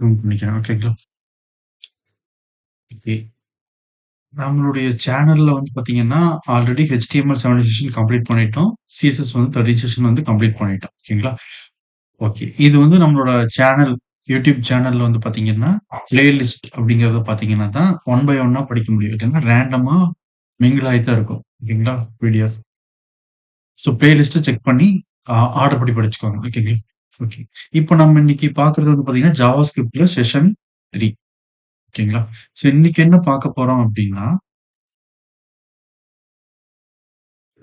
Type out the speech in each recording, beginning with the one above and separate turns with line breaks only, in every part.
பண்ணிக்கிறேன். ஓகேங்களா? ஓகே. நம்மளுடைய சேனல்ல வந்து பார்த்தீங்கன்னா, ஆல்ரெடி HTML 7 செஷன் கம்ப்ளீட் பண்ணிட்டோம். CSS வந்து 13 செஷன் வந்து கம்ப்ளீட் பண்ணிட்டோம். ஓகேங்களா? ஓகே. இது வந்து நம்மளோட சேனல், யூடியூப் சேனல்ல வந்து பார்த்தீங்கன்னா, பிளேலிஸ்ட் அப்படிங்கிறத பார்த்தீங்கன்னா தான், ஒன் பை ஒன்னா படிக்க முடியும். இல்லைன்னா ரேண்டமா மிங்கிள் ஆயி தான் இருக்கும். ஓகேங்களா? வீடியோஸ். ஸோ பிளேலிஸ்ட்ட செக் பண்ணி ஆர்டர் படி படிச்சுக்கோங்க. ஓகேங்களா? ஓகே. இப்போ நம்ம இன்னைக்கு பார்க்குறது வந்து பார்த்தீங்கன்னா, ஜாவாஸ்கிரிப்ட்ல செஷன் 3. ஓகேங்களா? ஸோ இன்னைக்கு என்ன பார்க்க போறோம் அப்படின்னா,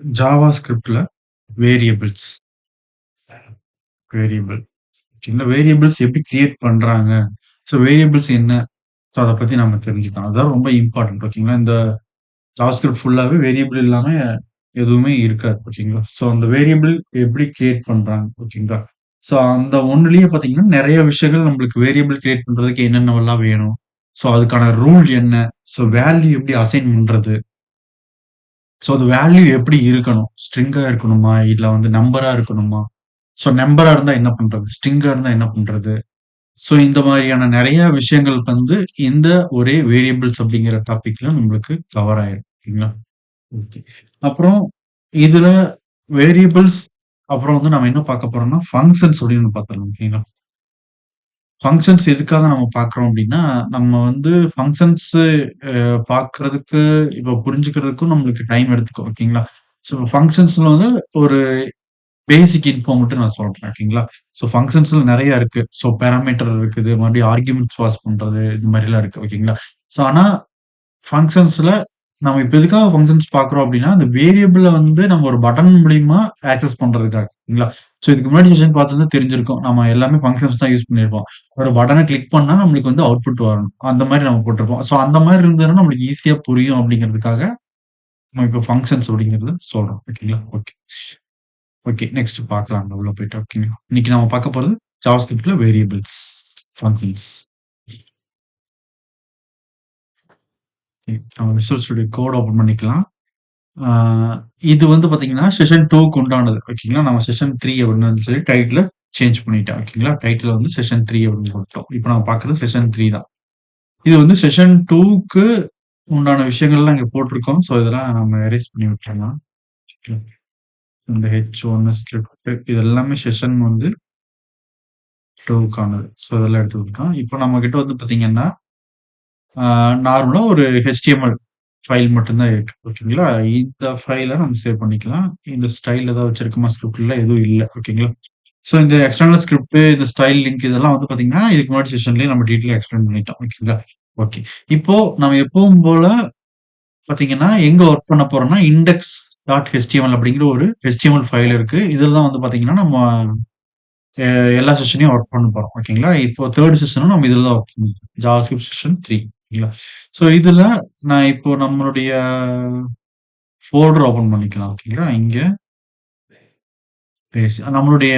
ஜாவாஸ்கிரிப்ட்ல வேரியபிள்ஸ். வேரியபிள். ஓகேங்களா? வேரியபிள்ஸ் எப்படி கிரியேட் பண்றாங்க? ஸோ வேரியபிள்ஸ் என்ன? ஸோ அத பத்தி நாம தெரிஞ்சுக்கலாம். அதுதான் ரொம்ப இம்பார்ட்டன்ட். ஓகேங்களா? இந்த ஜாவாஸ்கிரிப்ட் ஃபுல்லாவே வேரியபிள் இல்லாம எதுவுமே இருக்காது. ஓகேங்களா? ஸோ அந்த வேரியபிள் எப்படி கிரியேட் பண்றாங்க? ஓகேங்களா? ஸோ அந்த ஒண்ணுலயே பார்த்தீங்கன்னா, நெறைய விஷயங்கள் நம்மளுக்கு வேரியபிள் கிரியேட் பண்றதுக்கு என்னென்னவெல்லாம் வேணும்? ஸோ அதுக்கான ரூல் என்ன? ஸோ வேல்யூ எப்படி அசைன் பண்றது? ஸோ அது வேல்யூ எப்படி இருக்கணும்? ஸ்ட்ரிங்கா இருக்கணுமா? இல்ல வந்து நம்பரா இருக்கணுமா? ஸோ நம்பரா இருந்தா என்ன பண்றது? ஸ்ட்ரிங்கா இருந்தா என்ன பண்றது? ஸோ இந்த மாதிரியான நெறைய விஷயங்கள் வந்து இந்த ஒரே வேரியபிள்ஸ் அப்படிங்கிற டாபிக்ல நம்மளுக்கு கவர் ஆயிரும். ஓகேங்களா? ஓகே. அப்புறம் இதுல வேரியபிள்ஸ் அப்புறம் வந்து நம்ம என்ன பார்க்க போறோம்னா, ஃபங்ஷன்ஸ் அப்படின்னு பார்த்துரலாம். ஓகேங்களா? ஃபங்ஷன்ஸ் எதுக்காக நம்ம பார்க்குறோம் அப்படின்னா, நம்ம வந்து ஃபங்ஷன்ஸ் பார்க்கறதுக்கு, இப்ப புரிஞ்சுக்கிறதுக்கும் நம்மளுக்கு டைம் எடுத்துக்கும். ஓகேங்களா? ஸோ ஃபங்ஷன்ஸ்ல வந்து ஒரு பேசிக் இன்ஃபோ மட்டும் நான் சொல்றேன். ஓகேங்களா? ஸோ ஃபங்ஷன்ஸ்ல நெறைய இருக்கு. ஸோ பாராமீட்டர் இருக்குது. மறுபடியும் ஆர்குமென்ட்ஸ் பாஸ் பண்றது. இது மாரிலாம் இருக்கு. ஓகேங்களா? ஸோ ஆனா ஃபங்ஷன்ஸ்ல நம்ம இப்ப எதுக்காக ஃபங்ஷன்ஸ் பார்க்குறோம் அப்டின்னா, அந்த வேரியபிள வந்து நம்ம ஒரு பட்டன் மூலியமா ஆக்சஸ் பண்றதுக்காக. ஓகேங்களா? ஸோ இதுக்கு முன்னாடி செஷன் பார்த்திருந்தா தெரிஞ்சிருக்கும். நம்ம எல்லாமே ஃபங்ஷன்ஸ் தான் யூஸ் பண்ணியிருப்போம். ஒரு பட்டன கிளிக் பண்ணா நம்மளுக்கு வந்து அவுட்புட் வரணும். அந்த மாரி நம்ம போட்டிருப்போம். ஸோ அந்த மாரி இருந்ததுன்னா நம்மளுக்கு ஈஸியா புரியும் அப்டிங்கிறதுக்காக, நம்ம இப்ப ஃபங்ஷன்ஸ் அப்டிங்கிறத சொல்றோம். ஓகேங்களா? ஓகே. ஓகே. நெக்ஸ்ட் பார்க்கலாம் உள்ள போயிட்டு. ஓகேங்களா? இன்னைக்கு நாம பார்க்க போறது ஜாவாஸ்கிரிப்ட்ல வேரியபிள்ஸ், ஃபங்ஷன்ஸ். நம்ம விசுவல் ஸ்டுடியோ கோட் ஓப்பன் பண்ணிக்கலாம். ஆ இது வந்து பார்த்தீங்கன்னா, செஷன் 2க்கு உண்டானது. ஓகேங்களா? நம்ம செஷன் 3 அப்படின்னு சொல்லி டைட்டில சேஞ்ச் பண்ணிட்டேன். ஓகேங்களா? டைட்டில வந்து செஷன் 3 அப்படின்னு போட்டோம். இப்ப நம்ம பார்க்குறது செஷன் 3 தான். இது வந்து செஷன் 2க்கு உண்டான விஷயங்கள்லாம் இங்க போட்டிருக்கோம். ஸோ இதெல்லாம் நம்ம எரேஸ் பண்ணி விட்டுறலாம். இந்த H1 ஸ்கிரிப்ட் இது எல்லாமே செஷன் வந்து 2க்கானது. ஸோ இதெல்லாம் எடுத்து விட்டோம். இப்போ நம்ம கிட்ட வந்து பார்த்தீங்கன்னா, ஆ நார்மலா ஒரு HTML ஃபைல் மட்டும் தான் இருக்கு. ஓகேங்களா? இந்த ஃபைல நம்ம சேவ் பண்ணிக்கலாம். இந்த ஸ்டைல் ஏதாவது வச்சிருக்கோமா ஸ்கிரிப்ட்ல எதுவும் இல்ல. ஓகேங்களா? ஸோ இந்த எக்ஸ்டர்னல் ஸ்கிரிப்ட், இந்த ஸ்டைல் லிங்க் இதெல்லாம் வந்து பார்த்தீங்கன்னா, இதுக்கு முன்னாடி செஷன்லயே நம்ம டீட்டெயிலா எக்ஸ்பிளைன் பண்ணிட்டோம். ஓகேங்களா? ஓகே. இப்போ நம்ம எப்பவும் போல பார்த்தீங்கன்னா, எங்க வொர்க் பண்ண போறோம்னா, index.html அப்படிங்கிற ஒரு HTML ஃபைல் இருக்கு. இதுல தான் வந்து பார்த்தீங்கன்னா, நம்ம எ எல்லா செஷனையும் வொர்க் பண்ண போறோம். ஓகேங்களா? இப்போ 3 செஷனும் நம்ம இதுல தான் வொர்க் பண்ண ஜாவாஸ்கிரிப்ட் செஷன் 3. ஓகேங்களா? ஸோ இதுல நான் இப்போ நம்மளுடைய ஃபோல்டர் ஓப்பன் பண்ணிக்கலாம். ஓகேங்களா? இங்க நம்மளுடைய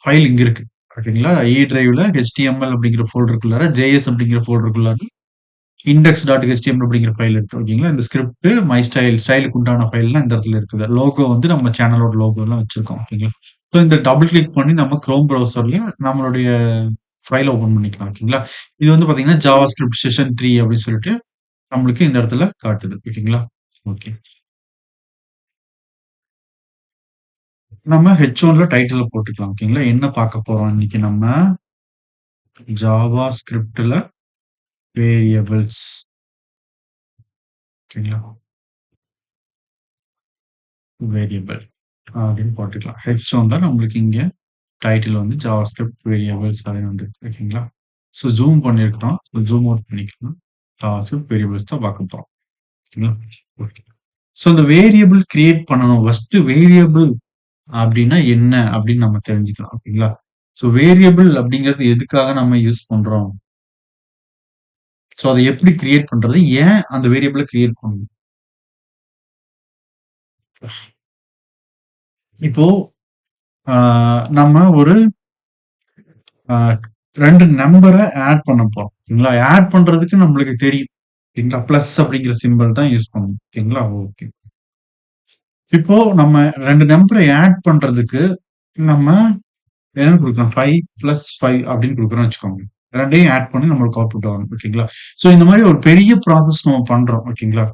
ஃபைல் இங்க இருக்கு. ஓகேங்களா? இ டிரைவ்ல HTML அப்படிங்கிற ஃபோல்டருக்குள்ளார, JS அப்படிங்கிற ஃபோல்டருக்குள்ளார index.html அப்படிங்கிற ஃபைல் இருக்கு. ஓகேங்களா? இந்த ஸ்கிரிப்ட், மை ஸ்டைல், ஸ்டைலுக்கு உண்டான ஃபைல்லாம் இந்த இடத்துல இருக்குது. லோகோ வந்து நம்ம சேனலோட லோகோலாம் வச்சிருக்கோம். ஓகேங்களா? ஸோ இந்த டபுள் கிளிக் பண்ணி நம்ம குரோம் ப்ரௌசர்ல நம்மளுடைய ஃபைல ஓப்பன் பண்ணிக்கலாம். ஓகேங்களா? இது வந்து பார்த்தீங்கன்னா, ஜாவாஸ்கிரிப்ட் செஷன் 3 அப்படின்னு சொல்லிட்டு நம்மளுக்கு இந்த இடத்துல காட்டுது. ஓகேங்களா? ஓகே. நம்ம H1ல டைட்டில போட்டுக்கலாம். ஓகேங்களா? என்ன பார்க்க போறோம் இன்னைக்கு நம்ம? ஜாவா ஸ்கிரிப்ட்ல வேரியபிள்ஸ். ஓகேங்களா? வேரியபிள் அப்படின்னு போட்டுக்கலாம். H1ல நம்மளுக்கு இங்க டைட்டில் வந்து ஜாவா ஸ்கிரிப்ட் வேரியபிள்ஸ் அப்படின்னு வந்துருக்கு. ஓகேங்களா? ஸோ ஜூம் பண்ணியிருக்கிறோம். ஜூம் அவுட் பண்ணிக்கலாம். ஜாவா ஸ்கிரிப்ட் வேரியபிள்ஸ் தான் பார்க்க போறோம். ஓகேங்களா? ஓகே. ஸோ இந்த வேரியபிள் கிரியேட் பண்ணணும். ஃபர்ஸ்ட் வேரியபிள் அப்படின்னா என்ன அப்படின்னு நம்ம தெரிஞ்சுக்கலாம். ஓகேங்களா? ஸோ வேரியபிள் அப்படிங்கிறது எதுக்காக நம்ம யூஸ் பண்றோம்? ஸோ அத எப்படி கிரியேட் பண்றது? ஏன் அந்த வேரியபிள கிரியேட் பண்ணணும்? இப்போ ஆ நம்ம ஒரு ஆ 2 நம்பர ஆட் பண்ண போறோம். ஓகேங்களா? ஆட் பண்றதுக்கு நம்மளுக்கு தெரியும். ஓகேங்களா? பிளஸ் அப்படிங்கிற சிம்பல் தான் யூஸ் பண்ணணும். ஓகேங்களா? ஓகே. இப்போ நம்ம 2 நம்பர ஆட் பண்றதுக்கு நம்ம என்ன குடுக்குறோம்? 5 + 5 அப்படின்னு குடுக்குறோம்னு வச்சுக்கோங்க. 2யும் ஆட் பண்ணி நம்மளுக்கு அவுட்புட் வரும். ஓகேங்களா? ஸோ இந்த மாரி ஒரு பெரிய ப்ராசஸ் நம்ம பண்றோம். ஓகேங்களா?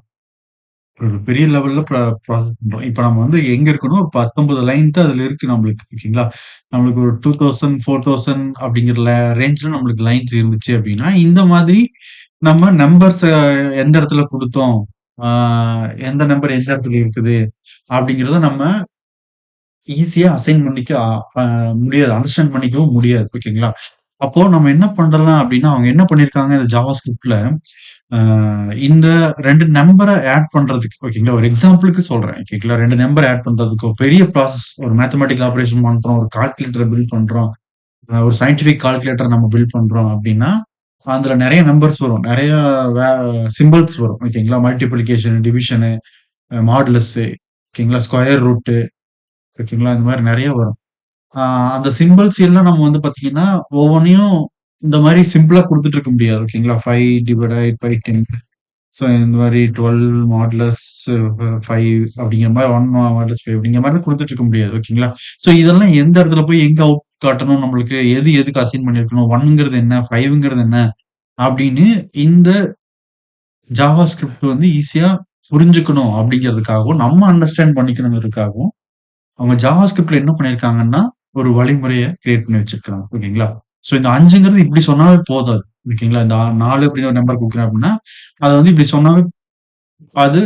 ஒரு பெரிய லெவல்ல ப்ராசஸ் பண்றோம். இப்ப நம்ம வந்து எங்க இருக்கணும், ஒரு 19 லைன் தான் அதுல இருக்கு நம்மளுக்கு. ஓகேங்களா? நம்மளுக்கு ஒரு 2000, 4000 அப்படிங்கிற ரேஞ்ச்ல நம்மளுக்கு லைன்ஸ் இருந்துச்சு அப்படின்னா, இந்த மாதிரி நம்ம நம்பர்ஸ எந்த இடத்துல குடுத்தோம், ஆ எந்த நம்பர் எந்த இடத்துல இருக்குது அப்படிங்கிறத நம்ம ஈஸியா அசைன் பண்ணிக்க அ அ முடியாது. அண்டர்ஸ்டாண்ட் பண்ணிக்கவும் முடியாது. ஓகேங்களா? அப்போ நம்ம என்ன பண்ணலாம் அப்டின்னா, அவங்க என்ன பண்ணியிருக்காங்க இந்த ஜாவாஸ்கிரிப்ட்ல, அ இந்த 2 நம்பர ஆட் பண்றதுக்கு ஓகேங்களா, ஒரு எக்ஸாம்பிளுக்கு சொல்றேன். ஓகேங்களா, 2 நம்பர் ஆட் பண்றதுக்கு ஒரு பெரிய ப்ராசஸ். ஒரு மேத்தமேட்டிக்கல் ஆப்பரேஷன் பண்றோம். ஒரு கால்குலேட்டர பில்ட் பண்றோம். ஒரு சயன்டிஃபிக் கால்குலேட்டர் நம்ம பில்ட் பண்றோம் அப்டின்னா, அதுல நெறைய நம்பர்ஸ் வரும். நெறைய வே சிம்பல்ஸ் வரும். ஓகேங்களா, மல்டிப்ளிகேஷன், டிவிஷனு, மாடுலஸு ஓகேங்களா, ஸ்கொயர் ரூட் ஓகேங்களா, இந்த மாரி நெறைய வரும். ஆ அந்த சிம்பல்ஸ் எல்லாம் நம்ம வந்து பார்த்தீங்கன்னா, ஒவ்வொன்னையும் இந்த மாரி சிம்பிளா குடுத்துட்டு இருக்க முடியாது. ஓகேங்களா? 5 டிவைடட் பை 10 ஸோ இந்த மாரி 12 மாடுலஸ் 5 அப்படிங்கிற மாரி 1 மாடுலஸ் 5 அப்படிங்கிற மாரி குடுத்துட்டு இருக்க முடியாது. ஓகேங்களா? ஸோ இதெல்லாம் எந்த இடத்துல போய் எங்க அவுட் காட்டணும் நம்மளுக்கு, எது எதுக்கு அசைன் பண்ணியிருக்கணும், 1ங்கிறது என்ன, 5ங்கிறது என்ன அப்படின்னு இந்த ஜாவா ஸ்கிரிப்ட் வந்து ஈஸியா புரிஞ்சுக்கணும் அப்படிங்கிறதுக்காகவும், நம்ம அண்டர்ஸ்டாண்ட் பண்ணிக்கணுங்கிறதுக்காகவும் அவங்க ஜாவா ஸ்கிரிப்ட்ல என்ன பண்ணியிருக்காங்கன்னா, ஒரு வழிமுறைய கிரியேட் பண்ணி வச்சிருக்காங்க. ஓகேங்களா? ஸோ இந்த 5ங்கிறது இப்படி சொன்னாவே போதாது. ஓகேங்களா? இந்த 4 அப்படின்னு ஒரு நம்பர் குடுக்குறேன் அப்படின்னா, அத வந்து இப்படி சொன்னாவே அது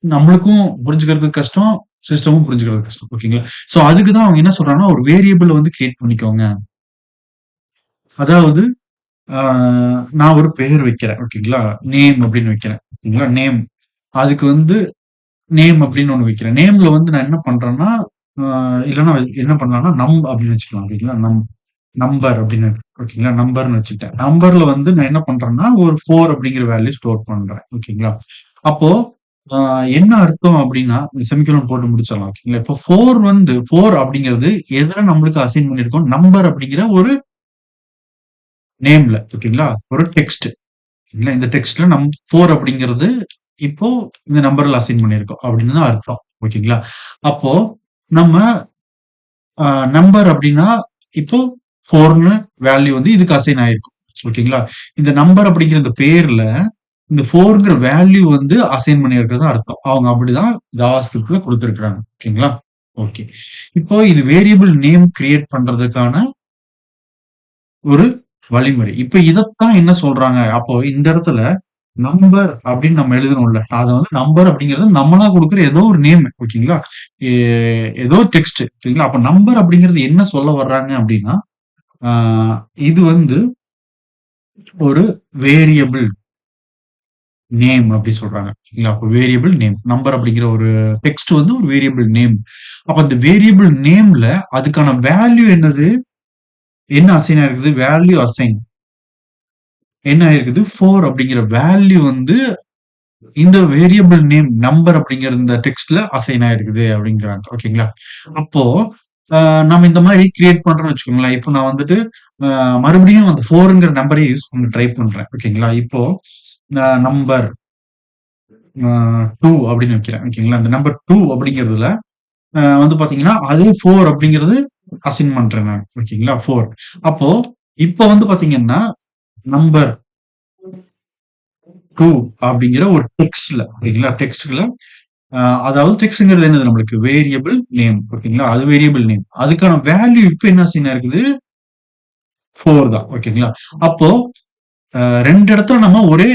நம்மளுக்கும் புரிஞ்சுக்கிறதுக்கு கஷ்டம், சிஸ்டமும் புரிஞ்சுக்கிறது கஷ்டம். ஓகேங்களா? ஸோ அதுக்கு தான் அவங்க என்ன சொல்றாங்கன்னா, ஒரு வேரியபிள் வந்து கிரியேட் பண்ணிக்கோங்க. அதாவது ஆ நான் ஒரு பெயர் வைக்கிறேன். ஓகேங்களா? நேம் அப்படின்னு வைக்கிறேன். ஓகேங்களா? நேம். அதுக்கு வந்து நேம் அப்படின்னு ஒண்ணு வைக்கிறேன். நேம்ல வந்து நான் என்ன பண்றேன்னா, ஆ இல்லன்னா என்ன பண்ணலாம்னா, அப்படின்னு வச்சுக்கலாம். ஓகேங்களா? நம்பர் அப்படின்னு ஓகேங்களா? நம்பர்ன்னு வச்சுட்டேன். நம்பர்ல வந்து நான் என்ன பண்றேன்னா, ஒரு 4 அப்படிங்கிற வேல்யூ ஸ்டோர் பண்றேன். ஓகேங்களா? அப்போ ஆ என்ன அர்த்தம் அப்படின்னா, இந்த செமிகோலன் போட்டு முடிச்சிடலாம். ஓகேங்களா? இப்போ 4 அப்படிங்கிறது எதுல நம்மளுக்கு அசைன் பண்ணியிருக்கோம்? நம்பர் அப்படிங்கிற ஒரு நேம்ல. ஓகேங்களா? ஒரு டெக்ஸ்ட். இல்ல இந்த டெக்ஸ்ட்ல 4 அப்படிங்கிறது இப்போ இந்த நம்பர்ல அசைன் பண்ணியிருக்கோம் அப்படின்னு தான் அர்த்தம். ஓகேங்களா? அப்போ நம்ம அ நம்பர் அப்படின்னா, இப்போ 4ன்னு வேல்யூ வந்து இதுக்கு அசைன் ஆயிருக்கும். ஓகேங்களா? இந்த நம்பர் அப்படிங்கிற இந்த பேர்ல இந்த 4ங்கிற வேல்யூ வந்து அசைன் பண்ணியிருக்கிறதா அர்த்தம். அவங்க அப்படிதான் ஜாவாஸ்கிரிப்ட்ல குடுத்திருக்கிறாங்க. ஓகேங்களா? ஓகே. இப்போ இது வேரியபிள் நேம் கிரியேட் பண்றதுக்கான ஒரு வழிமுறை. இப்ப இதத்தான் என்ன சொல்றாங்க? அப்போ இந்த இடத்துல நம்பர் அப்படின்னு நம்ம எழுதணும்ல. அத வந்து நம்பர் அப்படிங்கிறது நம்மளா குடுக்குற ஏதோ ஒரு நேம். ஓகேங்களா? எ ஏதோ டெக்ஸ்ட். ஓகேங்களா? அப்ப நம்பர் அப்படிங்கிறது என்ன சொல்ல வர்றாங்க அப்படின்னா, ஆ இது வந்து ஒரு வேரியபிள் நேம் அப்படி சொல்றாங்க. சரிங்களா? அப்ப வேரியபிள் நேம். நம்பர் அப்படிங்கிற ஒரு டெக்ஸ்ட் வந்து ஒரு வேரியபிள் நேம். அப்ப அந்த வேரியபிள் நேம்ல அதுக்கான வேல்யூ என்னது? என்ன அசைன் ஆயிருக்குது? Value assign. என்ன ஆயிருக்குது? 4 அப்படிங்கிற வேல்யூ வந்து இந்த வேரியபிள் நேம் நம்பர் அப்படிங்கிற இந்த டெக்ஸ்ட்ல அசைன் ஆயிருக்குது அப்படிங்கிறாங்க. ஓகேங்களா? அப்போ அ நம்ம இந்த மாரி கிரியேட் பண்றோம்னு வச்சுக்கோங்களேன். இப்போ நான் வந்துட்டு அ மறுபடியும் அந்த 4ங்கிற நம்பரே யூஸ் பண்ண ட்ரை பண்றேன். ஓகேங்களா? இப்போ நம்பர் அ 2 அப்படின்னு வைக்கிறேன். ஓகேங்களா? இந்த நம்பர் 2 அப்படிங்கிறதுல வந்து பாத்தீங்கன்னா, அதே 4 அப்படிங்கிறது அசைன் பண்றேன் நான். ஓகேங்களா? 4. அப்போ இப்ப வந்து பாத்தீங்கன்னா, நம்பர் 2 அப்படிங்கிற ஒரு டெக்ஸ்ட்ல ஓகேங்களா? டெக்ஸ்ட்ல அ அதாவது டெக்ஸ்ட்ங்கிறது என்னது நம்மளுக்கு வேரியபிள் நேம். ஓகேங்களா? அது வேரியபிள் நேம். அதுக்கான வேல்யூ இப்ப என்ன அசைன் ஆயிருக்குது? 4 தான். ஓகேங்களா? அப்போ 2 இடத்துல நம்ம ஒரே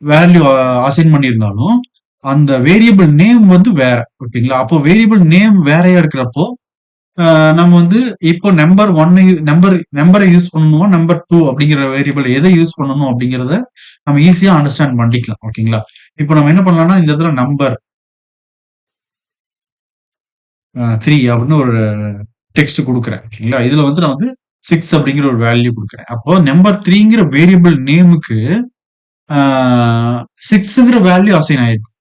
வேல்யூ அசைன் பண்ணியிருந்தாலும், அந்த வேரியபிள் நேம் வந்து வேற. ஓகேங்களா? அப்போ வேரியபிள் நேம் வேறையா இருக்கிறப்போ, நம்ம வந்து இப்போ நம்பர் 1 நம்பர யூஸ் பண்ணணுமா, நம்பர் 2 அப்படிங்கிற வேரியபிள் எத யூஸ் பண்ணணும் அப்படிங்கிறத நம்ம ஈஸியா அண்டர்ஸ்டாண்ட் பண்ணிக்கலாம். ஓகேங்களா? இப்போ நம்ம என்ன பண்ணலாம்னா, இந்த இடத்துல நம்பர் 3 அப்படின்னு ஒரு டெக்ஸ்ட் குடுக்குறேன். ஓகேங்களா? இதுல வந்து நான் வந்து 6 அப்படிங்கிற ஒரு வேல்யூ குடுக்குறேன். அப்போ நம்பர் 3ங்கிற வேரியபிள் நேமுக்கு ஆ 6ங்கிற வேல்யூ அசைன் ஆயிருக்கு.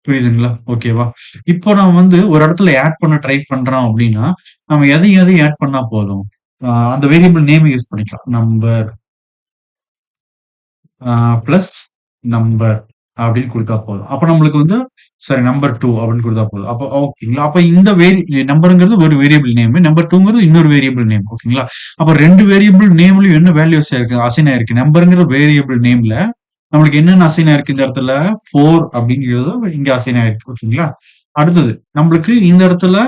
புரியுதுங்களா? ஓகேவா? இப்போ நான் வந்து ஒரு இடத்துல ஆட் பண்ண ட்ரை பண்றோம் அப்படின்னா, நம்ம எதையும் எதையும் ஆட் பண்ணா போதும். அந்த வேரியபிள் நேம் யூஸ் பண்ணிக்கலாம். Number plus number. அப்படின்னு குடுத்தா போதும். அப்ப நம்மளுக்கு வந்து சரி நம்பர் 2 அப்படின்னு குடுத்தா போதும். அப்ப ஓகேங்களா. அப்ப இந்த நம்பர்ங்கிறது ஒரு வேரியபிள் நேம். நம்பர் 2ங்கிறது இன்னொரு வேரியபிள் நேம். ஓகேங்களா. அப்ப 2 வேரியபிள் நேம்லயும் என்ன வேல்யூஸ் இருக்கு? அசைன் ஆயிருக்கு. நம்பர்ங்கிற வேரியபிள் நேம்ல நம்மளுக்கு என்னென்ன அசைன் ஆயிருக்கு இந்த இடத்துல? 4 அப்படிங்கிறது இங்க அசைன் ஆயிருக்கு. ஓகேங்களா. அடுத்தது நம்மளுக்கு இந்த இடத்துல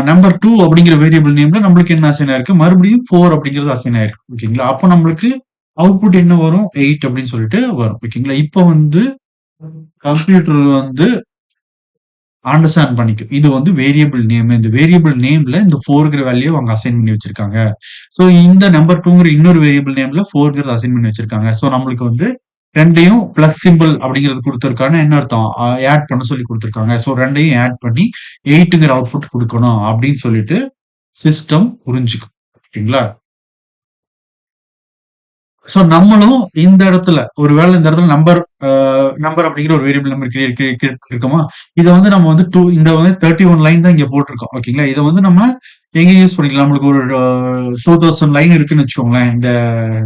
நம்பர் 2 அப்படிங்கிற வேரியபிள் நேம்ல நம்மளுக்கு என்ன அசைன் ஆயிருக்கு? மறுபடியும் 4 அப்படிங்கிறது அசைன் ஆயிருக்கு. ஓகேங்களா. அப்ப நம்மளுக்கு அவுட்புட் என்ன வரும்? 8 அப்படின்னு சொல்லிட்டு வரும். ஓகேங்களா. இப்ப வந்து கம்ப்யூட்டர் வந்து அண்டர்ஸ்டாண்ட் பண்ணிக்கும். இது வந்து வேரியபிள் நேம். இந்த வேரியபிள் நேம்ல இந்த 4ங்கிற வேல்யூ அவங்க அசைன் பண்ணி வச்சிருக்காங்க. சோ இந்த நம்பர் 2ங்கிற இன்னொரு வேரியபிள் நேம்ல 4ங்கிறது அசைன் பண்ணி வச்சிருக்காங்க. சோ நம்மளுக்கு வந்து 2யும் பிளஸ் சிம்பிள் அப்படிங்கிறது குடுத்திருக்காங்கன்னா என்ன அர்த்தம்? ஆட் பண்ண சொல்லி குடுத்திருக்காங்க. சோ 2யும் ஆட் பண்ணி 8ங்கிற அவுட்புட் குடுக்கணும் அப்படின்னு சொல்லிட்டு சிஸ்டம் புரிஞ்சுக்கும். ஓகேங்களா? சோ நம்மளும் இந்த இடத்துல ஒருவேளை இந்த இடத்துல நம்பர் அப்படிங்கிற ஒரு வேரியபிள் நம்பர் கிரியேட் பண்ணிருக்கோமா? இத வந்து நம்ம வந்து இந்த வந்து 31 லைன் தான் இங்க போட்டிருக்கோம். ஓகேங்களா? இத வந்து நம்ம எங்க யூஸ் பண்ணிக்கலாம்? நம்மளுக்கு ஒரு 2000 லைன் இருக்குன்னு வச்சுக்கோங்களேன். இந்த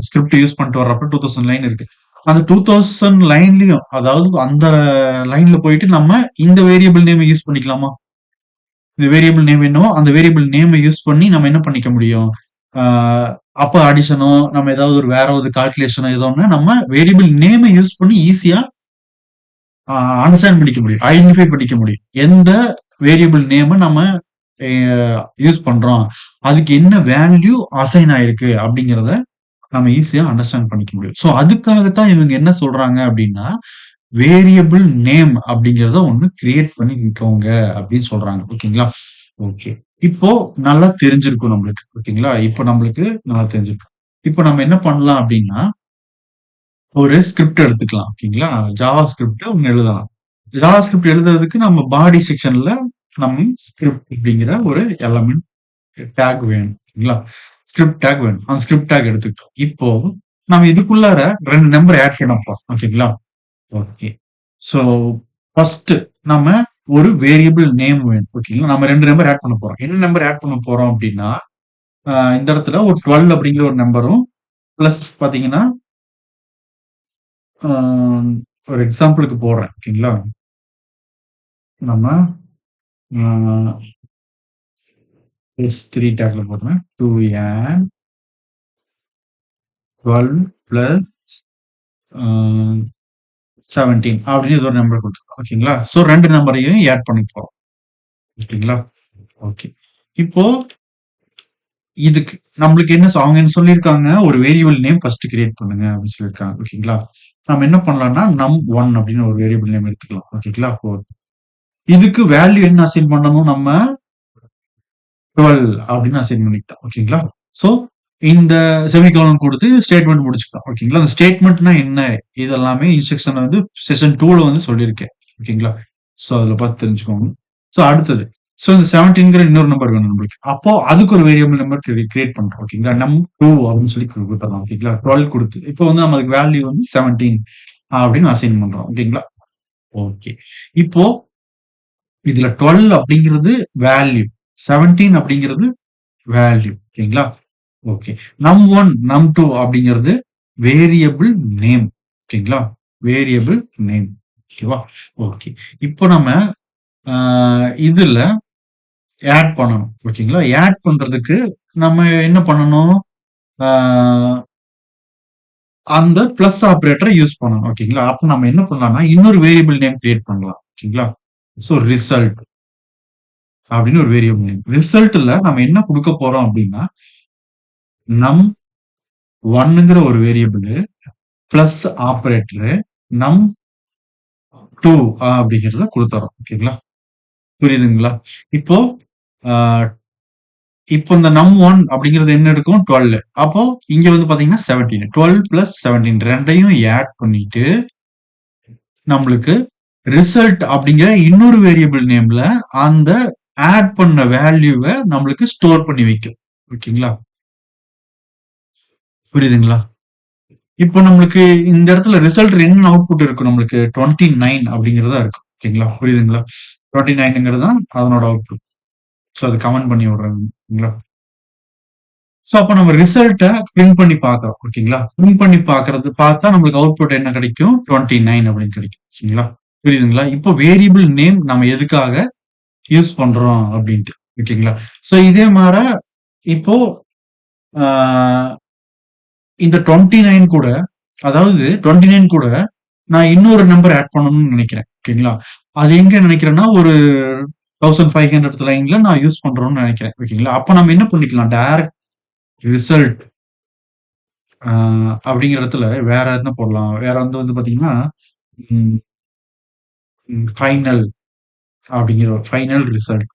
ஸ்கிரிப்ட் யூஸ் பண்ணிட்டு வர்றப்ப 2000 லைன் இருக்கு. அந்த 2000 லைன்லயும் அதாவது அந்த லைன்ல போயிட்டு நம்ம இந்த வேரியபிள் நேம் யூஸ் பண்ணிக்கலாமா? இந்த வேரியபிள் நேம் என்னவோ அந்த வேரியபிள் நேமை யூஸ் பண்ணி நம்ம என்ன பண்ணிக்க முடியும்? அப்ப அடிஷனோ நம்ம ஏதாவது ஒரு வேற ஒரு கால்குலேஷனோ ஏதோ ஒண்ணு நம்ம வேரியபிள் நேமை யூஸ் பண்ணி ஈஸியா அண்டர்ஸ்டாண்ட் பண்ணிக்க முடியும். ஐடென்டிஃபை பண்ணிக்க முடியும். எந்த வேரியபிள் நேம நம்ம யூஸ் பண்றோம். அதுக்கு என்ன வேல்யூ அசைன் ஆயிருக்கு அப்படிங்கிறத நம்ம ஈஸியா அண்டர்ஸ்டாண்ட் பண்ணிக்க முடியும். சோ அதுக்காகத்தான் இவங்க என்ன சொல்றாங்க அப்படின்னா, வேரியபிள் நேம் அப்படிங்கிறத ஒண்ணு கிரியேட் பண்ணிக்கோங்க அப்படின்னு சொல்றாங்க. ஓகேங்களா? ஓகே. இப்போ நல்லா தெரிஞ்சிருக்கும் நம்மளுக்கு. ஓகேங்களா? இப்போ நம்மளுக்கு நல்லா தெரிஞ்சிருக்கும். இப்போ நம்ம என்ன பண்ணலாம் அப்படின்னா, ஒரு ஸ்கிரிப்ட் எடுத்துக்கலாம். ஓகேங்களா? ஜாவா ஸ்கிரிப்ட் ஒண்ணு எழுதலாம். ஜாவா ஸ்கிரிப்ட் எழுதுறதுக்கு நம்ம பாடி செக்ஷன்ல நம்ம ஸ்கிரிப்ட் அப்படிங்கிற ஒரு எலமெண்ட் டேக் வேணும். ஓகேங்களா? ஸ்கிரிப்ட் டேக் வேணும். அந்த ஸ்கிரிப்ட் டேக் எடுத்துக்கிட்டோம். இப்போ நம்ம இதுக்குள்ளார 2 நம்பர் ஆட் பண்ண போறோம். ஓகேங்களா? ஓகே. சோ ஃபர்ஸ்ட் நம்ம ஒரு வேரியபிள் நேம் வேணும். ஓகேங்களா? நம்ம 2 நம்பர் ஆட் பண்ண போறோம். என்ன நம்பர் ஆட் பண்ண போறோம் அப்படின்னா, இந்த இடத்துல ஒரு 12 அப்படிங்கிற ஒரு நம்பரும் பிளஸ் பாத்தீங்கன்னா, ஆ ஒரு எக்ஸாம்பிளுக்கு போடுறேன். ஓகேங்களா? நம்ம ஆ S3 டேக்ல போடுறேன். 2n 12 பிளஸ் ஆ 17 அப்படின்னு ஏதோ ஒரு நம்பர் குடுத்துருக்கோம். ஓகேங்களா? சோ 2 நம்பரையும் ஆட் பண்ண போறோம். ஓகேங்களா? ஓகே. இப்போ இதுக்கு நம்மளுக்கு என்ன அவங்க என்ன சொல்லியிருக்காங்க? ஒரு வேரியபிள் நேம் ஃபர்ஸ்ட் கிரியேட் பண்ணுங்க அப்படின்னு சொல்லியிருக்காங்க. ஓகேங்களா? நம்ம என்ன பண்ணலாம்னா, num1 அப்படின்னு ஒரு வேரியபிள் நேம் எடுத்துக்கலாம். ஓகேங்களா? இதுக்கு வேல்யூ என்ன அசைன் பண்ணணும் நம்ம? 12 அப்படின்னு அசைன் பண்ணிக்கிட்டோம். ஓகேங்களா? சோ இந்த செமிகோலன் கொடுத்து ஸ்டேட்மெண்ட் முடிச்சுக்கலாம். ஓகேங்களா? அந்த ஸ்டேட்மெண்ட்னா என்ன? இதெல்லாமே இன்ஸ்ட்ரக்ஷன் வந்து செஷன் 2ல வந்து சொல்லியிருக்கேன். ஓகேங்களா? சோ அதுல பார்த்து தெரிஞ்சுக்கோங்க. சோ அடுத்தது. சோ இந்த 17ங்கிற இன்னொரு நம்பர் வேணும் நம்மளுக்கு. அப்போ அதுக்கு ஒரு வேரியபிள் நம்பர் கிரியேட் பண்றோம். ஓகேங்களா? num2 அப்படின்னு சொல்லி கொடுத்துடலாம். ஓகேங்களா? 12 கொடுத்து. இப்போ வந்து நம்ம அதுக்கு வேல்யூ வந்து 17 அப்படின்னு அசைன் பண்றோம். ஓகேங்களா? ஓகே. இப்போ இதுல 12 அப்படிங்கிறது வேல்யூ. 17 அப்படிங்கிறது வேல்யூ. ஓகேங்களா? ஓகே. num1, num2 அப்படிங்கிறது வேரியபிள் நேம். ஓகேங்களா? Variable name. ஓகேவா? ஓகே. இப்போ நம்ம இதுல ஆட் பண்ணணும். ஓகேங்களா? ஆட் பண்றதுக்கு நம்ம என்ன பண்ணணும்? ஆ அந்த பிளஸ் ஆப்பரேட்டர யூஸ் பண்ணணும். ஓகேங்களா? அப்ப நம்ம என்ன பண்ணலாம்னா, இன்னொரு வேரியபிள் நேம் கிரியேட் பண்ணலாம். ஓகேங்களா? சோ ரிசல்ட் அப்படின்னு ஒரு வேரியபிள் நேம். ரிசல்ட்ல நம்ம என்ன குடுக்க போறோம் அப்படின்னா, num1ங்கிற ஒரு வேரியபிள் பிளஸ் ஆப்பரேட்டர் num2 அப்படிங்கிறத குடுத்துறோம். ஓகேங்களா? புரியுதுங்களா? இப்போ ஆ இப்போ இந்த num1 அப்படிங்கிறது என்ன எடுக்கும்? 12. அப்போ இங்க வந்து பாத்தீங்கன்னா 17. 12 பிளஸ் 17 2யும் ஆட் பண்ணிட்டு நம்மளுக்கு ரிசல்ட் அப்படிங்கிற இன்னொரு வேரியபிள் நேம்ல அந்த ஆட் பண்ண வேல்யூவை நம்மளுக்கு ஸ்டோர் பண்ணி வைக்கும். ஓகேங்களா? புரியுதுங்களா? இப்போ நம்மளுக்கு இந்த இடத்துல ரிசல்ட் என்ன அவுட்புட் இருக்கும் நம்மளுக்கு? 29 அப்படிங்கிறதா இருக்கும். ஓகேங்களா? புரியுதுங்களா? 29ங்கிறது தான் அதனோட அவுட்புட். சோ அது கமெண்ட் பண்ணி விடுறேன். ஓகேங்களா? சோ அப்ப நம்ம ரிசல்ட்ட பிரிண்ட் பண்ணி பார்க்கிறோம். ஓகேங்களா? பிரிண்ட் பண்ணி பார்த்தா நம்மளுக்கு அவுட்புட் என்ன கிடைக்கும்? 29 அப்படின்னு கிடைக்கும். ஓகேங்களா? புரியுதுங்களா? இப்போ வேரியபிள் நேம் நம்ம எதுக்காக யூஸ் பண்றோம் அப்படின்ட்டு. ஓகேங்களா? சோ இதே மார இப்போ ஆ இந்த 29 கூட அதாவது 29 கூட நான் இன்னொரு நம்பர் ஆட் பண்ணணும்னு நினைக்கிறேன். ஓகேங்களா? அது எங்க நினைக்கிறேன்னா, ஒரு 1500th லைன்ல நான் யூஸ் பண்றோம்னு நினைக்கிறேன். ஓகேங்களா? அப்ப நம்ம என்ன பண்ணிக்கலாம்? டைரக்ட் ரிசல்ட் ஆ அப்படிங்கிற இடத்துல வேற என்ன போடலாம்? வேற வந்து பார்த்தீங்கன்னா, ம் ஃபைனல் அப்படிங்கிற ஃபைனல் ரிசல்ட்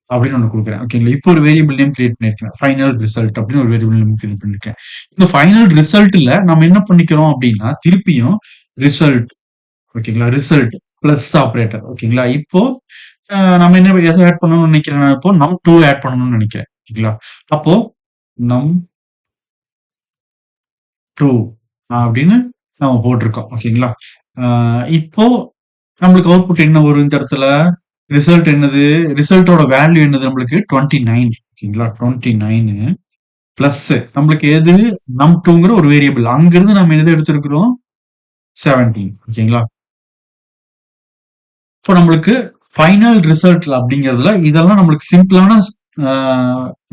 அப்படின்னு ஒண்ணு குடுக்குறேன். ஓகேங்களா? இப்போ ஒரு வேரியபிள் நேம் கிரியேட் பண்ணியிருக்கேன். ஃபைனல் ரிசல்ட் அப்படின்னு ஒரு வேரியபிள் நேம் கிரியேட் பண்ணியிருக்கேன். இந்த ஃபைனல் ரிசல்ட்ல நம்ம என்ன பண்ணிக்கிறோம் அப்படின்னா, திருப்பியும் ரிசல்ட் ஓகேங்களா? ரிசல்ட் பிளஸ் ஆப்பரேட்டர் ஓகேங்களா? இப்போ நம்ம என்ன எத ஆட் பண்ணணும்னு நினைக்கிறேன் நான் இப்போ num2 ஆட் பண்ணணும்னு நினைக்கிறேன். ஓகேங்களா? அப்போ num2 அப்படின்னு நம்ம போட்டிருக்கோம். ஓகேங்களா? அ இப்போ நம்மளுக்கு அவுட்புட் என்ன வரும் இந்த இடத்துல? ரிசல்ட் என்னது? ரிசல்ட்டோட வேல்யூ என்னது நம்மளுக்கு? 29 ஓகேங்களா? 29 பிளஸ் நம்மளுக்கு எது? num2ங்கிற ஒரு வேரியபிள். அங்கிருந்து நம்ம எத எடுத்திருக்கிறோம்? 17 ஓகேங்களா? இப்போ நம்மளுக்கு ஃபைனல் ரிசல்ட் அப்படிங்கிறதுல இதெல்லாம் நம்மளுக்கு சிம்பிளான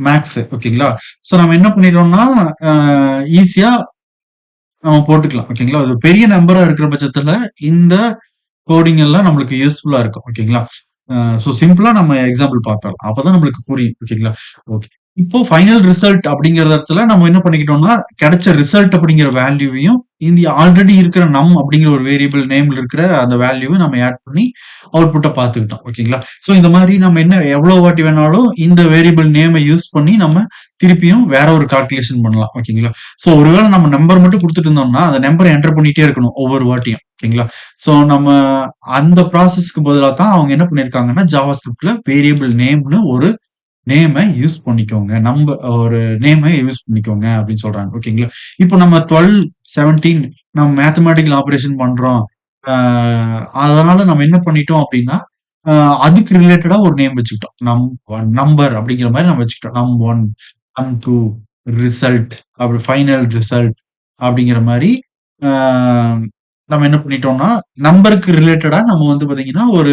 மேக்ஸ் ஓகேங்களா? சோ நம்ம என்ன பண்ணிடுறோம்னா ஈஸியா நம்ம போட்டுக்கலாம் ஓகேங்களா? அது பெரிய நம்பரா இருக்கிற பட்சத்துல இந்த கோடிங் எல்லாம் நம்மளுக்கு யூஸ்ஃபுல்லா இருக்கும் ஓகேங்களா? சோ சிம்பிளா நம்ம எக்ஸாம்பிள் பார்த்தரலாம். அப்பதான் நம்மளுக்கு புரியும் ஓகேங்களா? ஓகே. இப்போ ஃபைனல் ரிசல்ட் அப்படிங்கிற இடத்துல நம்ம என்ன பண்ணிக்கிட்டோம்னா, கிடைச்ச ரிசல்ட் அப்படிங்கிற வேல்யூவையும் இந்த ஆல்ரெடி இருக்கிற அப்படிங்கிற ஒரு வேரியபிள் நேம்ல இருக்கிற அந்த வேல்யூவை நம்ம ஆட் பண்ணி அவுட்புட்ட பார்த்துக்கிட்டோம். ஓகேங்களா? சோ இந்த மாரி நம்ம என்ன எவ்வளவு வாட்டி வேணாலும் இந்த வேரியபிள் நேம யூஸ் பண்ணி நம்ம திருப்பியும் வேற ஒரு கால்குலேஷன் பண்ணலாம். ஓகேங்களா? சோ ஒருவேளை நம்ம நம்பர் மட்டும் குடுத்துட்டு இருந்தோம்னா, அந்த நம்பர என்டர் பண்ணிட்டே இருக்கணும் ஒவ்வொரு வாட்டியும். ஓகேங்களா? சோ நம்ம அந்த ப்ராசஸ்க்கு பதிலா தான் அவங்க என்ன பண்ணியிருக்காங்கன்னா, ஜாவாஸ்கிரிப்ட்ல வேரியபிள் நேம்னு ஒரு நேம யூஸ் பண்ணிக்கோங்க. ஒரு நேம யூஸ் பண்ணிக்கோங்க அப்படின்னு சொல்றாங்க. ஓகேங்களா? இப்போ நம்ம 12, 17 நம்ம மேத்தமேட்டிக்கல் ஆப்பரேஷன் பண்றோம். ஆ அதனால நம்ம என்ன பண்ணிட்டோம் அப்படின்னா, அ அதுக்கு ரிலேட்டடா ஒரு நேம் வச்சுக்கிட்டோம். நம்பர் அப்படிங்கிற மாரி நம்ம வச்சுக்கிட்டோம். num1, num2, ரிசல்ட் அப்படி ஃபைனல் ரிசல்ட் அப்படிங்கிற மாரி ஆ நம்ம என்ன பண்ணிட்டோம்னா, நம்பருக்கு ரிலேட்டடா நம்ம வந்து பாத்தீங்கன்னா, ஒரு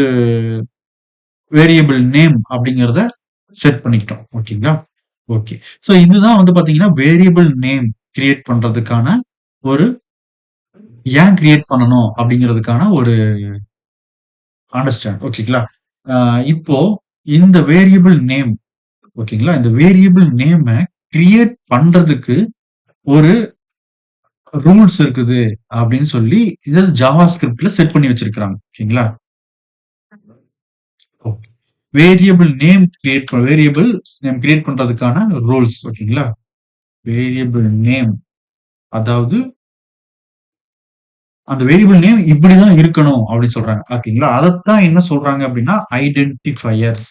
வேரியபிள் நேம் அப்படிங்கிறத செட் பண்ணிக்கிட்டோம். ஓகேங்களா? ஓகே. சோ இதுதான் வந்து பாத்தீங்கன்னா, வேரியபிள் நேம் கிரியேட் பண்றதுக்கான ஒரு ஏன் கிரியேட் பண்ணணும் அப்படிங்கிறதுக்கான ஒரு அண்டர்ஸ்டாண்ட். ஓகேங்களா? அ இப்போ இந்த வேரியபிள் நேம் ஓகேங்களா? இந்த வேரியபிள் நேம கிரியேட் பண்றதுக்கு ஒரு ரூல்ஸ் இருக்குது அப்படின்னு சொல்லி இத ஜாவா ஸ்கிரிப்ட்ல செட் பண்ணி வச்சிருக்காங்க. ஓகேங்களா? ஓகே. வேரியபிள் நேம் கிரியேட் பண்றதுக்கான ரூல்ஸ் ஓகேங்களா? வேரியபிள் நேம் அதாவது அந்த வேரியபிள் நேம் இப்படிதான் இருக்கணும் அப்படின்னு சொல்றாங்க. ஓகேங்களா? அதத்தான் என்ன சொல்றாங்க அப்படின்னா ஐடென்டிஃபயர்ஸ்.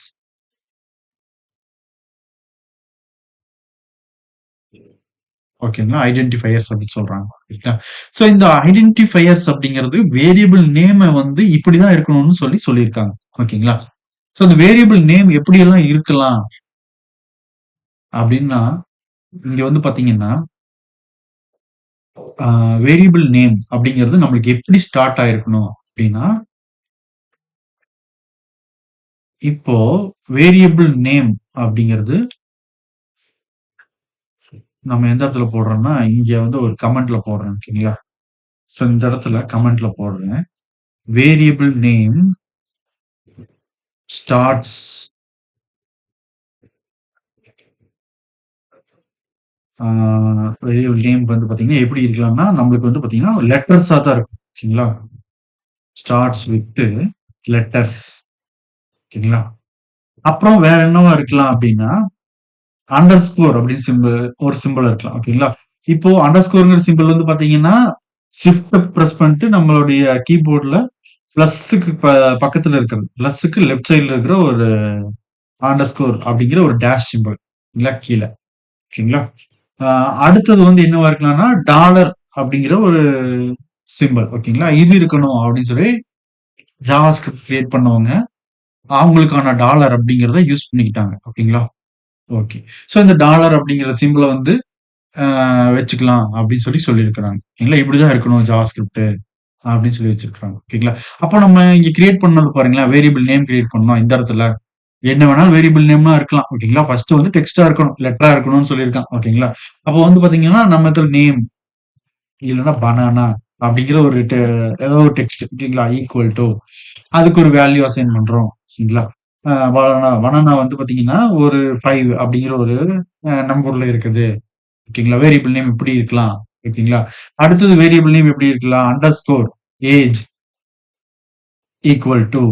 ஓகேங்களா? ஐடென்டிஃபயர்ஸ் அப்படின்னு சொல்றாங்க. ஓகேங்களா? சோ இந்த ஐடென்டிஃபயர்ஸ் அப்படிங்கிறது வேரியபிள் நேம வந்து இப்படிதான் இருக்கணும்னு சொல்லியிருக்காங்க. ஓகேங்களா? சோ அந்த வேரியபிள் நேம் எப்படியெல்லாம் இருக்கலாம் அப்படின்னா, இங்க வந்து பாத்தீங்கன்னா, வேரியபிள் நேம் அப்படிங்கிறது நம்மளுக்கு எப்படி ஸ்டார்ட் ஆயிருக்கணும் அப்படின்னா, இப்போ வேரியபிள் நேம் அப்படிங்கிறது நம்ம எந்த இடத்துல போடுறோம்னா, இங்க வந்து ஒரு கமெண்ட்ல போடுறேன். ஓகேங்களா? சோ இந்த இடத்துல கமெண்ட்ல போடுறேன். வேரியபிள் நேம் ஸ்டார்ட்ஸ் ஆ வேரியபிள் நேம் வந்து பாத்தீங்கன்னா, எப்படி இருக்கலாம்னா, நம்மளுக்கு வந்து பாத்தீங்கன்னா, லெட்டர்ஸா தான் இருக்கும். ஓகேங்களா? Starts with letters. ஓகேங்களா? அப்புறம் வேற என்னவா இருக்கலாம் அப்படின்னா, அண்டர்ஸ்கோர் அப்படின்னு ஒரு சிம்பல் இருக்கலாம். ஓகேங்களா? இப்போ அண்டர்ஸ்கோர்ங்கிற சிம்பல் வந்து பாத்தீங்கன்னா, ஷிஃப்ட் பிரஸ் பண்ணிட்டு நம்மளுடைய கீபோர்ட்ல பிளஸ்க்கு பக்கத்துல இருக்கிறது. பிளஸ்க்கு லெஃப்ட் சைடுல இருக்கிற ஒரு அண்டர்ஸ்கோர் அப்படிங்கிற ஒரு டேஷ் சிம்பல். இல்ல கீழ. ஓகேங்களா? அ அடுத்தது வந்து என்னவா இருக்கலாம்னா, டாலர் அப்படிங்கிற ஒரு சிம்பல். ஓகேங்களா? இது இருக்கணும் அப்படின்னு சொல்லி ஜாவாஸ்கிரிப்ட் கிரியேட் பண்ணவங்க, அவங்களுக்கான டாலர் அப்படிங்கிறத யூஸ் பண்ணிக்கிட்டாங்க. ஓகேங்களா? ஓகே. சோ இந்த டாலர் அப்படிங்கிற சிம்பல வந்து அ வச்சுக்கலாம் அப்படின்னு சொல்லியிருக்கிறாங்க. இல்ல இப்படிதான் இருக்கணும் ஜாவாஸ்கிரிப்ட் அப்படின்னு சொல்லி வச்சிருக்காங்க. ஓகேங்களா? அப்ப நம்ம இங்க கிரியேட் பண்ணது பாருங்களேன், வேரியபிள் நேம் கிரியேட் பண்ணோம் இந்த இடத்துல. என்ன வேணாலும் வேரியபிள் நேம்னா இருக்கலாம். ஓகேங்களா? ஃபர்ஸ்ட் வந்து டெக்ஸ்ட்டா இருக்கணும். லெட்டரா இருக்கணும்னு சொல்லியிருக்கான். ஓகேங்களா? அப்போ வந்து பாத்தீங்கன்னா, நம்ம இடத்துல நேம் இல்லன்னா பனானா அப்படிங்கிற ஒரு ஏதோ ஒரு டெக்ஸ்ட் ஓகேங்களா? ஈக்குவல் டூ அதுக்கு ஒரு வேல்யூ அசைன் பண்றோம். சரிங்களா? பனானா பனானா வந்து பாத்தீங்கன்னா, ஒரு 5 அப்படிங்கிற ஒரு நம்பர்ல இருக்குது. ஓகேங்களா? வேரியபிள் நேம் இப்படி இருக்கலாம். ஓகேங்களா? அடுத்தது வேரியபிள் நேம் எப்படி இருக்கலாம்? அண்டர்ஸ்கோர் ஏஜ் ஈக்குவல் டூ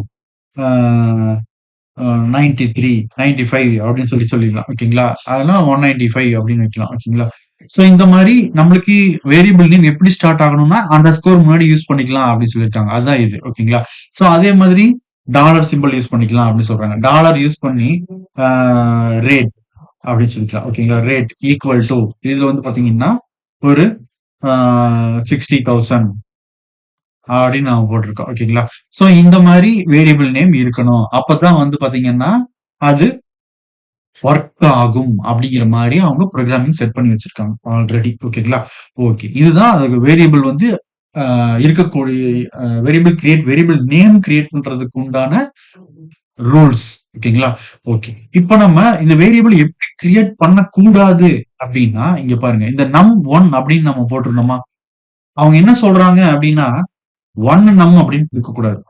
93, 95 அப்படின்னு சொல்லிடலாம். ஓகேங்களா? அதெல்லாம் 195 அப்படின்னு வைக்கலாம். ஓகேங்களா? சோ இந்த மாரி நம்மளுக்கு வேரியபிள் நேம் எப்படி ஸ்டார்ட் ஆகணும்னா, அண்டர் ஸ்கோர் முன்னாடி யூஸ் பண்ணிக்கலாம் அப்படின்னு சொல்லியிருக்காங்க. அதுதான் இது. ஓகேங்களா? சோ அதே மாதிரி டாலர் சிம்பல் யூஸ் பண்ணிக்கலாம் அப்படின்னு சொல்றாங்க. டாலர் யூஸ் பண்ணி ரேட் அப்படின்னு சொல்லிக்கலாம். ஓகேங்களா? ரேட் ஈக்குவல் டு இதுல வந்து பாத்தீங்கன்னா, ஒரு 60,000 அப்படின்னு நாம போட்டிருக்கோம். ஓகேங்களா? சோ இந்த மாரி வேரியபிள் நேம் இருக்கணும். அப்பதான் வந்து பாத்தீங்கன்னா, அது ஒர்க் ஆகும் அப்படிங்கிற மாரி அவங்க புரோகிராமிங் செட் பண்ணி வச்சிருக்காங்க ஆல்ரெடி. ஓகேங்களா? ஓகே. இதுதான் அதுக்கு வேரியபிள் வந்து இருக்கக்கூடிய வேரியபிள் வேரியபிள் நேம் கிரியேட் பண்றதுக்கு உண்டான ரூல்ஸ். ஓகேங்களா? ஓகே. இப்ப நம்ம இந்த வேரியபிள் எப்படி கிரியேட் பண்ணக்கூடாது அப்படின்னா, இங்க பாருங்க. இந்த num1 அப்படின்னு நம்ம போட்டிருந்தோமா? அவங்க என்ன சொல்றாங்க அப்படின்னா, 1 num அப்படின்னு இருக்கக்கூடாது.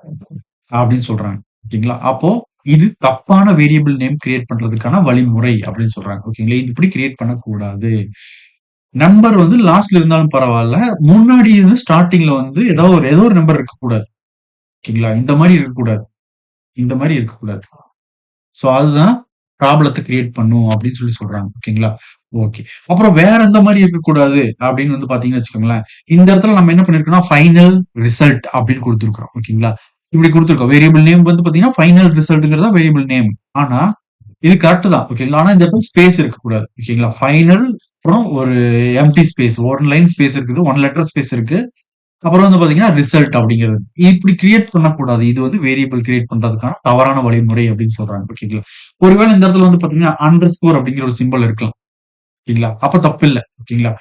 அப்படின்னு சொல்றாங்க. ஓகேங்களா? அப்போ இது தப்பான வேரியபிள் நேம் கிரியேட் பண்றதுக்கான வழிமுறை அப்படின்னு சொல்றாங்க. ஓகேங்களா? இது இப்படி கிரியேட் பண்ணக்கூடாது. நம்பர் வந்து லாஸ்ட்ல இருந்தாலும் பரவால்ல. முன்னாடி இருந்து ஸ்டார்ட்டிங்ல வந்து ஏதோ ஒரு நம்பர் இருக்கக்கூடாது. ஓகேங்களா? இந்த மாரி இருக்கக்கூடாது. இந்த மாரி இருக்கக்கூடாது. சோ அதுதான் ப்ராப்ளத்த கிரியேட் பண்ணும் அப்படின்னு சொல்றாங்க. ஓகேங்களா? ஓகே. அப்புறம் வேற எந்த மாரி இருக்கக்கூடாது அப்படின்னு வந்து பாத்தீங்கன்னு வச்சுக்கோங்களேன். இந்த இடத்துல நம்ம என்ன பண்ணிருக்கோம்னா, ஃபைனல் ரிசல்ட் அப்படின்னு குடுத்திருக்கிறோம். ஓகேங்களா? இப்படி குடுத்திருக்கோம். வேரியபிள் நேம் வந்து பாத்தீங்கன்னா, ஃபைனல் ரிசல்ட்ங்கிறது தான் வேரியபிள் நேம். ஆனா, இது கரெக்ட் தான். ஓகேங்களா? ஆனா இந்த இடத்துல ஸ்பேஸ் இருக்கக்கூடாது. ஓகேங்களா? ஃபைனல் அப்புறம் ஒரு எம்ப்டி ஸ்பேஸ். 1 லைன் ஸ்பேஸ் இருக்குது. 1 லெட்டர் ஸ்பேஸ் இருக்கு. அப்புறம் வந்து பாத்தீங்கன்னா ரிசல்ட் அப்படிங்கிறது இப்படி கிரியேட் பண்ணக்கூடாது. இது வந்து வேரியபிள் கிரியேட் பண்றதுக்கான தவறான வழிமுறை அப்படின்னு சொல்றாங்க. ஓகேங்களா? ஒருவேளை இந்த இடத்துல வந்து பாத்தீங்கன்னா அண்டர் ஸ்கோர் அப்படிங்கிற ஒரு சிம்பல் இருக்கலாம். ஓகேங்களா? அப்ப தப்பு இல்ல. ஓகேங்களா?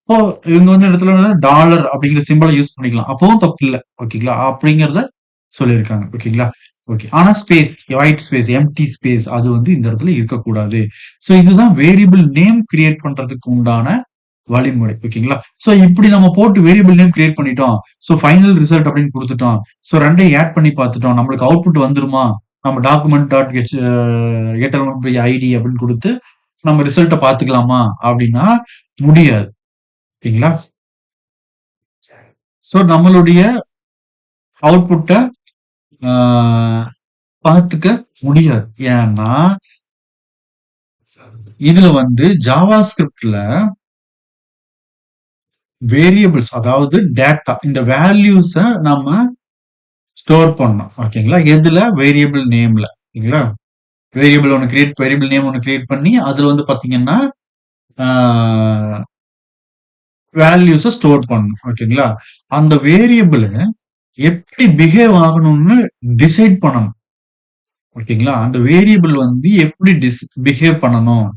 அப்போ இவங்க வந்து இடத்துல டாலர் அப்படிங்கிற சிம்பலை யூஸ் பண்ணிக்கலாம். அப்பவும் தப்பு இல்ல. ஓகேங்களா? அப்படிங்கிறத சொல்லியிருக்காங்க. ஓகேங்களா? ஓகே. ஆனா space, white space, empty space அது வந்து இந்த இடத்துல இருக்கக்கூடாது. சோ இதுதான் வேரியபிள் நேம் கிரியேட் பண்றதுக்கு உண்டான வழிமுறை. ஓகேங்களா? சோ இப்படி நம்ம போட்டு வேரியபிள் நேம் கிரியேட் பண்ணிட்டோம். சோ ஃபைனல் ரிசல்ட் அப்படின்னு குடுத்துட்டோம். சோ 2யும் ஆட் பண்ணி பார்த்துட்டோம். நம்மளுக்கு அவுட்புட் வந்துருமா? நம்ம document dot get by ID அப்படின்னு குடுத்து நம்ம ரிசல்ட்ட பார்த்துக்கலாமா? அப்படின்னா முடியாது. ஓகேங்களா? சோ நம்மளுடைய அவுட்புட்ட ஆ பார்த்துக்க முடியாது. ஏன்னா, இதுல வந்து ஜாவா ஸ்கிரிப்ட்ல வேரியபிள்ஸ் அதாவது டேட்டா இந்த வேல்யூஸ நம்ம ஸ்டோர் பண்ணணும். ஓகேங்களா? எதுல? வேரியபிள் நேம்ல. ஓகேங்களா? வேரியபிள் நேம் ஒண்ணு கிரியேட் பண்ணி, அதுல வந்து பாத்தீங்கன்னா, ஆ வேல்யூஸ ஸ்டோர் பண்ணணும். ஓகேங்களா? அந்த வேரியபிள் எப்படி பிஹேவ் ஆகணும்னு டிசைட் பண்ணணும். ஓகேங்களா? அந்த வேரியபிள் வந்து எப்படி பிஹேவ் பண்ணணும்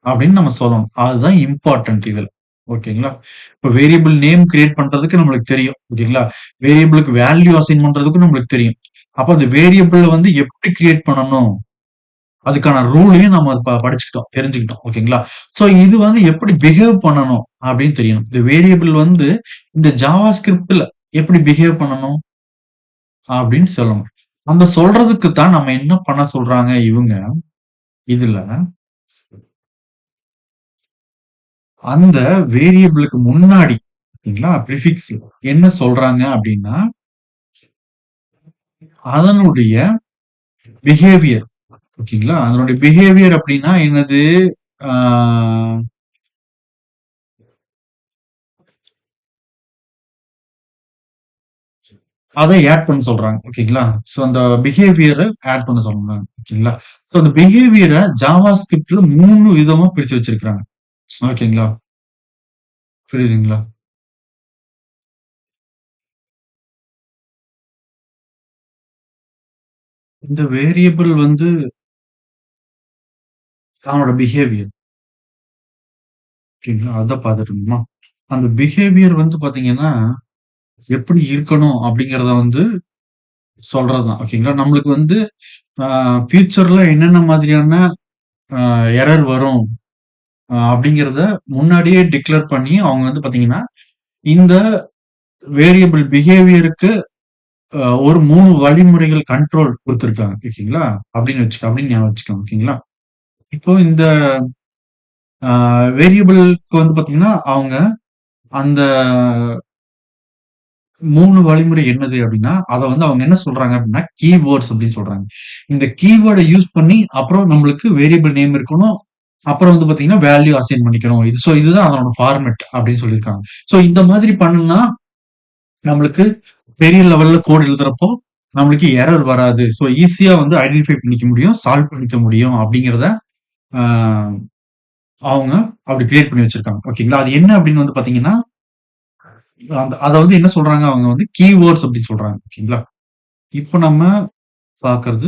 அப்படின்னு நம்ம சொல்லணும். அதுதான் இம்பார்ட்டன்ட் இதுல. ஓகேங்களா? இப்ப வேரியபிள் நேம் கிரியேட் பண்றதுக்கு நம்மளுக்கு தெரியும். ஓகேங்களா? வேரியபிளுக்கு வேல்யூ அசைன் பண்றதுக்கும் நம்மளுக்கு தெரியும். அப்ப அந்த வேரியபிள் வந்து எப்படி கிரியேட் பண்ணணும்? அதுக்கான ரூலையும் நம்ம படிச்சுக்கிட்டோம், தெரிஞ்சுக்கிட்டோம். ஓகேங்களா? சோ இது வந்து எப்படி பிஹேவ் பண்ணணும் அப்படின்னு தெரியணும். இந்த வேரியபிள் வந்து இந்த ஜாவா ஸ்கிரிப்ட்ல எப்படி பிஹேவ் பண்ணணும் அப்படின்னு சொல்லணும். அந்த சொல்றதுக்கு தான் நம்ம என்ன பண்ண சொல்றாங்க இவங்க இதுல அந்த வேரியபிளுக்கு முன்னாடி ஓகேங்களா ப்ரிஃபிக்ஸ் என்ன சொல்றாங்க அப்படின்னா அதனுடைய பிஹேவியர் ஓகேங்களா அதனுடைய பிஹேவியர் அப்படின்னா என்னது ஆஹ் அதை ஆட் பண்ண சொல்றாங்க ஓகேங்களா சோ அந்த பிஹேவியரை ஆட் பண்ண சொல்றாங்க ஓகேங்களா சோ அந்த பிஹேவியரை ஜாவா ஸ்கிரிப்ட்ல 3 விதமா பிரிச்சு வச்சிருக்காங்க ஓகேங்களா புரியுதுங்களா இந்த வேரியபிள் வந்து அவனோட பிஹேவியர். ஓகேங்களா? அத பார்த்துட்டு இருந்தோமா? அந்த பிஹேவியர் வந்து பார்த்தீங்கன்னா, எப்படி இருக்கணும் அப்படிங்கிறத வந்து சொல்றது தான். ஓகேங்களா? நம்மளுக்கு வந்து ஆ ஃபியூச்சர்ல என்னென்ன மாதிரியான எரர் வரும் அப்படிங்கிறத முன்னாடியே டிக்ளேர் பண்ணி, அவங்க வந்து பார்த்தீங்கன்னா, இந்த வேரியபிள் பிஹேவியருக்கு ஒரு 3 வழிமுறைகள் கண்ட்ரோல் குடுத்திருக்காங்க. ஓகேங்களா? அப்படின்னு ஞாபகம் வச்சுக்கோங்க. ஓகேங்களா? இப்போ இந்த ஆ வேரியபிள்க்கு வந்து பார்த்தீங்கன்னா, அவங்க அந்த 3 வழிமுறை என்னது அப்டின்னா, அத வந்து அவங்க என்ன சொல்றாங்க அப்டின்னா, கீவேர்ட்ஸ் அப்டின்னு சொல்றாங்க. இந்த கீவேர்ட யூஸ் பண்ணி, அப்புறம் நம்மளுக்கு வேரியபிள் நேம் இருக்கணும். அப்புறம் வந்து பார்த்தீங்கன்னா, வேல்யூ அசைன் பண்ணிக்கணும். இதுதான் அதனோட ஃபார்மேட் அப்டின்னு சொல்லியிருக்காங்க. சோ இந்த மாதிரி பண்ணுனா, நம்மளுக்கு பெரிய லெவல்ல கோட் எழுதுறப்போ, நம்மளுக்கு எரர் வராது. சோ ஈஸியா வந்து ஐடென்டிஃபை பண்ணிக்க முடியும், சால்வ் பண்ணிக்க முடியும் அப்டிங்கிறத ஆ அவங்க அப்டி கிரியேட் பண்ணி வச்சிருக்காங்க. ஓகேங்களா? அது என்ன அப்டின்னு வந்து பார்த்தீங்கன்னா, அத வந்து என்ன சொல்றாங்க, அவங்க வந்து கீவேர்ட்ஸ் அப்டி சொல்றாங்க. ஓகேங்களா? இப்ப நம்ம பார்க்கறது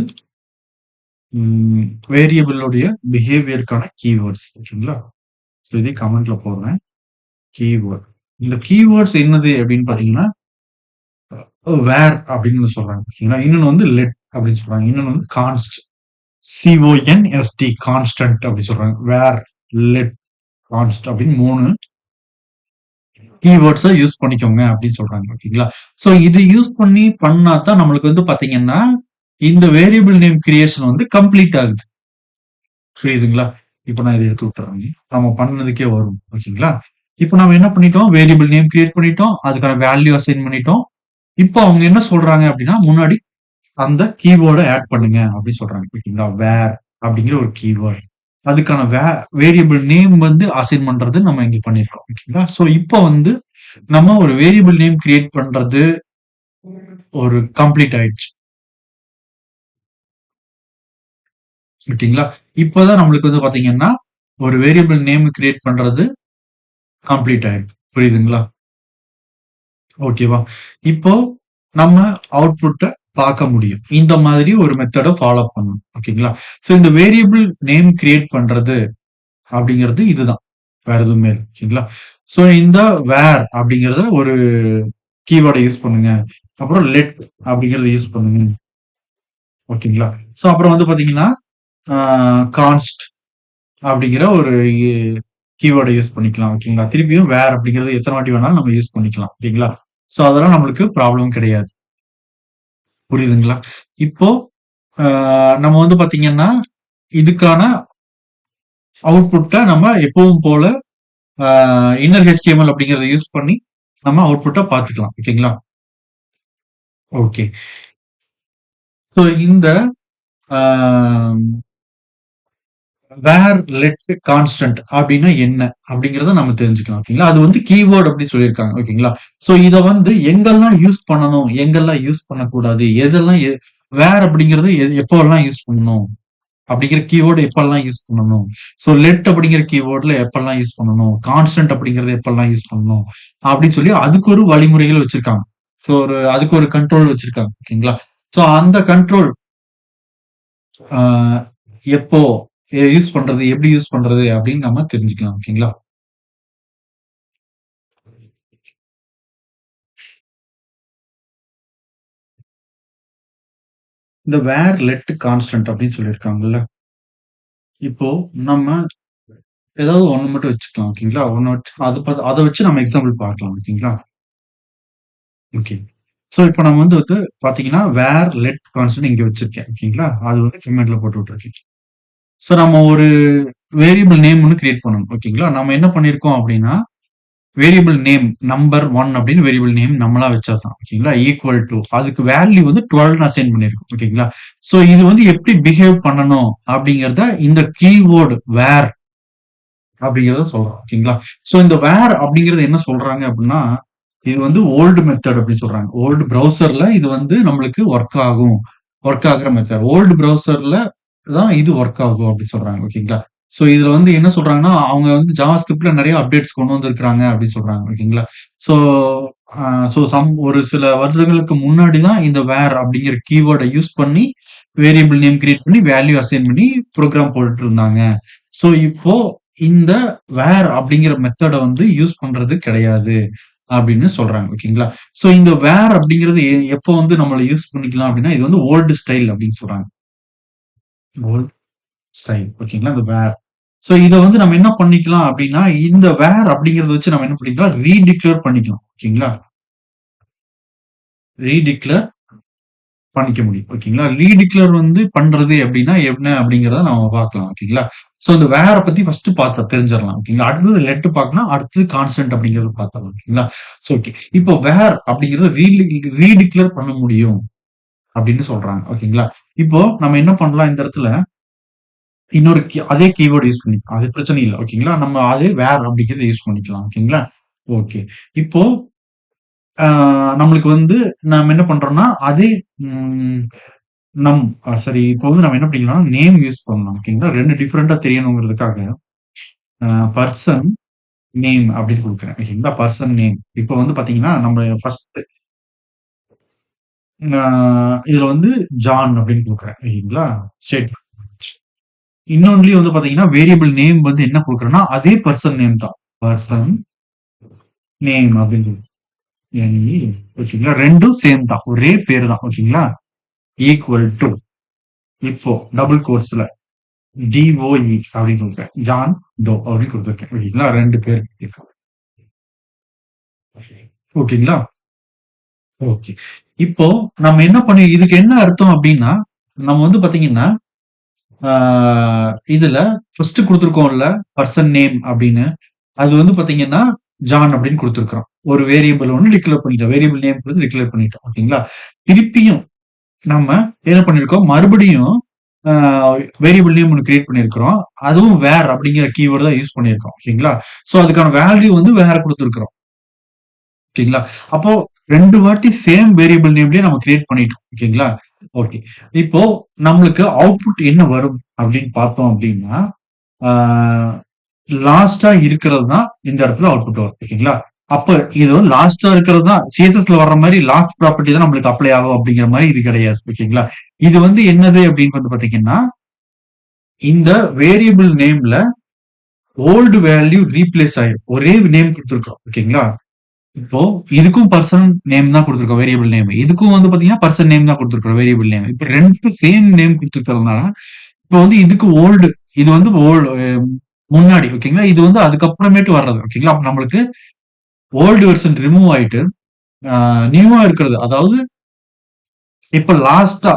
வேரியபிளுடைய பிஹேவியருக்கான கீவேர்ட்ஸ். ஓகேங்களா? ஸோ இதையும் கமெண்ட்ல போடுறேன். கீவேர்ட். இந்த கீவேர்ட்ஸ் என்னது அப்படின்னு பார்த்தீங்கன்னா, வேர் அப்படின்னு சொல்றாங்க. ஓகேங்களா? இன்னொன்னு வந்து லெட் அப்படின்னு சொல்றாங்க. இன்னொன்னு வந்து CONST கான்ஸ்டன்ட் அப்படி சொல்றாங்க. வேர், லெட், கான்ஸ்ட் அப்படின்னு 3 கீவேர்ட்ஸ யூஸ் பண்ணிக்கோங்க அப்படின்னு சொல்றாங்க. ஓகேங்களா? ஸோ இது யூஸ் பண்ணி பண்ணா தான் நம்மளுக்கு வந்து பார்த்தீங்கன்னா, இந்த வேரியபிள் நேம் கிரியேஷன் வந்து கம்ப்ளீட் ஆகுது. புரியுதுங்களா? இப்ப நான் இத எடுத்து விட்டுறேங்க. நம்ம பண்ணதுக்கே வரும். ஓகேங்களா? இப்ப நம்ம என்ன பண்ணிட்டோம்? வேரியபிள் நேம் கிரியேட் பண்ணிட்டோம். அதுக்கான வேல்யூ அசைன் பண்ணிட்டோம். இப்ப அவங்க என்ன சொல்றாங்க அப்படின்னா, முன்னாடி அந்த கீவேர்ட ஆட் பண்ணுங்க அப்படின்னு சொல்றாங்க. ஓகேங்களா? வேர் அப்படிங்கிற ஒரு கீவேர்ட். அதுக்கான வேரியபிள் நேம் வந்து அசைன் பண்றது நம்ம இங்க பண்ணிருக்கோம். ஓகேங்களா? சோ இப்ப வந்து நம்ம ஒரு வேரியபிள் நேம் கிரியேட் பண்றது ஒரு கம்ப்ளீட் ஆயிடுச்சு. ஓகேங்களா? இப்பதான் நம்மளுக்கு வந்து பாத்தீங்கன்னா, ஒரு வேரியபிள் நேம் கிரியேட் பண்றது கம்ப்ளீட் ஆயிருக்கு. புரியுதுங்களா? ஓகேவா? இப்போ நம்ம அவுட்புட்ட பார்க்க முடியும். இந்த மாதிரி ஒரு மெத்தட ஃபாலோ பண்ணணும். ஓகேங்களா? சோ இந்த வேரியபிள் நேம் கிரியேட் பண்றது அப்படிங்கிறது இதுதான். வேற எதுவுமே இல்ல. ஓகேங்களா? சோ இந்த வேர் அப்படிங்கிறத ஒரு கீவேர்ட யூஸ் பண்ணுங்க. அப்புறம் லெட் அப்படிங்கிறத யூஸ் பண்ணுங்க. ஓகேங்களா? சோ அப்புறம் வந்து பார்த்தீங்கன்னா, ஆ கான்ஸ்ட் அப்படிங்கிற ஒரு கீவேர்ட யூஸ் பண்ணிக்கலாம். ஓகேங்களா? திருப்பியும் வேர் அப்படிங்கிறது எத்தன வாட்டி வேணாலும் நம்ம யூஸ் பண்ணிக்கலாம். ஓகேங்களா? சோ அதெல்லாம் நம்மளுக்கு ப்ராப்ளம் கிடையாது. புரியுதுங்களா? இப்போ ஆ நம்ம வந்து பார்த்தீங்கன்னா, இதுக்கான அவுட்புட்ட நம்ம எப்பவும் போல ஆ இன்னர் HTML அப்படிங்கிறத யூஸ் பண்ணி நம்ம அவுட்புட்ட பார்த்துக்கலாம். ஓகேங்களா? ஓகே. சோ இந்த ஆ வேர் லெட் கான்ஸ்டன்ட் அப்டின்னா என்ன? அப்டிங்கிறத நம்ம தெரிஞ்சுக்கலாம். ஓகேங்களா? அது வந்து கீவேர்ட் அப்டி சொல்லியிருக்காங்க. ஓகேங்களா? சோ இத வந்து எங்கெல்லாம் யூஸ் பண்ணணும்? எங்கெல்லாம் யூஸ் பண்ணக்கூடாது? எதெல்லாம் வேர் அப்டிங்கிறது எப்போலாம் யூஸ் பண்ணணும்? அப்டிங்கிற கீவேர்ட் எப்பல்லாம் யூஸ் பண்ணணும்? சோ லெட் அப்டிங்கிற கீவேர்ட்ல எப்பல்லாம் யூஸ் பண்ணணும்? கான்ஸ்டன்ட் அப்டிங்கிறத எப்பல்லாம் யூஸ் பண்ணணும்? அப்டின்னு சொல்லி அதுக்கு ஒரு வழிமுறைகள் வச்சிருக்காங்க. சோ அதுக்கு ஒரு கண்ட்ரோல் வச்சிருக்காங்க. ஓகேங்களா? சோ அந்த கண்ட்ரோல் ஆ எப்போ யூஸ் பண்றது? எப்படி யூஸ் பண்றது? அப்படின்னு நம்ம தெரிஞ்சுக்கலாம். ஓகேங்களா? இந்த வேர் லெட் கான்ஸ்டன்ட் அப்படின்னு சொல்லியிருக்காங்கல்ல. இப்போ நம்ம ஏதாவது ஒண்ணு மட்டும் வச்சுக்கலாம். ஓகேங்களா? ஒண்ணு வச்சு அத வச்சு நம்ம எக்ஸாம்பிள் பார்க்கலாம். ஓகேங்களா? ஓகே. சோ இப்ப நம்ம வந்து பார்த்தீங்கன்னா, வேர் லெட் கான்ஸ்டன்ட் இங்க வச்சிருக்கேன். ஓகேங்களா? அது வந்து கமெண்ட்ல போட்டு விட்டுருக்கேன். சோ நம்ம ஒரு வேரியபிள் நேம் ஒண்ணு கிரியேட் பண்ணணும். ஓகேங்களா? நம்ம என்ன பண்ணியிருக்கோம் அப்படின்னா வேரியபிள் நேம் நம்பர் 1 அப்படின்னு வேரியபிள் நேம் நம்மளா வச்சதுதான். ஓகேங்களா? ஈக்குவல் டூ அதுக்கு வேல்யூ வந்து 12 அசைன் பண்ணியிருக்கோம். ஓகேங்களா? சோ இது வந்து எப்படி பிஹேவ் பண்ணணும் அப்படிங்கிறத இந்த கீவேர்ட் வேர் அப்படிங்கிறத சொல்றோம். ஓகேங்களா? சோ இந்த வேர் அப்படிங்கிறது என்ன சொல்றாங்க அப்படின்னா, இது வந்து ஓல்டு மெத்தட் அப்படின்னு சொல்றாங்க. ஓல்டு ப்ரௌசர்ல இது வந்து நம்மளுக்கு ஒர்க் ஆகுற மெத்தட். ஓல்டு ப்ரௌசர்ல தான் இது ஒர்க் ஆகும் அப்படி சொல்றாங்க. ஓகேங்களா? சோ இதுல வந்து என்ன சொல்றாங்கன்னா, அவங்க வந்து ஜாவாஸ்கிரிப்ட்ல நெறைய அப்டேட்ஸ் கொண்டு வந்திருக்காங்க அப்படின்னு சொல்றாங்க. ஓகேங்களா? சோ அ சோ ஒரு சில வருடங்களுக்கு முன்னாடி தான் இந்த வேர் அப்படிங்கிற கீவேர்ட யூஸ் பண்ணி வேரியபிள் நேம் கிரியேட் பண்ணி வேல்யூ அசைன் பண்ணி புரோகிராம் போட்டுட்டு இருந்தாங்க. சோ இப்போ இந்த வேர் அப்படிங்கிற மெத்தட வந்து யூஸ் பண்றது கிடையாது அப்படின்னு சொல்றாங்க. ஓகேங்களா? சோ இந்த வேர் அப்படிங்கிறது எப்போ வந்து நம்மள யூஸ் பண்ணிக்கலாம் அப்படின்னா, இது வந்து ஓல்டு ஸ்டைல் அப்படின்னு சொல்றாங்க. Volt style. ஓகேங்களா? இந்த வேர். சோ இத வந்து நம்ம என்ன பண்ணிக்கலாம் அப்படின்னா, இந்த வேர் அப்படிங்கிறத வச்சு நம்ம என்ன பண்ணிக்கலாம், ரீடிக்ளேர் பண்ணிக்கலாம். ஓகேங்களா? ரீடிக்ளேர் பண்ணிக்க முடியும். ஓகேங்களா? ரீடிக்ளேர் வந்து பண்றது அப்படின்னா என்ன அப்படிங்கிறத நம்ம பார்க்கலாம். ஓகேங்களா? சோ இந்த வேர பத்தி ஃபர்ஸ்ட் பார்த்தா தெரிஞ்சிரலாம். ஓகேங்களா? அடுத்தது லெட் பார்க்கலாம். அடுத்தது கான்ஸ்டன்ட் அப்படிங்கிறத பார்த்தரலாம். ஓகேங்களா? So okay. இப்போ வேர் அப்படிங்கிறத ரீடிக்ளேர் பண்ண முடியும் அப்படின்னு சொல்றாங்க. ஓகேங்களா? இப்போ நம்ம என்ன பண்ணலாம் இந்த இடத்துல, இன்னொரு அதே கீவேர்ட் யூஸ் பண்ணிக்கலாம். அது பிரச்சனை இல்ல. ஓகேங்களா? நம்ம அதே வேர் அப்படிங்கிறத யூஸ் பண்ணிக்கலாம். ஓகேங்களா? ஓகே. இப்போ ஆ நம்மளுக்கு வந்து நாம என்ன பண்றோம்னா, அதே ம் நம் சரி இப்போ வந்து நம்ம என்ன பண்ணிக்கலாம்னா, நேம் யூஸ் பண்ணலாம். ஓகேங்களா? 2 டிஃபரெண்ட்டா தெரியணுங்கிறதுக்காக, அ பர்சன் நேம் அப்படின்னு குடுக்குறேன். ஓகேங்களா? Person name. இப்போ வந்து பார்த்தீங்கன்னா, நம்ம ஃபர்ஸ்ட் ஆ இதுல வந்து ஜான் அப்படின்னு குடுக்குறேன். ஓகேங்களா? ஸ்டேட்மெண்ட். இன்னொன்லயும் வந்து பார்த்தீங்கன்னா, வேரியபிள் நேம் வந்து என்ன குடுக்குறேன்னா, அதே பர்சன் நேம் தான். பர்சன் நேம் அப்படின்னு NE ஓகேங்களா? 2ம் சேம் தான். ஒரே பேரு தான். ஓகேங்களா? ஈக்குவல் டூ இப்போ டபுள் கோட்ஸ்ல DOE அப்படின்னு குடுக்குறேன். ஜான் டோ அப்படின்னு குடுத்துருக்கேன். ஓகேங்களா? 2 பேர். ஓகேங்களா? ஓகே. இப்போ நம்ம என்ன பண்ணி இதுக்கு என்ன அர்த்தம் அப்டின்னா, நம்ம வந்து பாத்தீங்கன்னா, ஆ இதுல ஃபர்ஸ்ட் குடுத்துருக்கோம்ல, பர்சன் நேம் அப்படின்னு. அது வந்து பாத்தீங்கன்னா, ஜான் அப்படின்னு குடுத்துருக்கிறோம். ஒரு வேரியபிள் ஒண்ணு டிக்ளேர் பண்ணிட்டோம். வேரியபிள் நேம் குடுத்து டிக்ளேர் பண்ணிட்டோம். ஓகேங்களா? திருப்பியும் நம்ம என்ன பண்ணியிருக்கோம், மறுபடியும் ஆ வேரியபிள் நேம் ஒண்ணு கிரியேட் பண்ணியிருக்கிறோம். அதுவும் வேர் அப்படிங்கிற கீவேர்ட் தான் யூஸ் பண்ணியிருக்கோம். ஓகேங்களா? சோ அதுக்கான வேல்யூ வந்து வேற குடுத்துருக்கிறோம். ஓகேங்களா? அப்போ 2 வாட்டி சேம் வேரியபிள் நேம்லயே நம்ம கிரியேட் பண்ணிட்டோம். ஓகேங்களா? ஓகே. இப்போ நம்மளுக்கு அவுட்புட் என்ன வரும் அப்படின்னு பார்த்தோம் அப்படின்னா, ஆ லாஸ்ட்டா இருக்கிறது தான் இந்த இடத்துல அவுட்புட் வரும். ஓகேங்களா? அப்ப இது லாஸ்ட்டா இருக்கிறது தான் CSSல வர்ற மாரி லாஸ்ட் ப்ராப்பர்ட்டி தான் நம்மளுக்கு அப்ளை ஆகும் அப்படிங்கிற மாரி இது கிடையாது. ஓகேங்களா? இது வந்து என்னது அப்படின்னு வந்து பார்த்தீங்கன்னா, இந்த வேரியபிள் நேம்ல ஓல்டு வேல்யூ ரீப்ளேஸ் ஆயிரும். ஒரே நேம் குடுத்துருக்கோம். ஓகேங்களா? இப்போ இதுக்கும் பர்சன் நேம் தான் குடுத்துருக்கோம் வேரியபிள் நேம். இதுக்கும் வந்து பாத்தீங்கன்னா பர்சன் நேம் தான் குடுத்துருக்கோம் வேரியபிள் நேம். இப்ப 2க்கும் சேம் நேம் குடுத்துருக்கிறதுனால, இப்ப வந்து இதுக்கு ஓல்டு இது வந்து முன்னாடி ஓகேங்களா? இது வந்து அதுக்கப்புறமேட்டு வர்றது. ஓகேங்களா? அப்ப நம்மளுக்கு ஓல்டு வெர்ஷன் ரிமூவ் ஆயிட்டு, நியூவா இருக்கிறது. அதாவது இப்ப லாஸ்ட்டா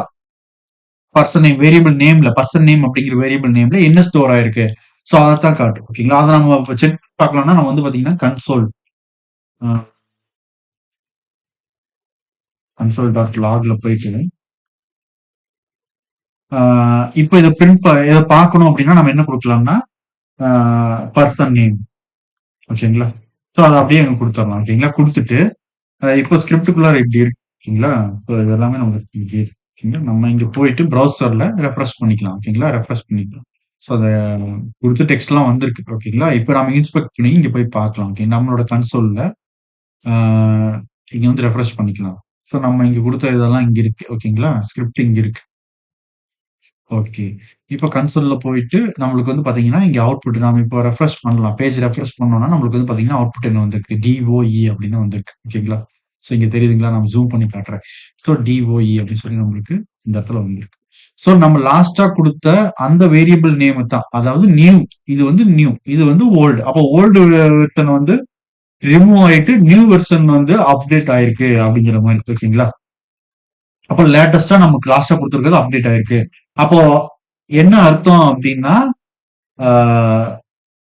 பர்சன் நேம் வேரியபிள் நேம்ல பர்சன் நேம் அப்படிங்கிற வேரியபிள் நேம்ல என்ன ஸ்டோர் ஆயிருக்கு? சோ அதத்தான் காட்டும். ஓகேங்களா? அத நம்ம இப்ப செக் பார்க்கலாம்னா நம்ம வந்து பாத்தீங்கன்னா கன்சோல் டாட் லாக்ல போயிட்டு இப்போ இதை பிரிண்ட் இதை பார்க்கணும் அப்படின்னா நம்ம என்ன கொடுக்கலாம்னா பர்சன் நேம் ஓகேங்களா ஸோ அதை அப்படியே அங்கே கொடுத்துடலாம் ஓகேங்களா கொடுத்துட்டு இப்போ ஸ்கிரிப்டுக்குள்ளார இப்படி இருக்குங்களா இப்போ இது எல்லாமே நம்மளுக்கு இப்படி இருக்குங்களா நம்ம இங்க போயிட்டு ப்ரௌசர்ல ரெஃப்ரெஷ் பண்ணிக்கலாம் ஓகேங்களா ரெஃப்ரெஷ் பண்ணிக்கலாம் ஸோ அதை கொடுத்து டெக்ஸ்ட்லாம் வந்திருக்கு ஓகேங்களா இப்போ நம்ம இன்ஸ்பெக்ட் பண்ணி இங்க போய் பார்க்கலாம் ஓகே நம்மளோட கன்சோல்ல இங்க வந்து ரெஃப்ரெஷ் பண்ணிக்கலாம் ஸோ நம்ம இங்க கொடுத்த இதெல்லாம் இங்க இருக்கு ஓகேங்களா ஸ்கிரிப்ட் இங்க இருக்கு ஓகே. இப்ப கன்சோல்ல போயிட்டு நம்மளுக்கு வந்து பாத்தீங்கன்னா, இங்க அவுட்புட் நாம இப்போ ரெஃப்ரெஷ் பண்ணலாம். பேஜ் ரெஃப்ரெஷ் பண்ணோம்னா, நம்மளுக்கு வந்து பாத்தீங்கன்னா, அவுட்புட் என்ன வந்திருக்கு? DOE அப்படின்னு தான் வந்திருக்கு. ஓகேங்களா? ஸோ இங்க தெரியுதுங்களா? நான் ஜூம் பண்ணி காட்டுறேன். ஸோ DOE அப்படின்னு சொல்லி நம்மளுக்கு இந்த இடத்துல வந்திருக்கு. ஸோ நம்ம லாஸ்ட்டா குடுத்த அந்த வேரியபிள் நேம் தான். அதாவது நியூ. இது வந்து நியூ. இது வந்து ஓல்டு. அப்போ ஓல்டு வெர்ஷன் வந்து ரிமூவ் ஆயிட்டு நியூ வெர்ஷன் வந்து அப்டேட் ஆயிருக்கு அப்படிங்கிற மாரி. ஓகேங்களா? அப்போ லேட்டஸ்டா நமக்கு லாஸ்டா குடுத்துருக்கிறது அப்டேட் ஆயிருக்கு. அப்போ என்ன அர்த்தம் அப்படின்னா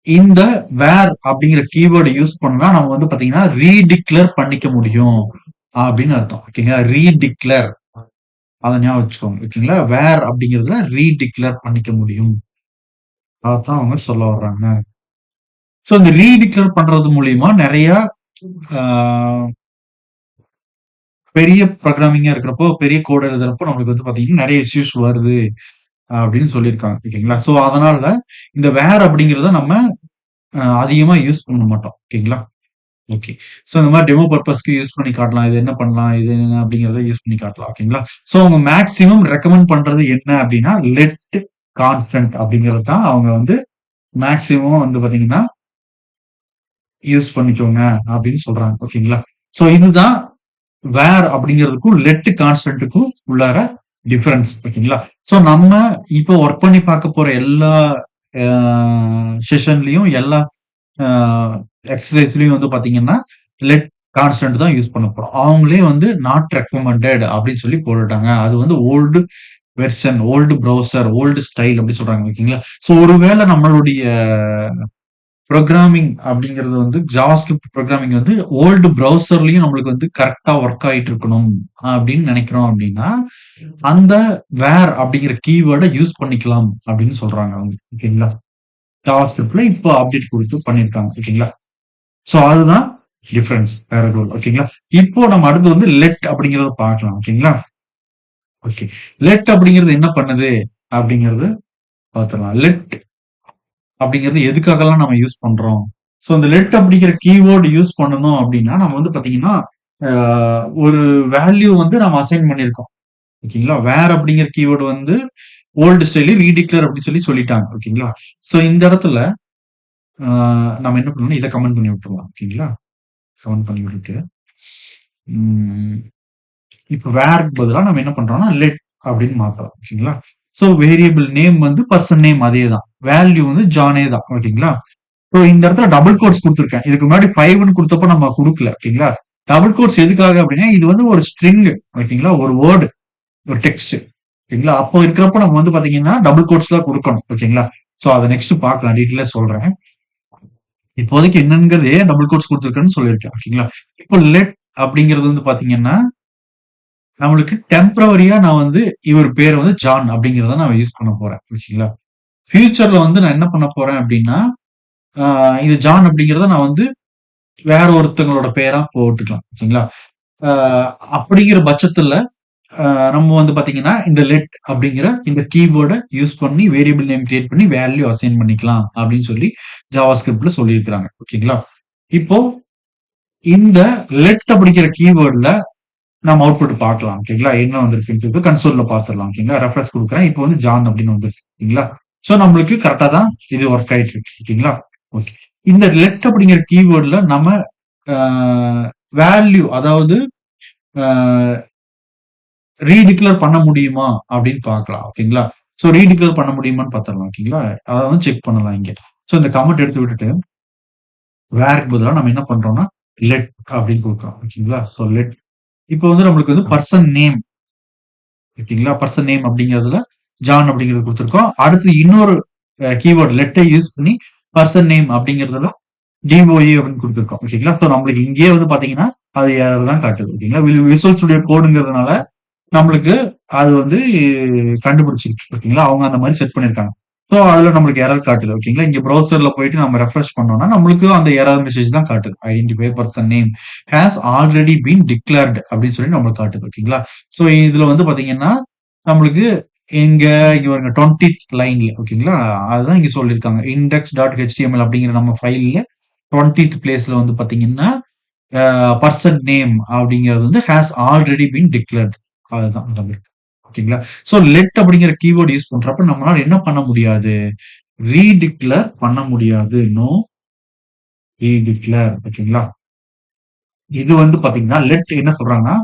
இந்த வேர் அப்படிங்கிற கீவேர்டை யூஸ் பண்ணா நம்ம வந்து பாத்தீங்கன்னா ரீடிக்ளேர் பண்ணிக்க முடியும் அப்படின்னு அர்த்தம் ஓகேங்களா ரீடிக்ளேர் அதை ஞாபகம் வச்சுக்கோங்க ஓகேங்களா வேர் அப்படிங்கிறதுல ரீடிக்ளேர் பண்ணிக்க முடியும் அதான் அவங்க சொல்ல வர்றாங்க சோ இந்த ரீடிக்ளேர் பண்றது மூலியமா நிறைய ஆஹ், பெரிய ப்ரோக்ராமிங்கா இருக்கிறப்போ பெரிய கோட் எழுதுறப்போ நம்மளுக்கு வந்து பாத்தீங்கன்னா நிறைய இஷ்யூஸ் வருது அப்படின்னு சொல்லியிருக்காங்க ஓகேங்களா சோ அதனால இந்த வேர் அப்படிங்கறத நம்ம அதிகமா யூஸ் பண்ண மாட்டோம் ஓகேங்களா ஓகே சோ இந்த மாதிரி டெமோ பர்பஸ்க்கு யூஸ் பண்ணி காட்டலாம் இது என்ன பண்ணலாம் இது என்ன அப்படிங்கறத யூஸ் பண்ணி காட்டலாம் ஓகேங்களா சோ அவங்க மேக்சிமம் ரெக்கமெண்ட் பண்றது என்ன அப்படின்னா லெட் கான்ஸ்டன்ட் அப்படிங்கிறது தான் அவங்க வந்து மேக்ஸிமம் வந்து பாத்தீங்கன்னா யூஸ் பண்ணிக்கோங்க அப்படின்னு சொல்றாங்க. ஓகேங்களா? சோ இதுதான் வேர் அப்படிங்கிறதுக்கும் லெட் கான்ஸ்டன்ட்டுக்கும் உள்ளார டிஃபரன்ஸ். ஓகேங்களா? சோ நம்ம இப்போ ஒர்க் பண்ணி பார்க்க போற எல்லா செஷன்லயும் எல்லா எக்ஸசைஸ்லயும் வந்து பாத்தீங்கன்னா லெட் கான்ஸ்டன்ட் தான் யூஸ் பண்ண போறோம். அவங்களே வந்து நாட் ரெக்கமெண்டட் அப்படின்னு சொல்லி போட்டுட்டாங்க. அது வந்து old version, old browser, old style அப்படி சொல்றாங்க. ஓகேங்களா? சோ ஒருவேளை நம்மளுடைய ப்ரோகிராமிங் அப்படிங்கிறது வந்து ஜாவாஸ்கிரிப்ட் ப்ரோகிராமிங் வந்து ஓல்டு ப்ரௌசர்லயும் நம்மளுக்கு வந்து கரெக்டா ஒர்க் ஆயிட்டு இருக்கணும் அப்படின்னு நினைக்கிறோம் அப்படின்னா அந்த வேர் அப்படிங்கிற கீவேர்டை யூஸ் பண்ணிக்கலாம் அப்படின்னு சொல்றாங்க அவங்க. ஓகேங்களா? ஜாவாஸ்கிரிப்ட்ல இப்போ அப்டேட் கொடுத்து பண்ணிருக்காங்க. ஓகேங்களா? சோ அதுதான் டிஃபரன்ஸ் வேற எதுவும். ஓகேங்களா? இப்போ நம்ம அடுத்து வந்து லெட் அப்படிங்கறத பார்க்கலாம். ஓகேங்களா? ஓகே. லெட் அப்படிங்கிறது என்ன பண்ணுது அப்படிங்கிறது பார்த்துடலாம். லெட் அப்படிங்கிறது எதுக்காகலாம் நம்ம யூஸ் பண்றோம்? சோ இந்த லெட் அப்படிங்கிற கீவேர்டு யூஸ் பண்ணணும் அப்படின்னா நம்ம வந்து பாத்தீங்கன்னா ஒரு வேல்யூ வந்து நம்ம அசைன் பண்ணிருக்கோம். ஓகேங்களா? வேர் அப்படிங்கிற கீவேர்டு வந்து ஓல்டு ஸ்டைல் ரீடிக்ளேர் அப்படின்னு சொல்லி சொல்லிட்டாங்க. ஓகேங்களா? சோ இந்த இடத்துல நம்ம என்ன பண்ணணும், இதை கமெண்ட் பண்ணி விட்டுருவோம். ஓகேங்களா? கமெண்ட் பண்ணி விட்டுட்டு இப்போ வேர்க்கு பதிலா நம்ம என்ன பண்றோம்னா லெட் அப்படின்னு மாத்தலாம். ஓகேங்களா? சோ வேரியபிள் நேம் வந்து பர்சன் நேம் அதே தான், வேல்யூ வந்து ஜானே தான். ஓகேங்களா? ஸோ இந்த இடத்துல டபுள் கோட்ஸ் கொடுத்துருக்கேன். இதுக்கு முன்னாடி 5ன்னு கொடுத்தப்ப நம்ம கொடுக்கல. ஓகேங்களா? டபுள் கோட்ஸ் எதுக்காக அப்படின்னா இது வந்து ஒரு ஸ்ட்ரிங். ஓகேங்களா? ஒரு வேர்டு, ஒரு டெக்ஸ்ட். ஓகேங்களா? அப்போ இருக்கிறப்ப நம்ம வந்து பாத்தீங்கன்னா டபுள் கோட்ஸ் தான் கொடுக்கணும். ஓகேங்களா? சோ அதை நெக்ஸ்ட் பார்க்கலாம், டீட்டெயிலா சொல்றேன். இப்போதைக்கு என்னங்கிறது ஏன் டபுள் கோட்ஸ் கொடுத்துருக்கேன்னு சொல்லியிருக்கேன். ஓகேங்களா? இப்போ லெட் அப்படிங்கிறது வந்து பாத்தீங்கன்னா நம்மளுக்கு டெம்பரவரியா நான் வந்து இவர் பேர் வந்து ஜான் அப்படிங்கிறத நான் யூஸ் பண்ண போறேன். ஓகேங்களா? ஃபியூச்சர்ல வந்து நான் என்ன பண்ண போறேன் அப்படின்னா இது ஜான் அப்படிங்கிறத நான் வந்து வேற ஒருத்தங்களோட பேரா போட்டுக்கலாம். ஓகேங்களா? அப்படிங்கிற பட்சத்துல நம்ம வந்து பாத்தீங்கன்னா இந்த லெட் அப்படிங்கிற இந்த கீவேர்டை யூஸ் பண்ணி வேரியபிள் நேம் கிரியேட் பண்ணி வேல்யூ அசைன் பண்ணிக்கலாம் அப்படின்னு சொல்லி ஜாவாஸ்கிரிப்ட்ல சொல்லியிருக்கிறாங்க. ஓகேங்களா? இப்போ இந்த லெட் அப்படிங்கிற கீவேர்ட்ல நம்ம அவுட்புட் பார்க்கலாம். ஓகேங்களா? என்ன வந்திருக்குன்றது கன்சோல்ல பாத்துடலாம். ஓகேங்களா? ரெஃபரன்ஸ் கொடுக்குறேன். இப்போ வந்து ஜான் அப்படின்னு வந்துருக்கு. ஓகேங்களா? சோ நம்மளுக்கு கரெக்டா தான் இது ஒர்க் ஆயிட்டு இருக்கு. ஓகேங்களா? ஓகே. இந்த லெட் அப்படிங்கிற கீவேர்ட்ல நம்ம வேல்யூ அதாவது ரீடிக்ளேர் பண்ண முடியுமா அப்படின்னு பார்க்கலாம். ஓகேங்களா? சோ ரீடிக்ளேர் பண்ண முடியுமான்னு பார்த்துடலாம். ஓகேங்களா? அதை வந்து செக் பண்ணலாம் இங்க. சோ இந்த கமெண்ட் எடுத்து விட்டுட்டு வேர்க்கு பதிலா நம்ம என்ன பண்றோம்னா லெட் அப்படின்னு கொடுக்குறோம். ஓகேங்களா? சோ லெட் இப்போ வந்து நம்மளுக்கு வந்து பர்சன் நேம். ஓகேங்களா? பர்சன் நேம் அப்படிங்கிறதுல ஜான் அப்படிங்கிறது கொடுத்துருக்கோம். அடுத்து இன்னொரு கீவேர்ட் லெட்டை யூஸ் பண்ணி பர்சன் நேம் அப்படிங்கிறதுல டிஓஇ அப்படின்னு கொடுத்துருக்கோம். ஓகேங்களா? ஸோ நம்மளுக்கு இங்கேயே வந்து பாத்தீங்கன்னா அது எரர் தான் காட்டுது. ஓகேங்களா? விசுவல் ஸ்டுடியோ கோடுங்கிறதுனால நம்மளுக்கு அது வந்து கண்டுபிடிச்சிருக்கு. ஓகேங்களா? அவங்க அந்த மாதிரி செட் பண்ணிருக்காங்க. ஸோ அதுல நம்மளுக்கு எரர் காட்டுது. ஓகேங்களா? இங்க ப்ரௌசர்ல போயிட்டு நம்ம ரெஃப்ரெஷ் பண்ணோம்னா நம்மளுக்கு அந்த எரர் மெசேஜ் தான் காட்டுது. Identify person name has already been declared அப்படின்னு சொல்லி நம்மளுக்கு காட்டுது. ஓகேங்களா? ஸோ இதுல வந்து பாத்தீங்கன்னா நம்மளுக்கு இங்க பாருங்க 20th லைன்ல. ஓகேங்களா? அதுதான் இங்க சொல்லியிருக்காங்க. index.html அப்படிங்கிற நம்ம ஃபைல்ல 20th பிளேஸ்ல வந்து பாத்தீங்கன்னா பர்சன் நேம் அப்படிங்கிறது வந்து ஹேஸ் ஆல்ரெடி பீன் டிக்ளேர்ட். அதுதான் இருக்கு. ஓகேங்களா? சோ லெட் அப்படிங்கிற கீவேர்டு யூஸ் பண்றப்ப நம்மளால என்ன பண்ண முடியாது, ரீடிக்ளேர் பண்ண முடியாது. நோ ரீடிக்ளேர். ஓகேங்களா? இது வந்து பாத்தீங்கன்னா லெட் என்ன சொல்றாங்கன்னா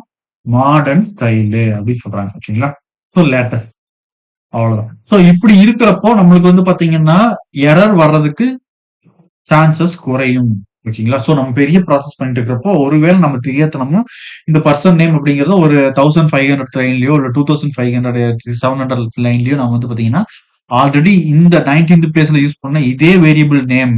மாடர்ன் ஸ்டைலு அப்படின்னு சொல்றாங்க. ஓகேங்களா? சோ லேட்டஸ்ட் அவ்வளவுதான். சோ இப்படி இருக்கிறப்போ நம்மளுக்கு வந்து பாத்தீங்கன்னா எரர் வர்றதுக்கு சான்சஸ் குறையும். ஓகேங்களா? சோ நம்ம பெரிய ப்ராசஸ் பண்ணிட்டு இருக்கிறப்போ ஒருவேளை நம்ம தெரியாதனமா இந்த பர்சன் நேம் அப்படிங்கறத ஒரு 1500 லைன்லயோ இல்ல 2500 700 லைன்லயோ நம்ம வந்து பாத்தீங்கன்னா ஆல்ரெடி இந்த 19th பிளேஸ்ல யூஸ் பண்ண இதே வேரியபிள் நேம்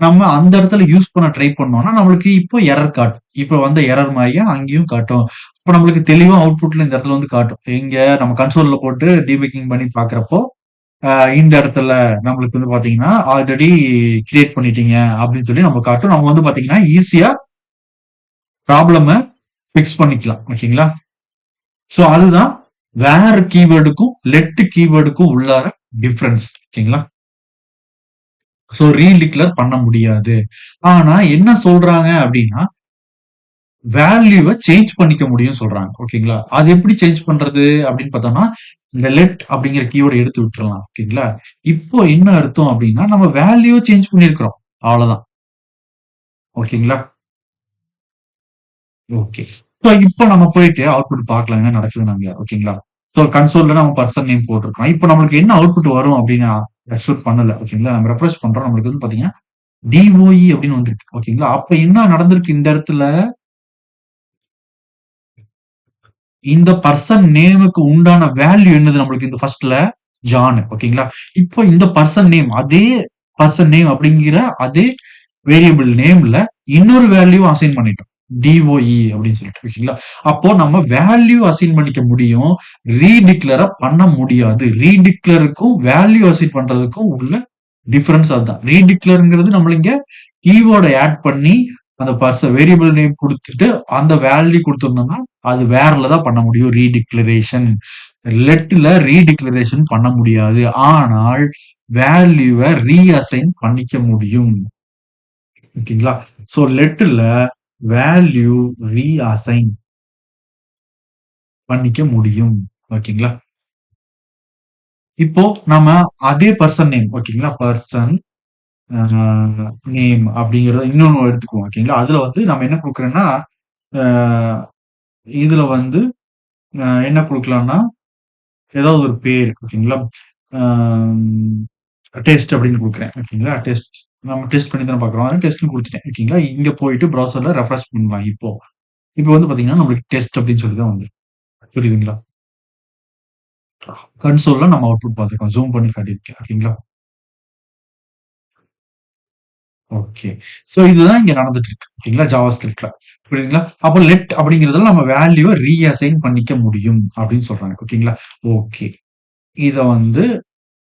நம்ம அந்த இடத்துல யூஸ் பண்ண ட்ரை பண்ணோம்னா நம்மளுக்கு இப்போ எரர் காட்டும். இப்போ வந்த எரர் மாதிரியே அங்கேயும் காட்டும். இப்போ நம்மளுக்கு தெளிவா அவுட்புட்ல இந்த இடத்துல வந்து காட்டும். இங்க நம்ம கன்சோல்ல போட்டு டீபக்கிங் பண்ணி பாக்குறப்போ இந்த இடத்துல நம்மளுக்கு வந்து பாத்தீங்கன்னா ஆல்ரெடி கிரியேட் பண்ணிட்டீங்க அப்படின்னு சொல்லி நம்ம காட்டும். நம்ம வந்து பாத்தீங்கன்னா ஈஸியா ப்ராப்ளம பிக்ஸ் பண்ணிக்கலாம். ஓகேங்களா? சோ அதுதான் வேற கீவேர்டுக்கும் லெட் கீவேர்டுக்கும் உள்ளார டிஃபரன்ஸ். ஓகேங்களா? சோ ரீடிக்ளேர் பண்ண முடியாது. ஆனா என்ன சொல்றாங்க அப்படின்னா வேல்யூவை சேஞ்ச் பண்ணிக்க முடியும்னு சொல்றாங்க. ஓகேங்களா? அது எப்படி சேஞ்ச் பண்றது அப்படின்னு பார்த்தோம்னா, இந்த லெட் அப்படிங்கிற கீவேர்ட எடுத்து விட்டுறலாம். ஓகேங்களா? இப்போ என்ன அர்த்தம் அப்படின்னா, நம்ம வேல்யூவ சேஞ்ச் பண்ணியிருக்கிறோம். அவ்வளவுதான். ஓகேங்களா? ஓகே. ஸோ இப்போ நம்ம போயிட்டு அவுட்புட் பார்க்கலாம் என்ன நடக்குதுன்னு அங்க. ஓகேங்களா? ஸோ கன்சோல்ல நம்ம பர்சன் நேம் போட்டிருக்கோம். இப்போ நம்மளுக்கு என்ன அவுட்புட் வரும் அப்படின்னு எக்ஸ்பெக்ட் பண்ணல. ஓகேங்களா? நம்ம ரெஃப்ரெஷ் பண்றோம். நம்மளுக்கு வந்து பாத்தீங்கன்னா, டிஓஇ அப்படின்னு வந்திருக்கு. ஓகேங்களா? அப்ப என்ன நடந்திருக்கு இந்த இடத்துல? இந்த பர்சன் நேமுக்கு உண்டான வேல்யூ என்னது நம்மளுக்கு இந்த ஃபர்ஸ்ட்ல? ஜான். ஓகேங்களா? இப்போ இந்த பர்சன் நேம் அதே பர்சன் நேம் அப்படிங்கிற அதே வேரியபிள் நேம்ல இன்னொரு வேல்யூ அசைன் பண்ணிட்டோம். டிஓஇ அப்படின்னு சொல்லிட்டு. ஓகேங்களா? அப்போ நம்ம வேல்யூ அசைன் பண்ணிக்க முடியும். ரீடிக்ளேர பண்ண முடியாது. ரீடிக்ளேருக்கும் வேல்யூ அசைன் பண்றதுக்கும் உள்ள டிஃபரன்ஸ் அதுதான். ரீடிக்ளேர்ங்கிறது நம்மள இங்க கீவேர்டை ஆட் பண்ணி அந்த வேரியபிள் நேம் கொடுத்துட்டு அந்த வேல்யூ கொடுத்துருந்தோம்னா அது வேர்ல தான் பண்ண முடியும் ரீடிக்ளரேஷன். லெட்ல ரீடிக்ளரேஷன் பண்ண முடியாது. ஆனால் வேல்யூவை ரீஅசைன் பண்ணிக்க முடியும். ஓகேங்களா? சோ லெட்ல வேல்யூ ரீஅசைன் பண்ணிக்க முடியும். ஓகேங்களா? இப்போ நம்ம அதே பர்சன் நேம் ஓகேங்களா? பர்சன் நேம் அப்படிங்கறத இன்னொன்னு எடுத்துக்குவோம். ஓகேங்களா? அதுல வந்து நம்ம என்ன குடுக்குறேன்னா, அ இதுல வந்து என்ன குடுக்கலாம்னா, ஏதாவது ஒரு பேர் ஓகேங்களா? அம் டெஸ்ட் அப்படின்னு குடுக்குறேன். ஓகேங்களா? டெஸ்ட் நம்ம டெஸ்ட் பண்ணி தானே பார்க்குறோம். அதனால டெஸ்ட்ன்னு குடுத்துட்டேன். ஓகேங்களா? இங்க போயிட்டு ப்ரௌசர்ல ரெஃப்ரெஷ் பண்ணலாம் இப்போ. இப்போ வந்து பார்த்தீங்கன்னா, நம்மளுக்கு டெஸ்ட் அப்படின்னு சொல்லி தான் வந்திருக்கு. புரியுதுங்களா? கன்சோல்ல நம்ம அவுட்புட் பார்த்துருக்கோம். ஜூம் பண்ணி காட்டியிருக்கேன். ஓகேங்களா? ஓகே. சோ இதுதான் இங்க நடந்துட்டு இருக்கு. ஓகேங்களா? ஜாவாஸ்கிரிப்ட்ல. புரியுதுங்களா? அப்ப லெட் அப்படிங்கிறதுல நம்ம வேல்யூவ ரீஅசைன் பண்ணிக்க முடியும் அப்படின்னு சொல்றாங்க. ஓகேங்களா? ஓகே. இத வந்து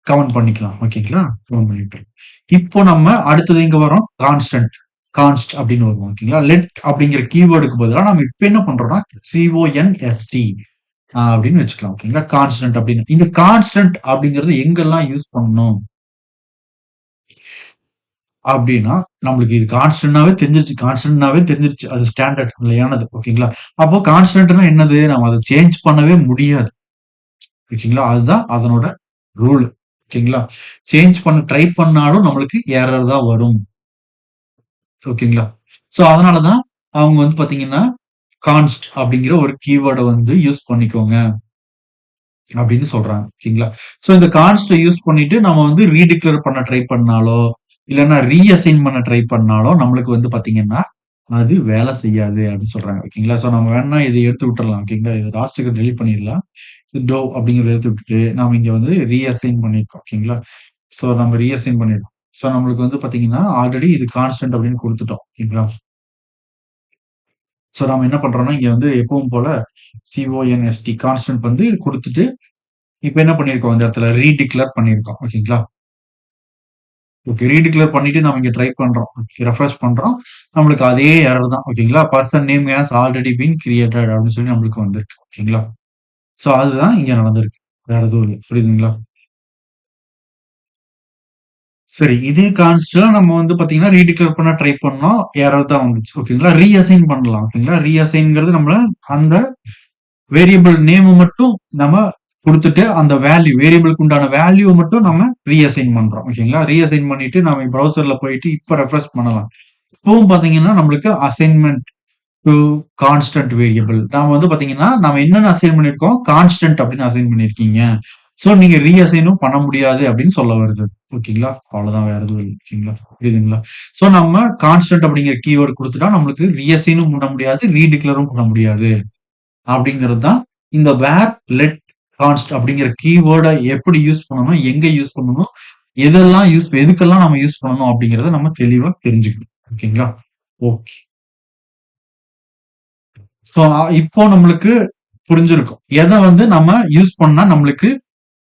கமெண்ட் பண்ணிக்கலாம். ஓகேங்களா? கமெண்ட் பண்ணிட்டோம். இப்போ நம்ம அடுத்தது எங்க வரோம்? கான்ஸ்டன்ட். கான்ஸ்ட் அப்படின்னு வருவோம். ஓகேங்களா? லெட் அப்படிங்கிற கீவேர்டுக்கு பதிலா நம்ம இப்ப என்ன பண்றோம்னா, சிஓஎன்எஸ்டி அப்படின்னு வச்சுக்கலாம். ஓகேங்களா? கான்ஸ்டன்ட் அப்படின்னு. இந்த கான்ஸ்டன்ட் அப்படிங்கிறது எங்கெல்லாம் யூஸ் பண்ணணும் அப்படின்னா, நம்மளுக்கு இது கான்ஸ்டன்ட்னாவே தெரிஞ்சிருச்சு. கான்ஸ்டன்ட்னாவே தெரிஞ்சிருச்சு. அது ஸ்டாண்டர்ட் நிலையானது. ஓகேங்களா? அப்போ கான்ஸ்டன்ட்னா என்னது? நம்ம அத சேஞ்ச் பண்ணவே முடியாது. ஓகேங்களா? அதுதான் அதனோட ரூல். ஓகேங்களா? சேஞ்ச் பண்ண ட்ரை பண்ணாலும் நம்மளுக்கு எரர் தான் வரும். ஓகேங்களா? சோ அதனால தான் அவங்க வந்து பாத்தீங்கன்னா, கான்ஸ்ட் அப்படிங்கிற ஒரு கீவேர்ட வந்து யூஸ் பண்ணிக்கோங்க அப்படின்னு சொல்றாங்க. ஓகேங்களா? சோ இந்த கான்ஸ்ட்ட யூஸ் பண்ணிட்டு நம்ம வந்து ரீடிக்ளேர் பண்ண ட்ரை பண்ணாலோ, இல்லன்னா ரீஅசைன் பண்ண ட்ரை பண்ணாலோ நம்மளுக்கு வந்து பாத்தீங்கன்னா, அது வேலை செய்யாது அப்படின்னு சொல்றாங்க. ஓகேங்களா? சோ நம்ம வேணா இத எடுத்து விட்டுறலாம். ஓகேங்களா? இது லாஸ்ட்க்கு டெலீட் பண்ணிடலாம். டோ அப்படிங்கிறத எடுத்து விட்டுட்டு, நாம இங்க வந்து ரீஅசைன் பண்ணியிருக்கோம். ஓகேங்களா? சோ நம்ம ரீஅசைன் பண்ணிடுறோம். சோ நம்மளுக்கு வந்து பாத்தீங்கன்னா, ஆல்ரெடி இது கான்ஸ்டன்ட் அப்படின்னு குடுத்துட்டோம். ஓகேங்களா? சோ நாம என்ன பண்றோம்னா, இங்க வந்து எப்பவும் போல சிஓஎன்எஸ்டி கான்ஸ்டன்ட் வந்து குடுத்துட்டு, இப்ப என்ன பண்ணியிருக்கோம் இந்த இடத்துல ரீடிக்ளேர் பண்ணியிருக்கோம். ஓகேங்களா? ஓகே. ரீடிக்ளேர் பண்ணிட்டு நம்ம இங்க ட்ரை பண்றோம். ரெஃப்ரெஷ் பண்றோம். நம்மளுக்கு அதே எரர் தான். ஓகேங்களா? Person name has already been created அப்படின்னு சொல்லி நம்மளுக்கு வந்திருக்கு. ஓகேங்களா? சோ அதுதான் இங்க நடந்திருக்கு. வேற எதுவும் இல்ல. புரியுதுங்களா? சரி. இதே கான்ஸ்ட்ல நம்ம வந்து பாத்தீங்கன்னா, ரீடிக்ளேர் பண்ண ட்ரை பண்ணோம். எரர் தான் வந்துச்சு. ஓகேங்களா? ரீஅசைன் பண்ணலாம். ஓகேங்களா? ரீஅசைன்ங்கிறது நம்மள அந்த வேரியபிள் நேம மட்டும் நம்ம குடுத்துட்டு, அந்த வேரியபிளுக்கு உண்டான வேல்யூவ மட்டும் நம்ம ரீஅசைன் பண்றோம். ஓகேங்களா? ரீஅசைன் பண்ணிட்டு நாம ப்ரௌசர்ல போயிட்டு இப்ப ரெஃப்ரெஷ் பண்ணலாம். இப்பவும் பாத்தீங்கன்னா, நம்மளுக்கு அசைன்மென்ட் டூ கான்ஸ்டன்ட் வேரியபிள். நாம வந்து பாத்தீங்கன்னா, நாம என்னென்ன அசைன் பண்ணியிருக்கோம்? கான்ஸ்டன்ட் அப்படின்னு அசைன் பண்ணியிருக்கீங்க. சோ நீங்க ரீஅசைனும் பண்ண முடியாது அப்படின்னு சொல்ல வருது. ஓகேங்களா? அவ்வளவுதான் வேற எதுவும் இல்ல. ஓகேங்களா? புரியுதுங்களா? சோ நம்ம கான்ஸ்டன்ட் அப்படிங்கிற கீவேர்ட் குடுத்துட்டா நம்மளுக்கு ரீஅசைனும் பண்ண முடியாது, ரீடிக்ளேரும் பண்ண முடியாது. அப்படிங்கிறது தான் இந்த வேர் லெட் கான்ஸ்ட் அப்படிங்கிற கீவேர்டை எப்படி யூஸ் பண்ணணும், எங்க யூஸ் பண்ணணும், எதுக்கெல்லாம் நம்ம யூஸ் பண்ணணும் அப்படிங்கறத நம்ம தெளிவா தெரிஞ்சுக்கணும். ஓகேங்களா? ஓகே. சோ இப்போ நம்மளுக்கு புரிஞ்சிருக்கும். எத வந்து நம்ம யூஸ் பண்ணா நம்மளுக்கு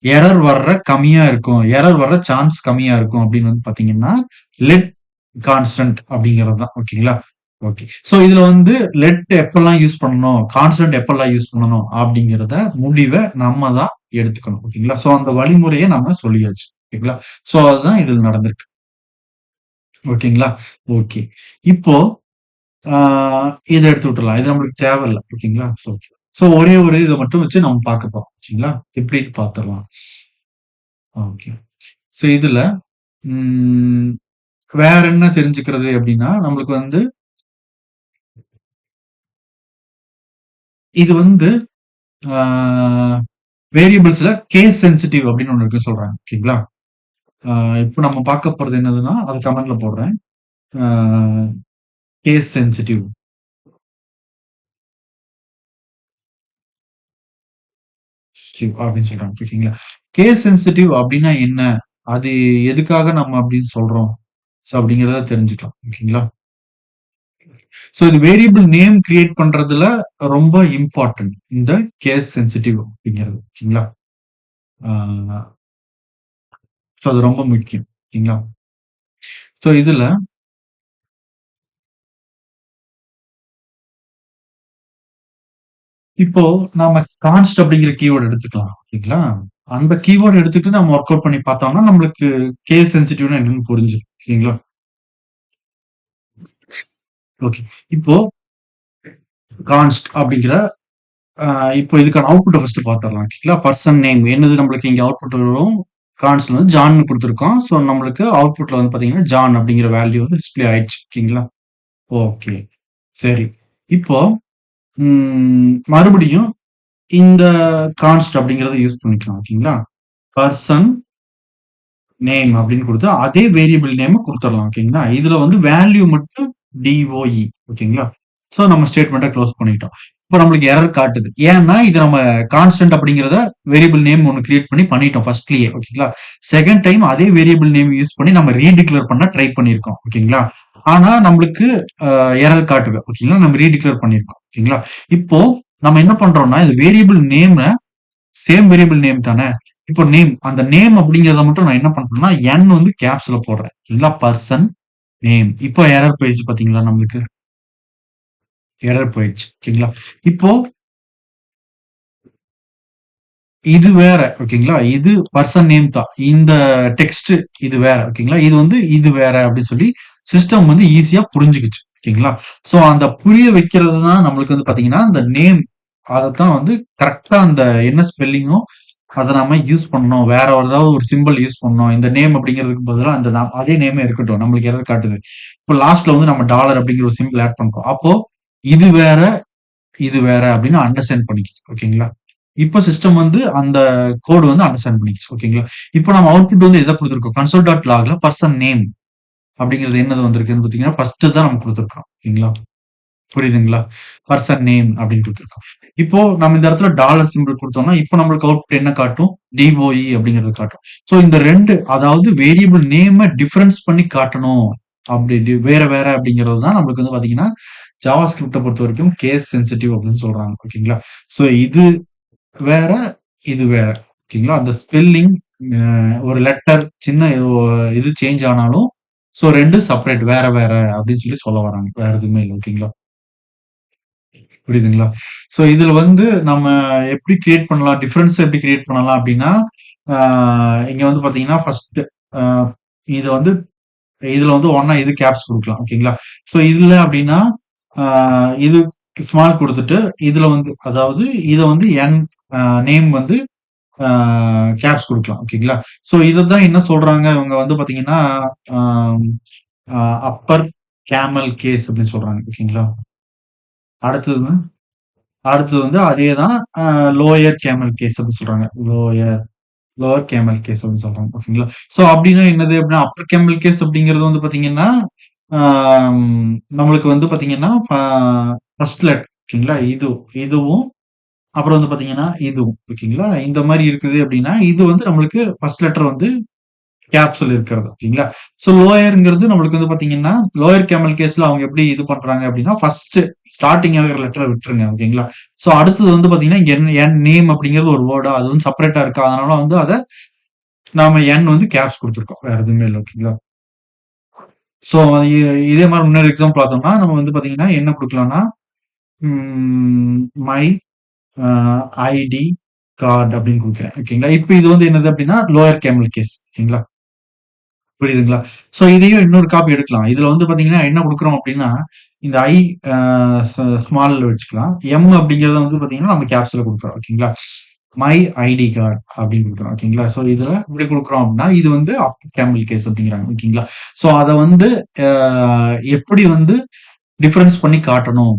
எரர் வர்ற கம்மியா இருக்கும். எரர் வர்ற சான்ஸ் கம்மியா இருக்கும் அப்படின்னு வந்து பாத்தீங்கன்னா, லெட் கான்ஸ்டன்ட் அப்படிங்கிறது தான். ஓகேங்களா? ஓகே. சோ இதுல வந்து லெட் எப்பல்லாம் யூஸ் பண்ணணும், கான்ஸ்டன்ட் எப்பல்லாம் யூஸ் பண்ணணும் அப்படிங்கிறத முடிவ நம்ம தான் எடுத்துக்கணும். ஓகேங்களா? சோ அந்த வழிமுறைய நம்ம சொல்லியாச்சு. ஓகேங்களா? சோ அதுதான் இதுல நடந்திருக்கு. ஓகேங்களா? ஓகே. இப்போ ஆ இத எடுத்து விட்டுறலாம். இது நம்மளுக்கு தேவையில்ல. ஓகேங்களா? ஸோ ஒரே ஒரு இத மட்டும் வச்சு நம்ம பார்க்க போறோம். ஓகேங்களா? எப்படின்னு பார்த்துரலாம். ஓகே. ஸோ இதுல ம் வேற என்ன தெரிஞ்சுக்கிறது அப்படின்னா, நம்மளுக்கு வந்து இது வந்து ஆ வேரியபிள்ஸ்ல கேஸ் சென்சிட்டிவ் அப்படின்னு ஒண்ணு இருக்கு சொல்றாங்க. ஓகேங்களா? ஆ இப்ப நம்ம பார்க்க போறது என்னதுன்னா, அத கமெண்ட்ல போடுறேன். ஆ கேஸ் சென்சிட்டிவ் அப்படின்னு சொல்றாங்க. ஓகேங்களா? கேஸ் சென்சிட்டிவ் அப்படின்னா என்ன? அது எதுக்காக நம்ம அப்படின்னு சொல்றோம்? ஸோ அப்படிங்கிறத தெரிஞ்சுக்கலாம். ஓகேங்களா? ஸோ இது வேரியபிள் நேம் கிரியேட் பண்றதுல ரொம்ப இம்பார்ட்டன்ட். இந்த கேஸ் சென்சிட்டிவ் அப்படிங்கிறது. ஓகேங்களா? ஆ ஸோ அது ரொம்ப முக்கியம். ஓகேங்களா? ஸோ இதுல இப்போ நாம கான்ஸ்ட் அப்படிங்கிற கீவேர்ட் எடுத்துக்கலாம். ஓகேங்களா? அந்த கீவேர்ட் எடுத்துட்டு நம்ம ஒர்க் அவுட் பண்ணி பார்த்தோம்னா, நம்மளுக்கு கேஸ் சென்சிட்டிவ்னா என்னன்னு புரிஞ்சிரும். ஓகேங்களா? ஓகே. இப்போ கான்ஸ்ட் அப்படிங்கிற அ இப்போ இதுக்கான அவுட்புட்ட ஃபர்ஸ்ட் பார்த்துரலாம். ஓகேங்களா? பர்சன் நேம் என்னது நம்மளுக்கு இங்க அவுட்புட் வரும். கான்ஸ்ட்ல வந்து ஜான்னு குடுத்துருக்கோம். ஸோ நம்மளுக்கு அவுட்புட்ல வந்து பார்த்தீங்கன்னா, ஜான் அப்படிங்கிற வேல்யூ வந்து டிஸ்ப்ளே ஆயிடுச்சு. ஓகேங்களா? ஓகே. சரி. இப்போ மறுபடியும் இந்த கான்ஸ்ட் அப்படிங்கிறத யூஸ் பண்ணிக்கலாம். ஓகேங்களா? பர்சன் நேம் அப்படின்னு குடுத்து, அதே வேரியபிள் நேம குடுத்துறலாம். ஓகேங்களா? இதுல வந்து வேல்யூ மட்டும் டிஓஇ ஓகேங்களா? சோ நம்ம ஸ்டேட்மெண்ட்ட குளோஸ் பண்ணிட்டோம். இப்ப நம்மளுக்கு எரர் காட்டுது. ஏன்னா, இது நம்ம கான்ஸ்டன்ட் அப்படிங்கிறத வேரியபிள் நேம் ஒண்ணு கிரியேட் பண்ணிட்டோம் ஃபர்ஸ்ட்லயே. ஓகேங்களா? செகண்ட் டைம் அதே வேரியபிள் நேம் யூஸ் பண்ணி நம்ம ரீடிக்ளேர் பண்ண ட்ரை பண்ணியிருக்கோம். ஓகேங்களா? ஆனா நம்மளுக்கு எரர் காட்டுது. ஓகேங்களா? நம்ம ரீடிக்ளேர் பண்ணியிருக்கோம். ஓகேங்களா? இப்போ நம்ம என்ன பண்றோம்னா, இந்த வேரியபிள் நேம சேம் வேரியபிள் நேம் தானே. இப்போ நேம் அந்த நேம் அப்படிங்கிறத மட்டும் நான் என்ன பண்றேன்னா, என் வந்து கேப்ஸ்ல போடுறேன். இல்ல பர்சன் நேம். இப்போ எரர் போயிடுச்சு பாத்தீங்களா நம்மளுக்கு? எரர் போயிடுச்சு. ஓகேங்களா? இப்போ இது வேற. ஓகேங்களா? இது பர்சன் நேம் தான். இந்த டெக்ஸ்ட் இது வேற. ஓகேங்களா? இது வந்து இது வேற அப்படின்னு சொல்லி சிஸ்டம் வந்து ஈஸியா புரிஞ்சுக்குச்சு. ஓகேங்களா? சோ அந்த புரிய வைக்கிறது தான் நம்மளுக்கு வந்து பாத்தீங்கன்னா, அந்த நேம் அதத்தான் வந்து கரெக்ட்டா அந்த என்ன ஸ்பெல்லிங்கோ அத நாம யூஸ் பண்ணணும். வேற ஏதாவது ஒரு சிம்பல் யூஸ் பண்ணணும். இந்த நேம் அப்படிங்கிறதுக்கு பதிலா அந்த அதே நேமே இருக்கட்டும். நம்மளுக்கு எரர் காட்டுது. இப்போ லாஸ்ட்ல வந்து நம்ம டாலர் அப்படிங்கிற ஒரு சிம்பிள் ஆட் பண்றோம். அப்போ இது வேற, இது வேற அப்படின்னு அண்டர்ஸ்டாண்ட் பண்ணிக்குச்சு. ஓகேங்களா? இப்போ சிஸ்டம் வந்து அந்த கோட் வந்து அண்டர்ஸ்டாண்ட் பண்ணிக்குச்சு. ஓகேங்களா? இப்போ நம்ம அவுட்புட் வந்து எத குடுத்துருக்கோம்? கன்சோல் டாட் லாக்ல பர்சன் நேம் அப்படிங்கிறது என்னது வந்திருக்குன்னு பார்த்தீங்கன்னா, ஃபர்ஸ்ட் தான் நம்ம குடுத்துருக்கோம். ஓகேங்களா? புரியுதுங்களா? பர்சன் நேம் அப்படின்னு குடுத்துருக்கோம். இப்போ நம்ம இந்த இடத்துல டாலர் சிம்பிள் குடுத்தோம்னா, இப்போ நம்மளுக்கு அவுட்புட் என்ன காட்டும்? டிஓஇ அப்படிங்கிறது காட்டும். சோ இந்த 2 அதாவது வேரியபிள் நேம டிஃபரன்ஸ் பண்ணி காட்டணும். அப்படி வேற வேற அப்படிங்கிறது தான் நம்மளுக்கு வந்து பாத்தீங்கன்னா, ஜாவாஸ்கிரிப்ட்ட பொறுத்தவரைக்கும் கேஸ் சென்சிட்டிவ் அப்படின்னு சொல்றாங்க. ஓகேங்களா? சோ இது வேற, இது வேற. ஓகேங்களா? அந்த ஸ்பெல்லிங் ஒரு லெட்டர் சின்ன இது சேஞ்ச் ஆனாலும், சோ 2 செப்பரேட் வேற வேற அப்படின்னு சொல்லி சொல்ல வராங்க. வேற எதுவுமே இல்ல. ஓகேங்களா? புரியுதுங்களா? சோ இதுல வந்து நம்ம எப்படி கிரியேட் பண்ணலாம்? டிஃபரன்ஸ் எப்படி கிரியேட் பண்ணலாம் அப்படின்னா, ஆ இங்க வந்து பாத்தீங்கன்னா, ஃபர்ஸ்ட் ஆ இது வந்து இதுல வந்து ஒண்ணா இது கேப்ஸ் குடுக்கலாம். ஓகேங்களா? சோ இல்ல அப்படின்னா, ஆ இது ஸ்மால் குடுத்துட்டு, இதுல வந்து அதாவது இத வந்து ஆ நேம் வந்து ஆ கேப்ஸ் குடுக்கலாம். ஓகேங்களா? சோ இததான் என்ன சொல்றாங்க, இவங்க வந்து பாத்தீங்கன்னா, ஆம் அப்பர் கேமல் கேஸ் அப்படின்னு சொல்றாங்க. ஓகேங்களா? அடுத்தது அடுத்தது வந்து அதேதான் லோயர் கேமல் கேஸ் அப்படின்னு சொல்றாங்க. லோவர் கேமல் கேஸ் அப்படின்னு சொல்றாங்க. ஓகேங்களா? சோ அப்படின்னா என்னது அப்படின்னா, அப்பர் கேமல் கேஸ் அப்படிங்கிறது வந்து பாத்தீங்கன்னா, நம்மளுக்கு வந்து பாத்தீங்கன்னா, ஃபர்ஸ்ட் லெட்டர் ஓகேங்களா? இதுவும் அப்புறம் வந்து பாத்தீங்கன்னா, இதுவும் ஓகேங்களா? இந்த மாரி இருக்குது அப்படின்னா, இது வந்து நம்மளுக்கு ஃபர்ஸ்ட் லெட்டர் வந்து கேப்ஸ்ல இருக்கிறது. ஓகேங்களா? சோ லோயர்ங்கிறது நம்மளுக்கு வந்து பாத்தீங்கன்னா, லோயர் கேமல் கேஸ்ல அவங்க எப்படி இது பண்றாங்க அப்படின்னா, ஃபர்ஸ்ட் ஸ்டார்ட்டிங் ஆகுற லெட்டர விட்டுருங்க. ஓகேங்களா? சோ அடுத்தது வந்து பாத்தீங்கன்னா, இங்க என் நேம் அப்படிங்கிறது ஒரு வேர்டா அது வந்து செப்பரேட்டா இருக்கு. அதனால வந்து அத நாம என் வந்து கேப்ஸ் குடுத்துருக்கோம். வேற எதுவுமே இல்ல. ஓகேங்களா? சோ இதே மாரி இன்னொரு எக்ஸாம்பிள் பார்த்தோம்னா, நம்ம வந்து பாத்தீங்கன்னா, என்ன குடுக்கலாம்னா, ம் மை அ ஐடி கார்ட் அப்படின்னு குடுக்கிறேன். ஓகேங்களா? இப்ப இது வந்து என்னது அப்படின்னா, லோயர் கேமல் கேஸ். ஓகேங்களா? புரியுதுங்களா? சோ இதையும் இன்னொரு காப்பி எடுக்கலாம். இதுல வந்து பாத்தீங்கன்னா என்ன குடுக்குறோம் அப்டின்னா, இந்த ஐ அ ஸ் ஸ்மால்ல வச்சுக்கலாம். எம் அப்படிங்கிறத வந்து பாத்தீங்கன்னா, நம்ம கேப்ஸ்ல குடுக்குறோம். ஓகேங்களா? மை ஐடி கார்ட் அப்படின்னு குடுக்குறோம். ஓகேங்களா? சோ இதுல இப்படி குடுக்குறோம் அப்டின்னா, இது வந்து அப்பர் கேமல் கேஸ் அப்படிங்கிறாங்க. ஓகேங்களா? சோ அத வந்து அ எப்படி வந்து டிஃபரன்ஸ் பண்ணி காட்டணும்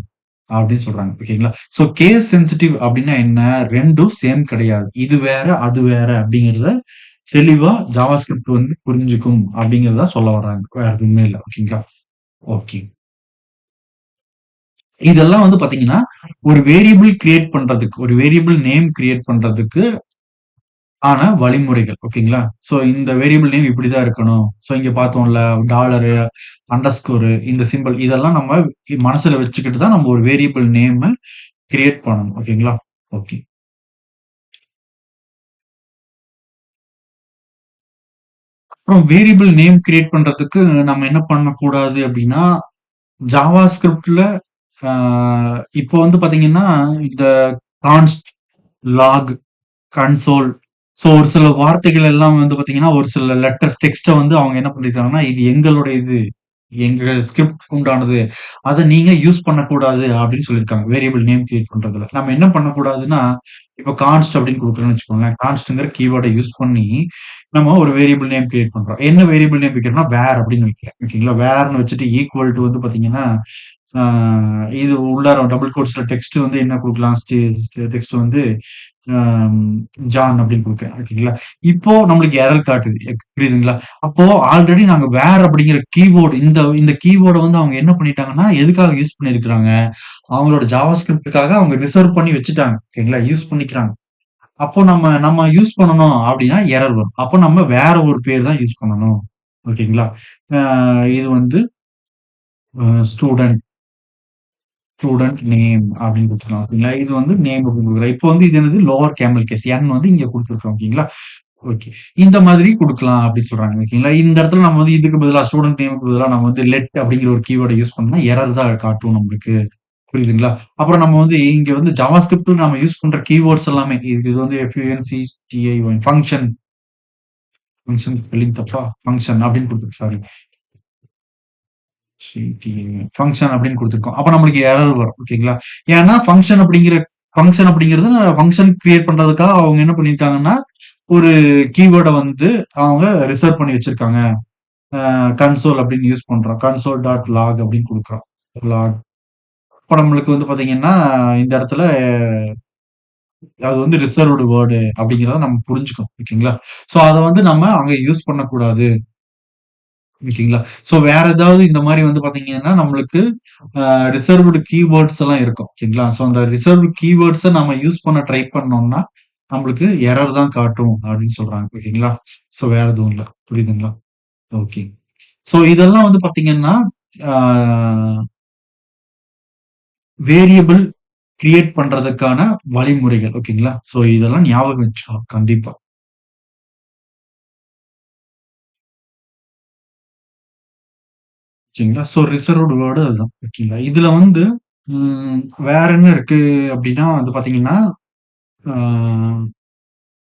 அப்படின்னு சொல்றாங்க. ஓகேங்களா? சோ கேஸ் சென்சிட்டிவ் அப்படின்னா என்ன? 2ம் சேம் கிடையாது. இது வேற, அது வேற அப்படிங்கிறத தெளிவா ஜாவாஸ்கிரிப்ட் வந்து புரிஞ்சுக்கும் அப்படிங்கிறத சொல்ல வர்றாங்க. வேற எதுவுமே இல்ல. ஓகேங்களா? ஓகே. இதெல்லாம் வந்து பாத்தீங்கன்னா, ஒரு வேரியபிள் கிரியேட் பண்றதுக்கு, ஒரு வேரியபிள் நேம் கிரியேட் பண்றதுக்கு ஆன வழிமுறைகள். ஓகேங்களா? சோ இந்த வேரியபிள் நேம் இப்படிதான் இருக்கணும். சோ இங்க பார்த்தோம்ல டாலரு, அண்டர்ஸ்கோர் இந்த சிம்பல் இதெல்லாம் நம்ம மனசுல வச்சுக்கிட்டு தான் நம்ம ஒரு வேரியபிள் நேம கிரியேட் பண்ணணும். ஓகேங்களா? ஓகே. அப்புறம் வேரியபிள் நேம் கிரியேட் பண்றதுக்கு நம்ம என்ன பண்ணக்கூடாது அப்படின்னா, ஜாவா ஸ்கிரிப்ட்ல ஆ இப்போ வந்து பாத்தீங்கன்னா, இந்த கான்ஸ்ட், லாக், கன்சோல் ஒரு சில வார்த்தைகள் எல்லாம் வந்து பாத்தீங்கன்னா, ஒரு சில லெட்டர்ஸ் டெக்ஸ்ட்ட வந்து அவங்க என்ன பண்ணிருக்காங்கன்னா, இது எங்களுடைய இது. எங்க ஸ்கிரிப்ட்க்கு உண்டானது. அத நீங்க யூஸ் பண்ணக்கூடாது அப்படின்னு சொல்லியிருக்காங்க. வேரியபிள் நேம் கிரியேட் பண்றதுல. நம்ம என்ன பண்ணக்கூடாதுன்னா, இப்ப கான்ஸ்ட் அப்படின்னு குடுக்குறோம்னு வச்சுக்கோங்களேன். கான்ஸ்ட்ங்கிற கீவேர்ட யூஸ் பண்ணி, நம்ம ஒரு வேரியபிள் நேம் கிரியேட் பண்றோம். என்ன வேரியபிள் நேம் வைக்கிறோம்னா, வேர் அப்படின்னு வைக்கிறேன். ஓகேங்களா? வேர்ன்னு வச்சுட்டு ஈக்குவல் டூ வந்து பாத்தீங்கன்னா, ஆ இது உள்ளார டபுள் கோட்ஸ்ல டெக்ஸ்ட் வந்து என்ன குடுக்கலாம்? டெக்ஸ்ட் வந்து அம் ஜான் அப்படின்னு குடுக்குறேன். ஓகேங்களா? இப்போ நம்மளுக்கு எரர் காட்டுது. புரியுதுங்களா? அப்போ ஆல்ரெடி நாங்க வேர் அப்படிங்கிற கீவோர்ட் இந்த இந்த கீவோர்ட வந்து அவங்க என்ன பண்ணிட்டாங்கன்னா, எதுக்காக யூஸ் பண்ணியிருக்கிறாங்க? அவங்களோட ஜாவா ஸ்கிரிப்ட்க்காக அவங்க ரிசர்வ் பண்ணி வச்சுட்டாங்க. ஓகேங்களா? யூஸ் பண்ணிக்கிறாங்க. அப்போ நம்ம நம்ம யூஸ் பண்ணணும் அப்படின்னா எரர் வரும். அப்போ நம்ம வேற ஒரு பேர் தான் யூஸ் பண்ணணும். ஓகேங்களா? அ இது வந்து ஸ்டூடண்ட் ஸ்டூடண்ட் நேம் அப்படின்னு குடுத்துக்கலாம். ஓகேங்களா? இது வந்து நேம் அப்படின்னு குடுக்குறேன். இப்போ வந்து இது என்னது லோவர் கேமல் கேஸ். என் வந்து இங்க குடுத்துருக்கோம். ஓகேங்களா? ஓகே. இந்த மாதிரி குடுக்கலாம் அப்படின்னு சொல்றாங்க. ஓகேங்களா? இந்த இடத்துல நம்ம வந்து இதுக்கு பதிலா ஸ்டூடண்ட் நேம்க்கு பதிலா நம்ம வந்து லெட் அப்படிங்கிற ஒரு கீவேர்ட யூஸ் பண்ணோம்னா எரர் தான் காட்டும் நம்மளுக்கு. புரியுதுங்களா? அப்புறம் நம்ம வந்து இங்க வந்து ஜாவாஸ்கிரிப்ட்ல நம்ம யூஸ் பண்ற கீவேர்ட்ஸ் எல்லாமே இது இது வந்து ஃபங்ஷன் ஃபங்ஷன் ஸ்பெல்லிங் தப்பா? ஃபங்ஷன் அப்படின்னு குடுத்துருக்கு. சாரி. ஃபங்ஷன் அப்படின்னு குடுத்துருக்கோம். அப்ப நம்மளுக்கு எரர் வரும். ஓகேங்களா? ஏன்னா ஃபங்ஷன் அப்படிங்கிறது ஃபங்ஷன் கிரியேட் பண்றதுக்காக அவங்க என்ன பண்ணியிருக்காங்கன்னா, ஒரு கீவேர்ட வந்து அவங்க ரிசர்வ் பண்ணி வச்சிருக்காங்க. கன்சோல் அப்படின்னு யூஸ் பண்றோம். கன்சோல் டாட் லாக் அப்படின்னு குடுக்குறோம். லாக். இப்ப நம்மளுக்கு வந்து பாத்தீங்கன்னா, இந்த இடத்துல அது வந்து ரிசர்வ்டு வேர்டு அப்படிங்கிறத நம்ம புரிஞ்சுக்கணும். ஓகேங்களா? சோ அத வந்து நம்ம அங்க யூஸ் பண்ணக்கூடாது. ஓகேங்களா? சோ வேற ஏதாவது இந்த மாரி வந்து பாத்தீங்கன்னா, நம்மளுக்கு ரிசர்வ்டு கீவேர்ட்ஸ் எல்லாம் இருக்கும். ஓகேங்களா? சோ அந்த ரிசர்வ்டு கீவேர்ட்ஸ நம்ம யூஸ் பண்ண ட்ரை பண்ணோம்னா, நம்மளுக்கு எரர் தான் காட்டும் அப்படின்னு சொல்றாங்க. ஓகேங்களா? சோ வேற எதுவும் இல்ல. புரியுதுங்களா? ஓகே. சோ இதெல்லாம் வந்து பாத்தீங்கன்னா, ஆ வேரியபிள் கிரியேட் பண்றதுக்கான வழிமுறைகள். ஓகேங்களா? சோ இதெல்லாம் ஞாபகம் வச்சுக்கணும். கண்டிப்பா. ஓகேங்களா? சோ ரிசர்வ்டு வேர்டு அதுதான். ஓகேங்களா? இதுல வந்து ம் வேற என்ன இருக்கு அப்டின்னா வந்து பாத்தீங்கன்னா, ஆ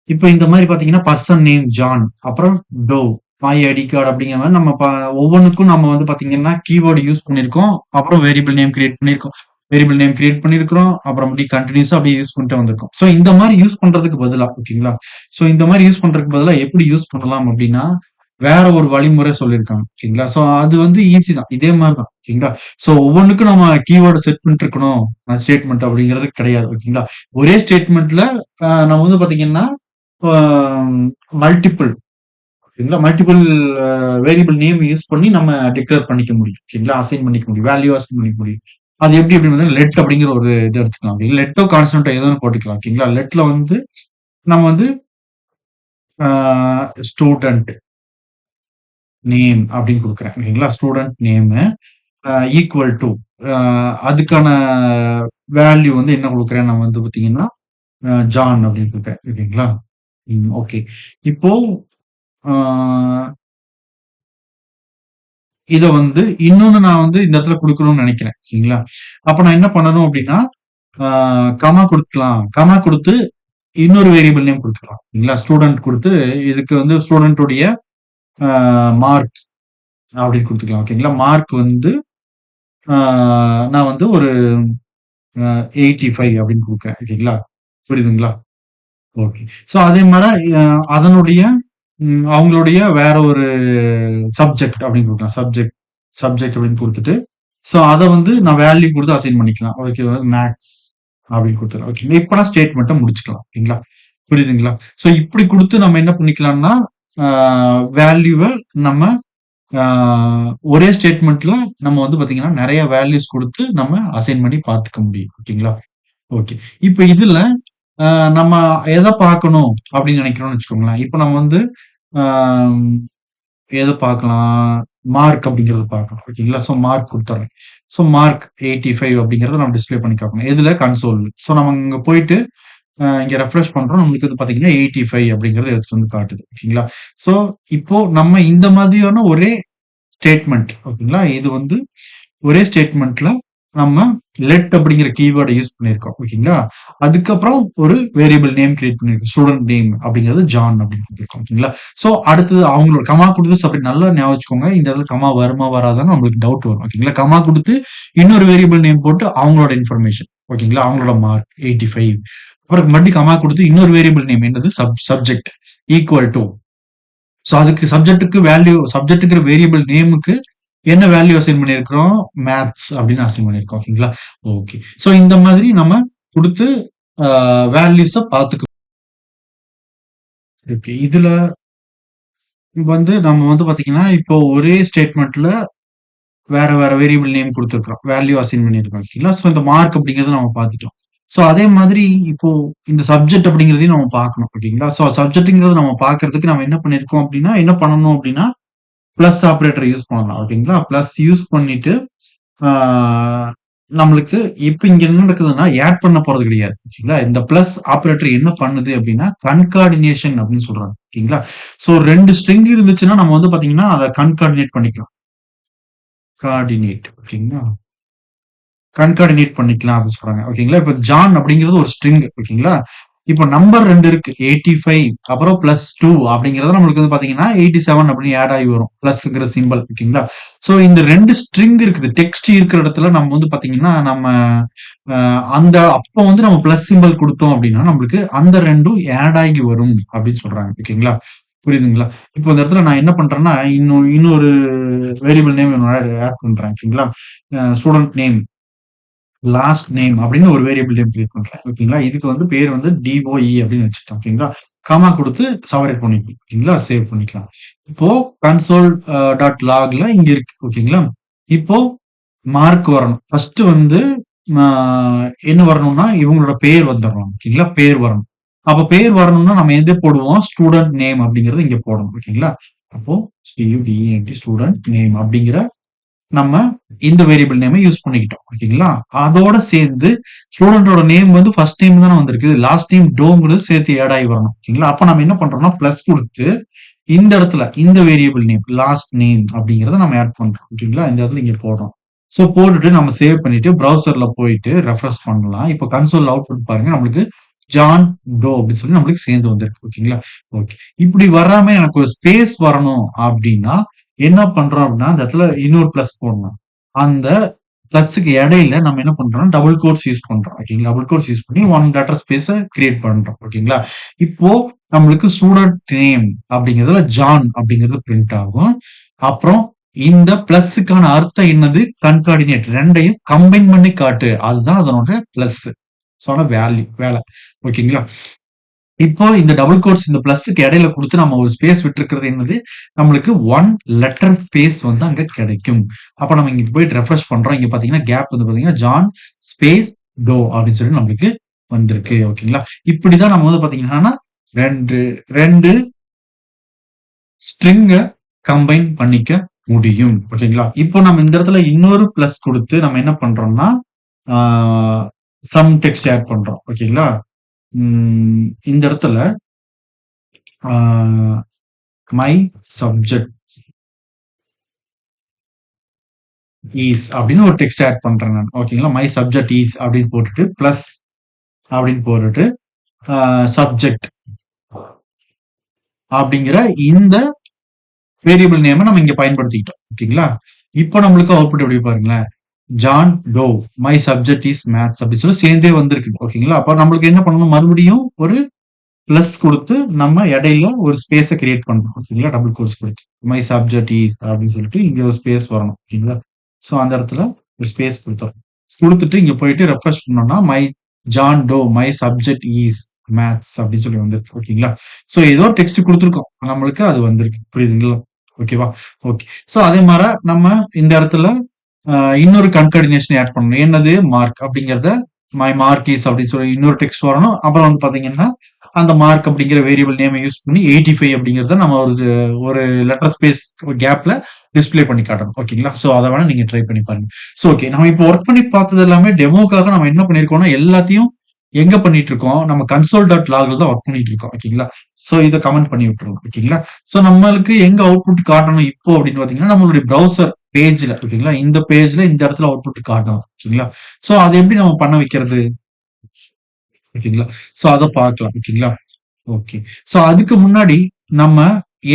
இப்ப இந்த மாரி பாத்தீங்கன்னா, பர்சன் நேம் ஜான், அப்புறம் டோ, மை ஐடி கார்ட் அப்படிங்கிற மாரி நம்ம ஒவ்வொன்னுக்கும் நம்ம வந்து பாத்தீங்கன்னா, கீவேர்ட் யூஸ் பண்ணியிருக்கோம். அப்புறம் வேரியபிள் நேம் கிரியேட் பண்ணியிருக்கோம். வேரியபிள் நேம் கிரியேட் பண்ணியிருக்கிறோம். அப்புறம் அப்படியே கன்டினியூஸா அப்படியே யூஸ் பண்ணிட்டு வந்திருக்கோம். சோ இந்த மாரி யூஸ் பண்றதுக்கு பதிலா ஓகேங்களா? சோ இந்த மாரி யூஸ் பண்றதுக்கு பதிலா எப்படி யூஸ் பண்ணலாம் அப்படின்னா, வேற ஒரு வழிமுறை சொல்லியிருக்காங்க. ஓகேங்களா? சோ அது வந்து ஈஸி தான். இதே மாரி தான். ஓகேங்களா? சோ ஒவ்வொன்னுக்கும் நம்ம கீவேர்ட் செட் பண்ணிட்டு இருக்கணும். ஸ்டேட்மெண்ட் அப்படிங்கிறது கிடையாது. ஓகேங்களா? ஒரே ஸ்டேட்மெண்ட்ல நம்ம வந்து பாத்தீங்கன்னா, ஆ மல்டிபிள் ஓகேங்களா? மல்டிபிள் வேரியபிள் நேம் யூஸ் பண்ணி நம்ம டிக்ளேர் பண்ணிக்க முடியும். ஓகேங்களா? அசைன் பண்ணிக்க முடியும். வேல்யூ அசைன் பண்ணிக்க முடியும். அது எப்படி அப்படின்னு லெட் அப்படிங்கிற ஒரு இது எடுத்துக்கலாம். லெட்டோ கான்ஸ்டன்ட்டோ ஏதோ ஒண்ணு போட்டுக்கலாம். ஓகேங்களா? லெட்ல வந்து நம்ம வந்து ஆ ஸ்டூடண்ட் நேம் அப்படின்னு குடுக்குறேன். ஓகேங்களா? ஸ்டூடண்ட் நேமு ஈக்குவல் டூ அ அதுக்கான வேல்யூ வந்து என்ன குடுக்குறேன் நான் வந்து பார்த்தீங்கன்னா, ஜான் அப்படின்னு குடுக்குறேன். ஓகேங்களா? ஓகே. இப்போ ஆ இத வந்து இன்னொன்னு நான் வந்து இந்த இடத்துல குடுக்கணும்னு நெனைக்கிறேன். சரிங்களா? அப்ப நான் என்ன பண்ணணும் அப்டின்னா, ஆ கமா குடுக்கலாம். கமா குடுத்து இன்னொரு வேரியபிள் நேம் குடுத்துக்கலாம். சரிங்களா? ஸ்டூடண்ட் குடுத்து இதுக்கு வந்து ஸ்டூடண்ட் உடைய மார்க் அப்படின்னு கொடுத்துக்கலாம். ஓகேங்களா? மார்க் வந்து நான் வந்து ஒரு 85 அப்படின்னு குடுக்குறேன். ஓகேங்களா? புரியுதுங்களா? ஓகே. ஸோ அதே மாரி அதனுடைய அவங்களுடைய வேற ஒரு சப்ஜெக்ட் அப்படின்னு குடுக்கலாம். சப்ஜெக்ட் சப்ஜெக்ட் அப்படின்னு குடுத்துட்டு, ஸோ அத வந்து நான் வேல்யூ குடுத்து அசைன் பண்ணிக்கலாம். ஓகேவா? மேத்ஸ் அப்படின்னு குடுத்துறேன். ஓகேங்களா? இப்ப நான் ஸ்டேட்மெண்ட்ட முடிச்சுக்கலாம். ஓகேங்களா? புரியுதுங்களா? ஸோ இப்படி குடுத்து நம்ம என்ன பண்ணிக்கலாம்னா, ஆ வேல்யூவ நம்ம ஆ ஒரே ஸ்டேட்மெண்ட்ல நம்ம வந்து பாத்தீங்கன்னா, நெறைய வேல்யூஸ் குடுத்து நம்ம அசைன் பண்ணி பாத்துக்க முடியும். ஓகேங்களா? ஓகே. இப்ப இதுல அ நம்ம எத பார்க்கணும் அப்படின்னு நினைக்கிறோம்னு வச்சுக்கோங்களேன். இப்ப நம்ம வந்து ஆம் எத பார்க்கலாம்? மார்க் அப்படிங்கிறத பார்க்கணும். ஓகேங்களா? ஸோ மார்க் குடுத்துர்றேன். ஸோ மார்க் 85 அப்படிங்கிறத நம்ம டிஸ்ப்ளே பண்ணி காட்டணும். எதுல? கன்சோல்ல. ஸோ நம்ம இங்க போயிட்டு இங்க ரெஃப்ரெஷ் பண்றோம். நம்மளுக்கு வந்து பார்த்தீங்கன்னா 85 அப்படிங்கிறத எடுத்துட்டு வந்து காட்டுது. ஓகேங்களா? ஸோ இப்போ நம்ம இந்த மாதிரியான ஒரே ஸ்டேட்மெண்ட் ஓகேங்களா? இது வந்து ஒரே ஸ்டேட்மெண்ட்ல நம்ம லெட் அப்படிங்கிற கீவேர்ட யூஸ் பண்ணியிருக்கோம். ஓகேங்களா? அதுக்கப்புறம் ஒரு வேரியபிள் நேம் கிரியேட் பண்ணியிருக்கோம். ஸ்டூடண்ட் நேம் அப்படிங்கிறது ஜான் அப்படின்னு குடுத்திருக்கோம். ஓகேங்களா? ஸோ அடுத்தது அவங்களோட கமா குடுத்து செப்பரேட் நல்லா ஞாபகம் வச்சுக்கோங்க. இந்த இடத்துல கமா வருமா வராதான்னு நம்மளுக்கு டவுட் வரும். ஓகேங்களா? கமா குடுத்து இன்னொரு வேரியபிள் நேம் போட்டு அவங்களோட இன்ஃபர்மேஷன். ஓகேங்களா? அவங்களோட மார்க் 85. அப்புறம் மறுபடியும் கமா குடுத்து இன்னொரு வேரியபிள் நேம் என்னது? சப்ஜெக்ட் ஈக்குவல் டூ சோ அதுக்கு சப்ஜெக்ட்ங்கிற வேரியபிள் நேமுக்கு என்ன வேல்யூ அசைன் பண்ணியிருக்கிறோம்? மேத்ஸ் அப்படின்னு அசைன் பண்ணியிருக்கோம். ஓகேங்களா? ஓகே. சோ இந்த மாதிரி நம்ம குடுத்து அ வேல்யூஸ பாத்துக்க ஓகே. இதுல வந்து நம்ம வந்து பாத்தீங்கன்னா, இப்போ ஒரே ஸ்டேட்மெண்ட்ல வேற வேற வேரியபிள் நேம் குடுத்திருக்கிறோம். வேல்யூ அசைன் பண்ணியிருக்கோம். ஓகேங்களா? சோ இந்த மார்க் அப்படிங்கிறத நம்ம பாத்துட்டோம். சோ அதே மாதிரி இப்போ இந்த சப்ஜெக்ட் அப்படிங்கிறதையும் நம்ம பார்க்கணும். ஓகேங்களா? சோ சப்ஜெக்ட்ங்கிறத நம்ம பார்க்கறதுக்கு நம்ம என்ன பண்ணியிருக்கோம் அப்படின்னா, என்ன பண்ணணும் அப்படின்னா பிளஸ் ஆப்பரேட்டர் யூஸ் பண்ணலாம். ஓகேங்களா? பிளஸ் யூஸ் பண்ணிட்டு, ஆ நம்மளுக்கு இப்ப இங்க என்ன நடக்குதுன்னா, ஆட் பண்ண போறது கிடையாது. ஓகேங்களா? இந்த பிளஸ் ஆப்பரேட்டர் என்ன பண்ணுது அப்டின்னா, கன்கார்டினேஷன் அப்டின்னு சொல்றாங்க. ஓகேங்களா? சோ 2 ஸ்ட்ரிங் இருந்துச்சுன்னா, நம்ம வந்து பாத்தீங்கன்னா, அத கன்கார்டினேட் பண்ணிக்கலாம். கார்டினேட் ஓகேங்களா? கன்கார்டினேட் பண்ணிக்கலாம் அப்படின்னு சொல்றாங்க. ஓகேங்களா? இப்ப ஜான் அப்படிங்கிறது ஒரு ஸ்ட்ரிங் ஓகேங்களா? இப்ப நம்பர் 2 இருக்கு. 85 அப்புறம் பிளஸ் 2 அப்படிங்கிறது நம்மளுக்கு வந்து பாத்தீங்கன்னா 87 அப்படின்னு ஆட் ஆகி வரும். பிளஸ்ங்கிற சிம்பல் ஓகேங்களா? சோ இந்த 2 ஸ்ட்ரிங் இருக்குது. டெக்ஸ்ட் இருக்கிற இடத்துல நம்ம வந்து பாத்தீங்கன்னா, நம்ம அந்த அப்போ வந்து நம்ம பிளஸ் சிம்பல் குடுத்தோம் அப்படின்னா, நம்மளுக்கு அந்த 2ம் ஆட் ஆகி வரும் அப்படின்னு சொல்றாங்க. ஓகேங்களா? புரியுதுங்களா? இப்போ இந்த இடத்துல நான் என்ன பண்றேன்னா, இன்னொரு வேரியபிள் நேம் ஆட் பண்றேன். ஓகேங்களா? ஸ்டூடண்ட் நேம் லாஸ்ட் நேம் அப்படின்னு ஒரு வேரியபிள் நேம் கிரியேட் பண்றேன். ஓகேங்களா? இதுக்கு வந்து பேர் வந்து டிஓஇ அப்படின்னு வச்சுட்டேன். ஓகேங்களா? காமா குடுத்து செப்பரேட் பண்ணிக்கலாம். ஓகேங்களா? சேவ் பண்ணிக்கலாம். இப்போ கன்சோல் டாட் லாக்ல இங்க இருக்கு. ஓகேங்களா? இப்போ மார்க் வரணும். ஃபர்ஸ்ட் வந்து அ என்ன வரணும்னா, இவங்களோட பேர் வந்துரணும். ஓகேங்களா? பேர் வரணும். அப்ப பேர் வரணும்னா நம்ம எத போடுவோம்? ஸ்டூடண்ட் நேம் அப்படிங்கிறத இங்க போடணும். ஓகேங்களா? அப்போ ஸ்டூடென்ட் ஸ்டூடண்ட் நேம் அப்படிங்கிற நம்ம இந்த வேரியபிள் நேம யூஸ் பண்ணிக்கிட்டோம். ஓகேங்களா? அதோட சேர்ந்து ஸ்டூடண்டோட நேம் வந்து ஃபர்ஸ்ட் நேம் தானே வந்திருக்கு. லாஸ்ட் நேம் டோங்கிறது சேர்த்து ஆட் ஆகி வரணும். ஓகேங்களா? அப்ப நம்ம என்ன பண்றோம்னா, பிளஸ் குடுத்து இந்த இடத்துல இந்த வேரியபிள் நேம் லாஸ்ட் நேம் அப்படிங்கிறத நம்ம ஆட் பண்றோம். ஓகேங்களா? இந்த இடத்துல இங்க போடுறோம். சோ போட்டுட்டு நம்ம சேவ் பண்ணிட்டு பிரவுசர்ல போயிட்டு ரெஃப்ரெஷ் பண்ணலாம். இப்போ கன்சோல் அவுட்புட் பாருங்க. நம்மளுக்கு ஜான் டோ அப்படின்னு சொல்லி நம்மளுக்கு சேர்ந்து வந்திருக்கு. ஓகேங்களா? ஓகே. இப்படி வராம எனக்கு ஒரு ஸ்பேஸ் வரணும் அப்படின்னா, என்ன பண்றோம் அப்படின்னா, அந்த இடத்துல இன்னொரு பிளஸ் போடணும். அந்த பிளஸ்க்கு இடையில நம்ம என்ன பண்றோம் டபுள் கோட்ஸ் யூஸ் பண்றோம். ஓகேங்களா? டபுள் கோட்ஸ் யூஸ் பண்ணி 1 லெட்டர் ஸ்பேஸ கிரியேட் பண்றோம். ஓகேங்களா? இப்போ நம்மளுக்கு ஸ்டூடண்ட் நேம் அப்படிங்கிறதுல ஜான் அப்படிங்கிறது பிரிண்ட் ஆகும். அப்புறம் இந்த பிளஸ்க்கான அர்த்தம் என்னது? கன்கார்டினேட் 2யும் கம்பைன் பண்ணி காட்டு. அதுதான் அதனோட பிளஸ். சோ ஆனா வேலை. ஓகேங்களா? இப்போ இந்த டபுள் கோட்ஸ் இந்த பிளஸ்க்கு இடையில குடுத்து நம்ம ஒரு ஸ்பேஸ் விட்டுருக்கிறது என்னது? நம்மளுக்கு 1 லெட்டர் ஸ்பேஸ் வந்து அங்க கிடைக்கும். அப்ப நம்ம இங்க போயிட்டு ரெஃப்ரெஷ் பண்றோம். இங்க பாத்தீங்கன்னா, கேப் வந்து பாத்தீங்கன்னா, ஜான் ஸ்பேஸ் டோ அப்படின்னு சொல்லி நம்மளுக்கு வந்திருக்கு. ஓகேங்களா? இப்படிதான் நம்ம வந்து பாத்தீங்கன்னா, 2 ஸ்ட்ரிங்க கம்பைன் பண்ணிக்க முடியும். ஓகேங்களா? இப்போ நம்ம இந்த இடத்துல இன்னொரு பிளஸ் குடுத்து நம்ம என்ன பண்றோம்னா, ஆ சம் டெக்ஸ்ட் ஆட் பண்றோம். ஓகேங்களா? இந்த இடத்துல ஆ மை சப்ஜெக்ட் ஈஸ் அப்படின்னு ஒரு டெக்ஸ்ட் ஆட் பண்றேன் நான். ஓகேங்களா? மை சப்ஜெக்ட் ஈஸ் அப்படின்னு போட்டுட்டு, பிளஸ் அப்படின்னு போட்டுட்டு, சப்ஜெக்ட் அப்படிங்கிற இந்த வேரியபிள் நேம நம்ம இங்க பயன்படுத்திக்கிட்டோம். ஓகேங்களா? இப்போ நம்மளுக்கு அவுட்புட் எப்படி பாருங்களேன். John Doe my subject is maths அப்படி சொல்லி சேர்ந்தே வந்திருக்கு. ஓகேங்களா? அப்ப நம்மளுக்கு என்ன பண்ணணும், மறுபடியும் ஒரு பிளஸ் கொடுத்து நம்ம இடையில ஒரு ஸ்பேஸ கிரியேட் பண்றோம். ஓகேங்களா? டபுள் கோட்ஸ் கொடுத்து மை சப்ஜெக்ட் இஸ் அப்படின்னு சொல்லிட்டு இங்க ஒரு ஸ்பேஸ் வரணும். ஓகேங்களா? சோ அந்த இடத்துல ஒரு ஸ்பேஸ் கொடுத்துறோம். கொடுத்துட்டு இங்க போயிட்டு ரெஃப்ரெஷ் பண்ணோம்னா my John Doe my subject is maths அப்படின்னு சொல்லி வந்துருக்கு. ஓகேங்களா? சோ ஏதோ டெக்ஸ்ட் கொடுத்துருக்கோம், நம்மளுக்கு அது வந்திருக்கு. புரியுதுங்களா? ஓகேவா? ஓகே. சோ அதே மாதிரி நம்ம இந்த இடத்துல இன்னொரு கன்கார்டினேஷன் ஆட் பண்ணணும். என்னது மார்க் அப்படிங்கறத மை மார்க் இஸ் அப்படின்னு சொல்லி இன்னொரு டெக்ஸ்ட் வரணும். அப்புறம் வந்து பாத்தீங்கன்னா அந்த மார்க் அப்படிங்கிற வேரியபிள் நேமை யூஸ் பண்ணி 85 அப்படிங்கறத நம்ம ஒரு லெட்டர் ஸ்பேஸ் கேப்ல டிஸ்ப்ளே பண்ணி காட்டணும். ஓகேங்களா? சோ அதை வேணா நீங்க ட்ரை பண்ணி பாருங்க. சோ ஓகே, நம்ம இப்போ ஒர்க் பண்ணி பார்த்தது எல்லாமே டெமோக்காக நம்ம என்ன பண்ணிருக்கோம்னா எல்லாத்தையும் எங்க பண்ணிட்டு இருக்கோம், நம்ம கன்சோல் டாட் லாக்ல தான் ஒர்க் பண்ணிட்டு இருக்கோம். ஓகேங்களா? சோ இதை கமெண்ட் பண்ணி விட்டுருவோம். ஓகேங்களா? சோ நம்மளுக்கு எங்க அவுட்புட் காட்டணும் இப்போ அப்படின்னு பாத்தீங்கன்னா நம்மளுடைய ப்ரௌசர் பேஜ்ல. ஓகேங்களா? இந்த பேஜ்ல இந்த இடத்துல அவுட்புட் காட்டணும். ஓகேங்களா? சோ அதை எப்படி நம்ம பண்ண வைக்கிறது? ஓகேங்களா? சோ அத பார்க்கலாம். ஓகேங்களா? ஓகே. சோ அதுக்கு முன்னாடி நம்ம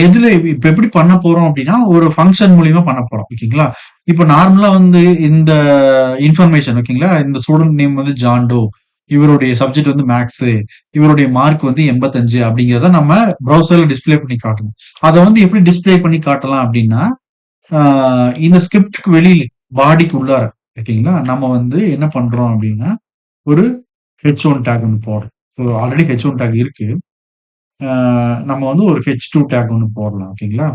எதுல இப்ப எப்படி பண்ண போறோம் அப்படின்னா, ஒரு ஃபங்ஷன் மூலியமா பண்ண போறோம். ஓகேங்களா? இப்ப நார்மலா வந்து இந்த இன்ஃபர்மேஷன் ஓகேங்களா? இந்த ஸ்டூடண்ட் நேம் வந்து ஜான் டோ. இவருடைய சப்ஜெக்ட் வந்து மேத்ஸ். இவருடைய மார்க் வந்து 85 அப்படிங்கிறத நம்ம ப்ரௌசர்ல டிஸ்ப்ளே பண்ணி காட்டணும். அத வந்து எப்படி டிஸ்ப்ளே பண்ணி காட்டலாம் அப்படின்னா, ஆ இந்த ஸ்கிரிப்ட்க்கு வெளியில பாடிக்கு உள்ளார ஓகேங்களா? நம்ம வந்து என்ன பண்றோம் அப்படின்னா, ஒரு H1 டேக் ஒண்ணு போடுறோம். ஆல்ரெடி H1 டேக் இருக்கு. நம்ம வந்து ஒரு H2 டேக் ஒண்ணு போடலாம். ஓகேங்களா?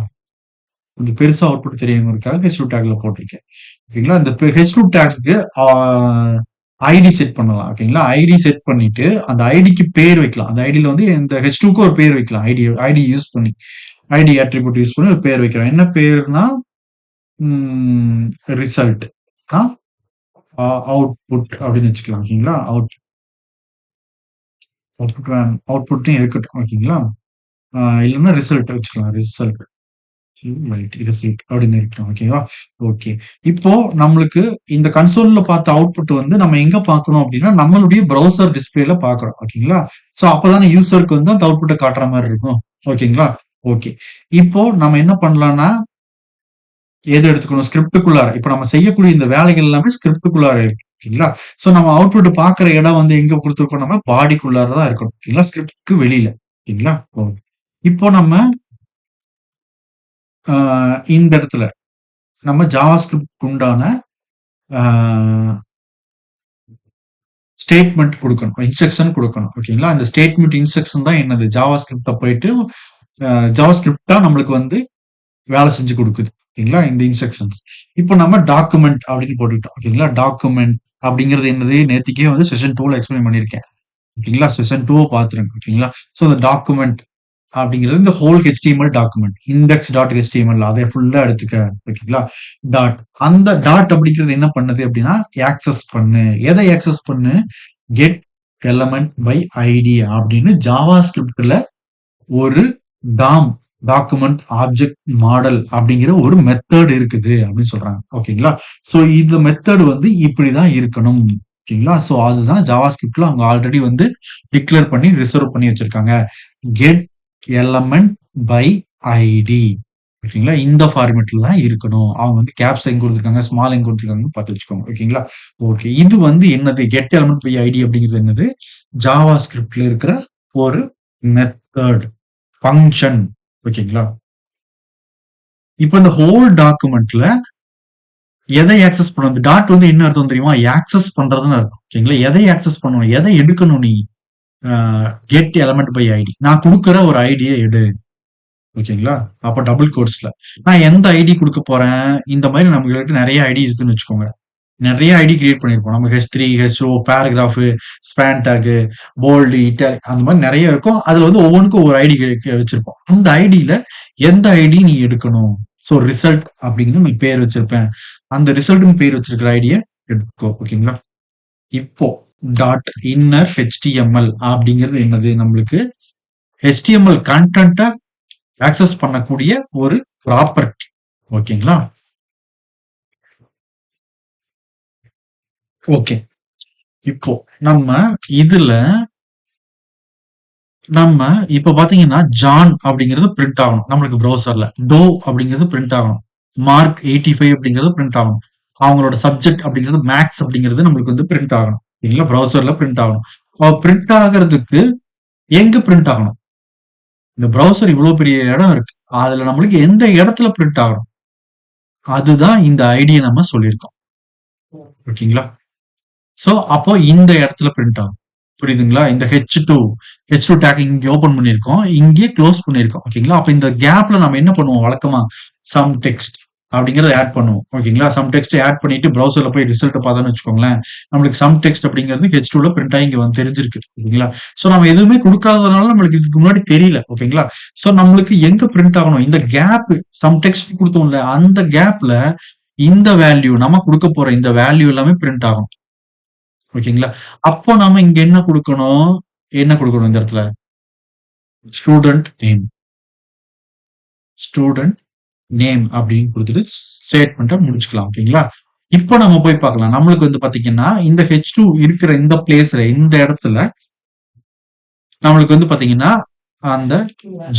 கொஞ்சம் பெருசா அவுட்புட் தெரியணுங்கிறதுக்காக H2 டேக்ல போட்டிருக்கேன். ஓகேங்களா? இந்த H2 டேக்ஸ்க்கு ஐடி செட் பண்ணலாம். ஓகேங்களா? ஐடி செட் பண்ணிட்டு அந்த ஐடிக்கு பேர் வைக்கலாம். அந்த ஐடில வந்து இந்த H2க்கு ஒரு பேர் வைக்கலாம். ஐடி யூஸ் பண்ணி ஐடி அட்ரிபியூட் யூஸ் பண்ணி ஒரு பேர் வைக்கிறோம். என்ன பேருனா ரிசல்ட் அவுட்புட் அப்படின்னு வச்சுக்கலாம். ஓகேங்களா? அவுட்புட்டும் இருக்கட்டும். ஓகேங்களா? இல்லைன்னா ரிசல்ட் வச்சுக்கலாம். ரிசல்ட் ரிசல்ட் அப்படின்னு இருக்கலாம். ஓகேவா? ஓகே. இப்போ நம்மளுக்கு இந்த கன்சோல்ல பார்த்த அவுட்புட் வந்து நம்ம எங்க பார்க்கணும் அப்படின்னா நம்மளுடைய ப்ரௌசர் டிஸ்பிளேல பார்க்கணும். ஓகேங்களா? சோ அப்பதானே யூசருக்கு வந்து அந்த அவுட்புட்டை காட்டுற மாதிரி இருக்கும். ஓகேங்களா? ஓகே. இப்போ நம்ம என்ன பண்ணலாம்னா எது எடுத்துக்கணும், ஸ்கிரிப்டுக்குள்ளார இப்ப நம்ம செய்யக்கூடிய இந்த வேலைகள் எல்லாமே ஸ்கிரிப்டுக்குள்ளார இருக்கு. ஓகேங்களா? சோ நம்ம அவுட்புட் பார்க்குற இடம் வந்து எங்க கொடுத்துருக்கோம், நம்ம பாடிக்குள்ளார தான் இருக்கணும். ஓகேங்களா? ஸ்கிரிப்ட்க்கு வெளியில. ஓகேங்களா? ஓகே. இப்போ நம்ம இந்த இடத்துல நம்ம ஜாவா ஸ்கிரிப்ட் உண்டான ஸ்டேட்மெண்ட் கொடுக்கணும், இன்ஸ்ட்ரக்ஷன் கொடுக்கணும். ஓகேங்களா? அந்த ஸ்டேட்மெண்ட் இன்ஸ்ட்ரக்ஷன் தான் என்னது, ஜாவா ஸ்கிரிப்ட போயிட்டு ஜாவா ஸ்கிரிப்டா நம்மளுக்கு வந்து வேலை செஞ்சு கொடுக்குது. ஓகேங்களா? இந்த இன்ஸ்ட்ரக்ஷன்ஸ். இப்போ நம்ம டாக்குமெண்ட் அப்படின்னு போட்டுக்கிட்டோம். ஓகேங்களா? டாக்குமெண்ட் அப்படிங்கிறது என்னது, நேத்திக்கே வந்து செஷன் 2ல எக்ஸ்பிளைன் பண்ணியிருக்கேன். ஓகேங்களா? செஷன் 2 பாத்துருங்க. ஓகேங்களா? சோ இந்த டாக்குமெண்ட் அப்படிங்கிறது இந்த whole HTML document index dot HTML அதை ஃபுல்லா எடுத்துக்க. ஓகேங்களா? டாட் அந்த டாட் அப்படிங்கிறது என்ன பண்ணுது அப்படின்னா ஆக்சஸ் பண்ணு. எதை ஆக்சஸ் பண்ணு, கெட் எலமெண்ட் பை ஐடி அப்படின்னு ஜாவா ஸ்கிரிப்ட்ல ஒரு டாம் டாக்குமெண்ட் ஆப்ஜெக்ட் மாடல் அப்படிங்கிற ஒரு மெத்தட் இருக்குது அப்படின்னு சொல்றாங்க. ஓகேங்களா? சோ இந்த மெத்தட் வந்து இப்படிதான் இருக்கணும். ஓகேங்களா? சோ அதுதான் ஜாவா ஸ்கிரிப்ட்ல அவங்க ஆல்ரெடி வந்து டிக்ளேர் பண்ணி ரிசர்வ் பண்ணி வச்சிருக்காங்க. Get element by ID. ஓகேங்களா? இந்த ஃபார்மேட்ல தான் இருக்கணும். அவங்க வந்து கேப்ஸ் எங்க கொடுத்துருக்காங்க, ஸ்மால் எங்க கொடுத்துருக்காங்கன்னு பார்த்து வச்சுக்கோங்க. ஓகேங்களா? ஓகே. இது வந்து என்னது, கெட் எலமெண்ட் பை ஐடி அப்படிங்கிறது என்னது, ஜாவா ஸ்கிரிப்ட்ல இருக்கிற ஒரு மெத்தட் ஃபங்க்ஷன். ஓகேங்களா? இப்போ இந்த ஹோல் டாக்குமெண்ட்ல எதை ஆக்சஸ் பண்ணணும், இந்த டாட் வந்து என்ன அர்த்தம் தெரியுமா, ஆக்சஸ் பண்றதுன்னு அர்த்தம். ஓகேங்களா? எதை ஆக்சஸ் பண்ணணும், எதை எடுக்கணும் நீ, கெட் எலமெண்ட் பை ஐடி, நான் கொடுக்குற ஒரு ஐடியை எடு. ஓகேங்களா? அப்ப டபுள் கோட்ஸ்ல நான் எந்த ஐடி கொடுக்க போறேன், இந்த மாதிரி நம்மகிட்ட நிறைய ஐடி இருக்குன்னு வச்சுக்கோங்க. நிறைய ஐடி கிரியேட் பண்ணிருப்போம். நம்ம H3, HO, paragraph, span tag, bold, italic அந்த மாதிரி நிறைய இருக்கும். அதுல வந்து ஒவ்வொன்றுக்கும் ஒரு ஐடி வச்சிருப்போம். அந்த ஐடியில எந்த ஐடி நீ எடுக்கணும், சோ ரிசல்ட் அப்படின்னு நீ பேர் வச்சிருப்பேன். அந்த ரிசல்ட்னு பேர் வச்சிருக்கிற ஐடியை எடுத்துக்கோ. ஓகேங்களா? இப்போ டாட் இன்னர் HTML அப்படிங்கிறது என்னது, நம்மளுக்கு HTML கண்டென்ட்டை ஆக்சஸ் பண்ணக்கூடிய ஒரு ப்ராப்பர்ட்டி. ஓகேங்களா? ஓகே. இப்போ நம்ம இதுல நம்ம இப்ப பாத்தீங்கன்னா, ஜான் அப்படிங்கிறது பிரிண்ட் ஆகணும். நம்மளுக்கு ப்ரௌசர்ல. டோ அப்படிங்கிறது பிரிண்ட் ஆகணும். மார்க் 85 அப்படிங்கிறது பிரிண்ட் ஆகணும். அவங்களோட சப்ஜெக்ட் அப்படிங்கிறது மேக்ஸ் அப்படிங்கிறது நம்மளுக்கு வந்து பிரிண்ட் ஆகணும். இல்ல ப்ரௌசர்ல பிரிண்ட் ஆகணும். பிரிண்ட் ஆகுறதுக்கு எங்க பிரிண்ட் ஆகணும்? இந்த ப்ரௌசர் இவ்வளவு பெரிய இடம் இருக்கு. அதுல நம்மளுக்கு எந்த இடத்துல பிரிண்ட் ஆகணும்? அதுதான் இந்த ஐடிய நம்ம சொல்லியிருக்கோம். ஓகேங்களா? சோ, அப்போ இந்த இடத்துல பிரிண்ட் ஆகும். புரியுதுங்களா? இந்த H2 டேக் இங்க ஓப்பன் பண்ணியிருக்கோம். இங்கேயே க்ளோஸ் பண்ணியிருக்கோம். ஓகேங்களா? அப்ப இந்த கேப்ல நம்ம என்ன பண்ணுவோம் வழக்கமா? சம் டெக்ஸ்ட் அப்படிங்கிறத ஆட் பண்ணுவோம். ஓகேங்களா? சம் டெக்ஸ்ட் ஆட் பண்ணிட்டு ப்ரௌசர்ல போய் ரிசல்ட்ட பார்த்தோம்னு வச்சுக்கோங்களேன். நம்மளுக்கு சம் டெக்ஸ்ட் அப்படிங்கிறது H2ல பிரிண்ட் ஆகி இங்க வந்து தெரிஞ்சிருக்கு. ஓகேங்களா? சோ நம்ம எதுவுமே குடுக்காததுனால நம்மளுக்கு இதுக்கு முன்னாடி தெரியல. ஓகேங்களா? சோ நம்மளுக்கு எங்க பிரிண்ட் ஆகணும்? இந்த கேப் சம் டெக்ஸ்ட் குடுத்தோம்ல, அந்த கேப்ல இந்த வேல்யூ நம்ம குடுக்க போற இந்த வேல்யூ எல்லாமே பிரிண்ட் ஆகும். ஓகேங்களா? அப்போ நாம இங்க என்ன குடுக்கணும்? என்ன குடுக்கணும் இந்த இடத்துல? Student name. ஸ்டூடண்ட் நேம் அப்படின்னு குடுத்துட்டு ஸ்டேட்மெண்ட்ட முடிச்சுக்கலாம். ஓகேங்களா? இப்போ நம்ம போய் பார்க்கலாம். நம்மளுக்கு வந்து பாத்தீங்கன்னா, இந்த H2 இருக்கிற இந்த பிளேஸ்ல, இந்த இடத்துல நம்மளுக்கு வந்து பாத்தீங்கன்னா, அந்த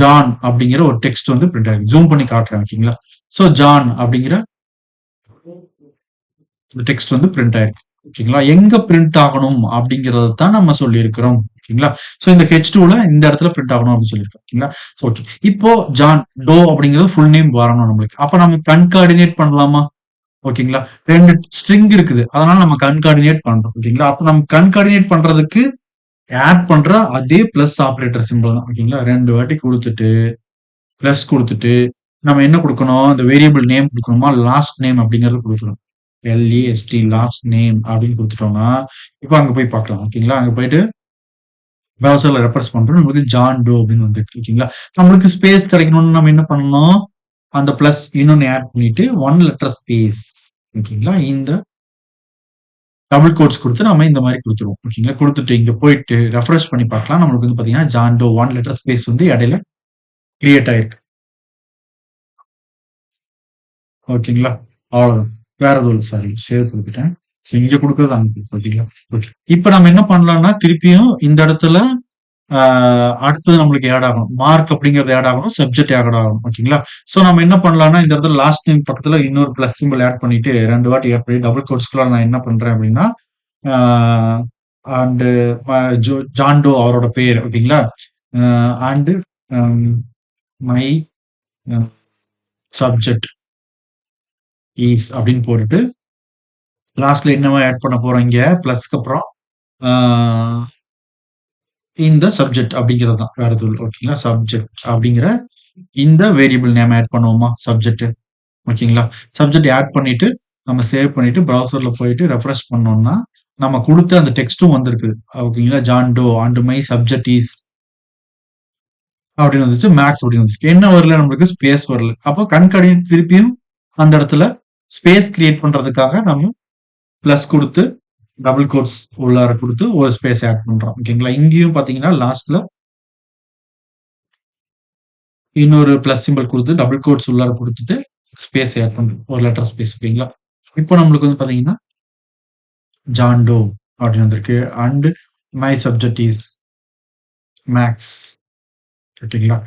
ஜான் அப்படிங்கிற ஒரு டெக்ஸ்ட் வந்து பிரிண்ட் ஆயிருக்கு. ஜூம் பண்ணி காட்டுறேன். ஓகேங்களா? சோ ஜான் அப்படிங்கிற டெக்ஸ்ட் வந்து பிரிண்ட் ஆயிருக்கு. ஓகேங்களா? எங்க பிரிண்ட் ஆகணும் அப்படிங்கிறத தான் நம்ம சொல்லியிருக்கிறோம். ஓகேங்களா? சோ இந்த H2ல இந்த இடத்துல பிரிண்ட் ஆகணும் அப்படின்னு சொல்லியிருக்கோம். ஓகேங்களா? So okay. இப்போ ஜான் டோ அப்படிங்கிறது ஃபுல் நேம் வரணும் நம்மளுக்கு. அப்ப நம்ம கன்கார்டினேட் பண்ணலாமா? ஓகேங்களா? 2 ஸ்ட்ரிங் இருக்குது. அதனால நம்ம கன்கார்டினேட் பண்றோம். ஓகேங்களா? அப்ப நம்ம கன்கார்டினேட் பண்றதுக்கு ஆட் பண்ற அதே பிளஸ் ஆப்பரேட்டர் சிம்பல் தான். ஓகேங்களா? 2 வாட்டி குடுத்துட்டு, பிளஸ் குடுத்துட்டு, நம்ம என்ன குடுக்கணும்? இந்த வேரியபிள் நேம் குடுக்கணுமா? லாஸ்ட் நேம் அப்படிங்கிறது குடுக்கணும். LAST லாஸ்ட் நேம் அப்படின்னு குடுத்துட்டோம்னா, இப்ப அங்க போய் பார்க்கலாம். ஓகேங்களா? அங்க போயிட்டு ப்ரௌசர்ல ரெஃப்ரெஷ் பண்றோம். நம்மளுக்கு ஜான் டோ அப்படின்னு வந்துருக்கு. ஓகேங்களா? நம்மளுக்கு ஸ்பேஸ் கிடைக்கணும்னு நம்ம என்ன பண்ணணும்? அந்த பிளஸ் இன்னொன்னு ஆட் பண்ணிட்டு 1 லெட்டர் ஸ்பேஸ். ஓகேங்களா? இந்த டபுள் கோட்ஸ் குடுத்து நம்ம இந்த மாரி குடுத்துருவோம். ஓகேங்களா? குடுத்துட்டு இங்க போயிட்டு ரெஃப்ரெஷ் பண்ணி பார்க்கலாம். நம்மளுக்கு வந்து பார்த்தீங்கன்னா, ஜான் டோ 1 லெட்டர் ஸ்பேஸ் வந்து இடையில கிரியேட் ஆயிருக்கு. ஓகேங்களா? அவ்வளவுதான். வேற எதுவும் இல்ல. சாரி சேவ் குடுத்துட்டேன். சோ இங்க குடுக்குறது அங்க குடுக்கும். ஓகேங்களா? ஓகே. இப்ப நம்ம என்ன பண்ணலாம்னா, திருப்பியும் இந்த இடத்துல ஆ அடுத்தது நம்மளுக்கு ஆட் ஆகணும். மார்க் அப்படிங்கிறது ஆட் ஆகணும். சப்ஜெக்ட் ஆட் ஆகணும். ஓகேங்களா? சோ நம்ம என்ன பண்ணலாம்னா, இந்த இடத்துல லாஸ்ட் நேம் பக்கத்துல இன்னொரு பிளஸ் சிம்பல் ஆட் பண்ணிட்டு 2 வாட்டி ஆட் பண்ணி டபுள் கோட்ஸ்குள்ள நான் என்ன பண்றேன் அப்படின்னா, ஆ அண்ட் ஜான் டோ அவரோட பேர். ஓகேங்களா? அண்ட் மை சப்ஜெக்ட் இஸ் அப்படின்னு போட்டுட்டு லாஸ்ட்ல என்னவா ஆட் பண்ண போறோம் இங்க பிளஸ்க்கு அப்புறம் இந்த சப்ஜெக்ட் அப்படிங்கிறது தான் வேற எதுவும் இல்லை. ஓகேங்களா? சப்ஜெக்ட் அப்படிங்கிற இந்த வேரியபிள் நேம் ஆட் பண்ணுவோமா சப்ஜெக்ட். ஓகேங்களா? சப்ஜெக்ட் ஆட் பண்ணிட்டு நம்ம சேவ் பண்ணிட்டு ப்ரௌசர்ல போயிட்டு ரெஃப்ரெஷ் பண்ணோம்னா நம்ம கொடுத்த அந்த டெக்ஸ்டும் வந்திருக்கு. ஓகேங்களா? John Doe and my subject is அப்படின்னு வந்துச்சு. மேக்ஸ் அப்படின்னு வந்துச்சு. என்ன வரல நம்மளுக்கு ஸ்பேஸ் வரல. அப்போ கண்காணிப்பு திருப்பியும் அந்த இடத்துல ஸ்பேஸ் கிரியேட் பண்றதுக்காக நம்ம பிளஸ் கொடுத்து டபுள் கோட்ஸ் உள்ளார கொடுத்து ஒரு ஸ்பேஸ் ஆட் பண்றோம். ஓகேங்களா? இங்கேயும் பாத்தீங்கன்னா லாஸ்ட்ல இன்னொரு பிளஸ் சிம்பல் கொடுத்து டபுள் கோட்ஸ் உள்ளார கொடுத்துட்டு ஸ்பேஸ் ஆட் பண்றோம். ஒரு லெட்டர் ஸ்பேஸ். ஓகேங்களா? இப்போ நம்மளுக்கு வந்து பாத்தீங்கன்னா ஜான் டோ அப்படின்னு வந்திருக்கு. And my subject is maths. ஓகேங்களா?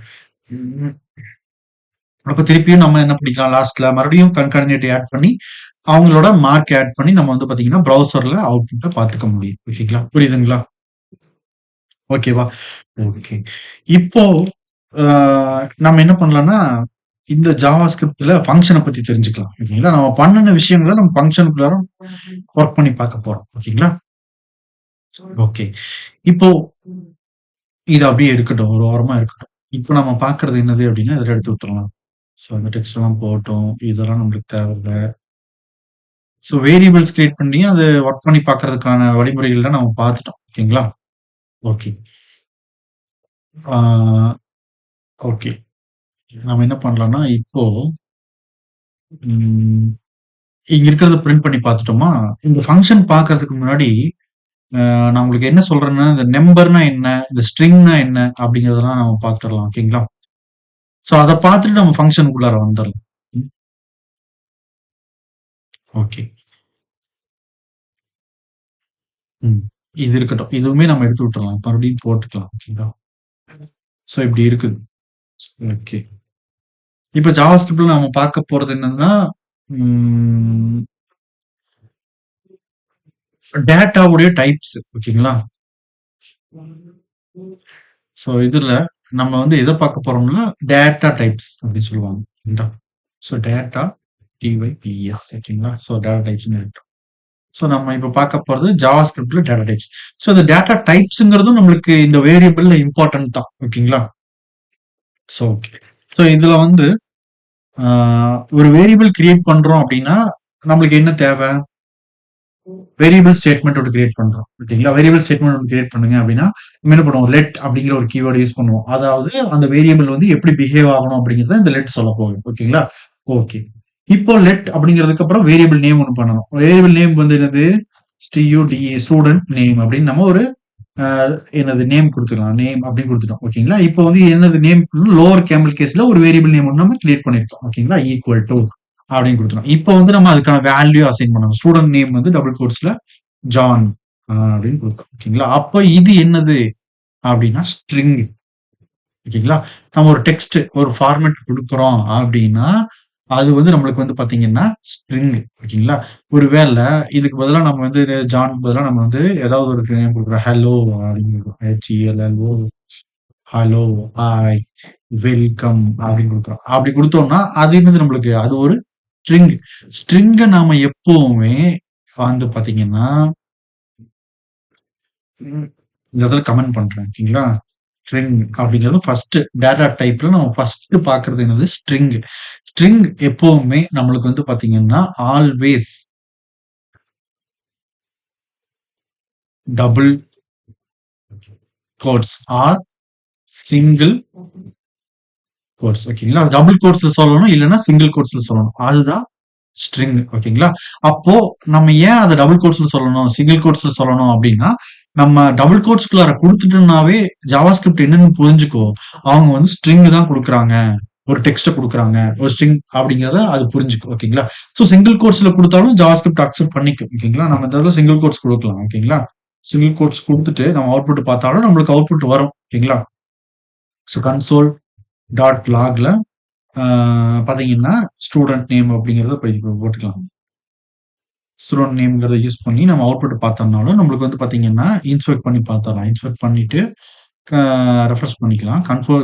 ம். அப்ப திருப்பியும் நம்ம என்ன பண்ணிக்கலாம் லாஸ்ட்ல மறுபடியும் கன்கார்டினேட் ஆட் பண்ணி அவங்களோட மார்க் ஆட் பண்ணி நம்ம வந்து பாத்தீங்கன்னா ப்ரௌசர்ல அவுட்புட்ட பாத்துக்க முடியும். ஓகேங்களா? புரியுதுங்களா? ஓகேவா? ஓகே. இப்போ அ நம்ம என்ன பண்ணலாம்னா, இந்த ஜாவா ஸ்கிரிப்ட்ல ஃபங்ஷன பத்தி தெரிஞ்சுக்கலாம். ஓகேங்களா? நம்ம பண்ணுன விஷயங்கள நம்ம ஃபங்ஷனுக்குள்ளார ஒர்க் பண்ணி பார்க்க போறோம். ஓகேங்களா? ஓகே. இப்போ இது அப்படியே இருக்கட்டும். ஒரு ஓரமா இருக்கட்டும். இப்போ நம்ம பார்க்கிறது என்னது அப்படின்னா, இதில எடுத்து விட்டுறலாம். ஸோ அந்த டெக்ஸ்ட் எல்லாம் போகட்டும். இதெல்லாம் நம்மளுக்கு தேவையில்ல. ஸோ வேரியபிள்ஸ் கிரியேட் பண்ணி அத ஒர்க் பண்ணி பார்க்கறதுக்கான வழிமுறைகள்லாம் நம்ம பார்த்துட்டோம். ஓகேங்களா? ஓகே. ஆ ஓகே. நம்ம என்ன பண்ணலாம்னா, இப்போ ம் இங்க இருக்கிறத பிரிண்ட் பண்ணி பார்த்துட்டோமா? இந்த ஃபங்ஷன் பார்க்கறதுக்கு முன்னாடி, நான் உங்களுக்கு என்ன சொல்றேன்னா, இந்த நம்பர்னா என்ன? இந்த ஸ்ட்ரிங்னா என்ன? அப்படிங்கிறதெல்லாம் நம்ம பார்த்துரலாம். ஓகேங்களா? ஸோ அத பார்த்துட்டு நம்ம ஃபங்ஷனுக்குள்ளார வந்துரலாம். ம். ஓகே. ம். இது இருக்கட்டும். இதுவுமே நம்ம எடுத்து விட்டுறலாம். மறுபடியும் போட்டுக்கலாம். ஓகேங்களா? ஸோ இப்படி இருக்குது. ஓகே. இப்ப ஜாவாஸ்கிரிப்ட்ல நாம பார்க்க போறது என்னன்னா, ம் டேட்டாவுடைய டைப்ஸ். ஓகேங்களா? ஸோ இதுல நம்ம வந்து எத பார்க்க போறோம்னா, டேட்டா டைப்ஸ் அப்படின்னு சொல்லுவாங்க. சரிங்களா? ஸோ டேட்டா டிஒய்பிஎஸ் ஓகேங்களா? ஸோ டேட்டா டைப்ஸ்ன்னு இருக்கு. ஸோ நம்ம இப்ப பார்க்க போறது ஜாவாஸ்கிரிப்ட்ல டேட்டா டைப்ஸ். ஸோ இந்த டேட்டா டைப்ஸ்ங்கிறதும் நம்மளுக்கு இந்த வேரியபிள்ல இம்பார்ட்டன்ட் தான். ஓகேங்களா? So okay. ஸோ இதுல வந்து ஒரு வேரியபிள் கிரியேட் பண்றோம் அப்படின்னா, நம்மளுக்கு என்ன தேவை? வேரியபிள் ஸ்டேட்மெண்ட் ஒன்று கிரியேட் பண்றோம். ஓகேங்களா? வேரியபிள் ஸ்டேட்மெண்ட் ஒன்று கிரியேட் பண்ணுங்க அப்படின்னா, நம்ம என்ன பண்ணுவோம்? லெட் அப்படிங்கிற ஒரு கீவேர்ட் யூஸ் பண்ணுவோம். அதாவது அந்த வேரியபிள் வந்து எப்படி பிஹேவ் ஆகணும் அப்படிங்கிறத இந்த லெட் சொல்ல போகுது. ஓகேங்களா? ஓகே. இப்போ லெட் அப்படிங்கிறதுக்கு அப்புறம் வேரியபிள் நேம் ஒன்று பண்ணணும். வேரியபிள் நேம் வந்து என்னது? ஸ்டியூடிஏ ஸ்டூடெண்ட் நேம் அப்படின்னு நம்ம ஒரு என்னது நேம் குடுத்துக்கலாம். நேம் அப்படின்னு குடுத்துட்டோம். ஓகேங்களா? இப்போ வந்து என்னது நேம் லோவர் கேமல் கேஸ்ல ஒரு வேரியபிள் நேம் வந்து நம்ம கிரியேட் பண்ணியிருக்கோம். ஓகேங்களா? ஈக்குவல் டூ அப்படின்னு குடுத்துட்டோம். இப்போ வந்து நம்ம அதுக்கான வேல்யூ அசைன் பண்ணணும். ஸ்டூடெண்ட் நேம் வந்து டபுள் கோட்ஸ்ல ஜான் அப்படின்னு குடுத்தோம். ஓகேங்களா? அப்ப இது என்னது அப்படின்னா ஸ்ட்ரிங். ஓகேங்களா? நம்ம ஒரு டெக்ஸ்ட் ஒரு ஃபார்மேட் குடுக்குறோம் அப்படின்னா, அது வந்து நம்மளுக்கு வந்து பாத்தீங்கன்னா ஸ்ட்ரிங். ஓகேங்களா? ஒருவேள இதுக்கு பதிலா நம்ம வந்து ஜானுக்கு பதிலா நம்ம வந்து ஏதாவது ஒரு நேம் குடுக்குறோம். ஹலோ அப்படின்னு குடுக்குறோம். HELLO ஹலோ, ஹாய், வெல்கம் அப்படின்னு குடுக்குறோம். அப்படி குடுத்தோம்னா, அது என்னது நம்மளுக்கு அது ஒரு ஸ்ட்ரிங். ஸ்ட்ரிங்க நாம எப்பவுமே வந்து பாத்தீங்கன்னா, இந்த இடத்துல கமெண்ட் பண்றேன். ஓகேங்களா? ஸ்ட்ரிங் அப்படிங்கிறது ஃபர்ஸ்ட் டேட்டா டைப்ல நம்ம ஃபர்ஸ்ட் பார்க்கிறது என்னது? ஸ்ட்ரிங். ஸ்ட்ரிங் எப்பவுமே நம்மளுக்கு வந்து பாத்தீங்கன்னா, always double quotes or single quotes. ஓகேங்களா? டபுள் கோட்ஸ்ல சொல்லணும், இல்லன்னா சிங்கிள் கோட்ஸ்ல சொல்லணும். அதுதான் ஸ்ட்ரிங். ஓகேங்களா? அப்போ நம்ம ஏன் அத டபுள் கோட்ஸ்ல சொல்லணும், சிங்கிள் கோட்ஸ்ல சொல்லணும் அப்படின்னா, நம்ம டபுள் கோட்ஸ்குள்ளார குடுத்துட்டோம்னாவே ஜாவாஸ்கிரிப்ட் என்னன்னு புரிஞ்சுக்கும். அவங்க வந்து ஸ்ட்ரிங் தான் குடுக்குறாங்க. ஒரு டெக்ஸ்ட்ட குடுக்குறாங்க. ஒரு ஸ்ட்ரிங் அப்படிங்கிறத அது புரிஞ்சுக்கும். ஓகேங்களா? சோ சிங்கிள் கோட்ஸ்ல குடுத்தாலும் ஜாவாஸ்கிரிப்ட் அக்செப்ட் பண்ணிக்கும். ஓகேங்களா? நம்ம இந்த தடவ சிங்கிள் கோட்ஸ் குடுக்கலாம். ஓகேங்களா? சிங்கிள் கோட்ஸ் குடுத்துட்டு நம்ம அவுட்புட் பார்த்தாலும் நம்மளுக்கு அவுட்புட் வரும். ஓகேங்களா? சோ கன்சோல் டாட் லாக்ல பாத்தீங்கன்னா, ஸ்டூடண்ட் நேம் அப்படிங்கிறத போட்டுக்கலாம். ஸ்டூடண்ட் நேம்ங்கிறத யூஸ் பண்ணி நம்ம அவுட்புட் பார்த்தோம்னாலும், நம்மளுக்கு வந்து பாத்தீங்கன்னா, இன்ஸ்பெக்ட் பண்ணி பார்த்தரலாம். இன்ஸ்பெக்ட் பண்ணிட்டு க ரெஃப்ரெஷ் பண்ணிக்கலாம்.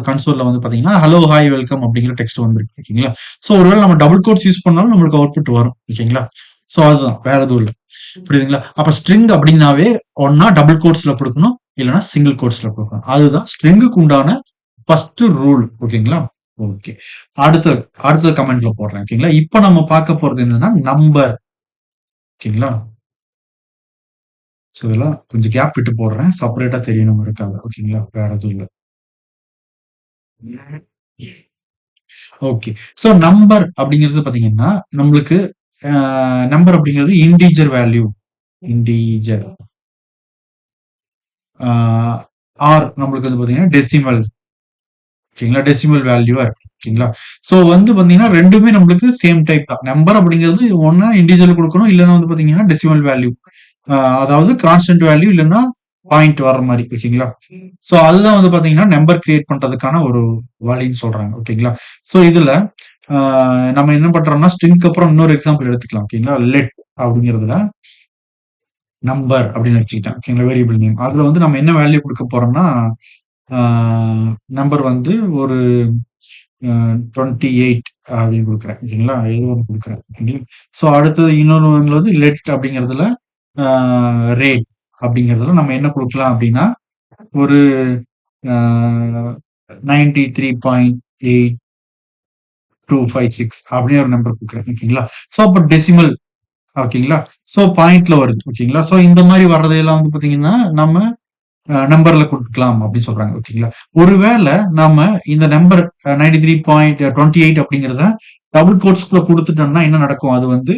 கன்சோல்ல வந்து பாத்தீங்கன்னா, ஹலோ, ஹாய், வெல்கம் அப்படிங்கிற டெக்ஸ்ட் வந்திருக்கு. ஓகேங்களா? சோ ஒருவேள நம்ம டபுள் கோட்ஸ் யூஸ் பண்ணாலும் நம்மளுக்கு அவுட்புட் வரும். ஓகேங்களா? சோ அதுதான். வேற எதுவும் இல்ல. புரியுதுங்களா? அப்ப ஸ்ட்ரிங் அப்படின்னாவே ஒண்ணா டபுள் கோட்ஸ்ல குடுக்கணும். இல்லன்னா சிங்கிள் கோட்ஸ்ல குடுக்கணும். அதுதான் ஸ்ட்ரிங்க்கு உண்டான ஃபர்ஸ்ட் ரூல். ஓகேங்களா? ஓகே. அடுத்தது அடுத்த கமெண்ட்ல போடுறேன். ஓகேங்களா? இப்ப நம்ம பார்க்க போறது என்னன்னா, நம்பர். ஓகேங்களா? சோ இதெல்லாம் கொஞ்சம் கேப் விட்டு போடுறேன். செப்பரேட்டா தெரியணும்ங்கறதுக்காக. ஓகேங்களா? வேற எதுவும் இல்ல. ஓகே. சோ நம்பர் அப்படிங்கிறது பாத்தீங்கன்னா, நம்மளுக்கு நம்பர் அப்படிங்கிறது இன்டிஜர் வேல்யூ. இன்டிஜர். ஆ ஆர் நம்மளுக்கு வந்து பாத்தீங்கன்னா டெசிமல். ஓகேங்களா? டெசிமல் வேல்யூவா இருக்கு. ஓகேங்களா? சோ வந்து பாத்தீங்கன்னா 2மே நம்மளுக்கு சேம் டைப் தான். நம்பர் அப்படிங்கிறது ஒண்ணா இன்டிஜர்ல குடுக்கணும். இல்லன்னா வந்து பாத்தீங்கன்னா டெசிமல் வேல்யூ. அதாவது கான்ஸ்டன்ட் வேல்யூ இல்லன்னா பாயிண்ட் வர்ற மாரி. ஓகேங்களா? சோ அதுதான் வந்து பாத்தீங்கன்னா நம்பர் கிரியேட் பண்றதுக்கான ஒரு வழின்னு சொல்றாங்க. ஓகேங்களா? சோ இதுல ஆ நம்ம என்ன பண்றோம்னா, ஸ்ட்ரிங்க்கு அப்புறம் இன்னொரு எக்ஸாம்பிள் எடுத்துக்கலாம். ஓகேங்களா? லெட் அப்படிங்கிறதுல நம்பர் அப்படின்னு வச்சுக்கிட்டேன். ஓகேங்களா? Variable name. அதுல வந்து நம்ம என்ன வேல்யூ குடுக்க போறோம்னா, ஆ நம்பர் வந்து ஒரு 28 அப்படின்னு குடுக்குறேன். ஓகேங்களா? ஏதோ ஒண்ணு குடுக்குறேன். ஓகேங்களா? சோ அடுத்தது இன்னொன்னு வந்து லெட் அப்படிங்கிறதுல ஆ ரேட் அப்படிங்கிறதுல நம்ம என்ன குடுக்கலாம் அப்படின்னா, ஒரு ஆ 93.8256 அப்படின்னு ஒரு நம்பர் குடுக்குறேன். ஓகேங்களா? சோ அப்ப டெசிமல். ஓகேங்களா? சோ பாயிண்ட்ல வருது. ஓகேங்களா? சோ இந்த மாரி வர்றதையெல்லாம் வந்து பாத்தீங்கன்னா, நம்ம நம்பர்ல குடுக்கலாம் அப்படின்னு சொல்றாங்க. ஓகேங்களா? ஒருவேள நாம இந்த நம்பர் 93.28 அப்படிங்கிறத டபுள் கோட்ஸ்குள்ள குடுத்துட்டோம்னா என்ன நடக்கும்? அது வந்து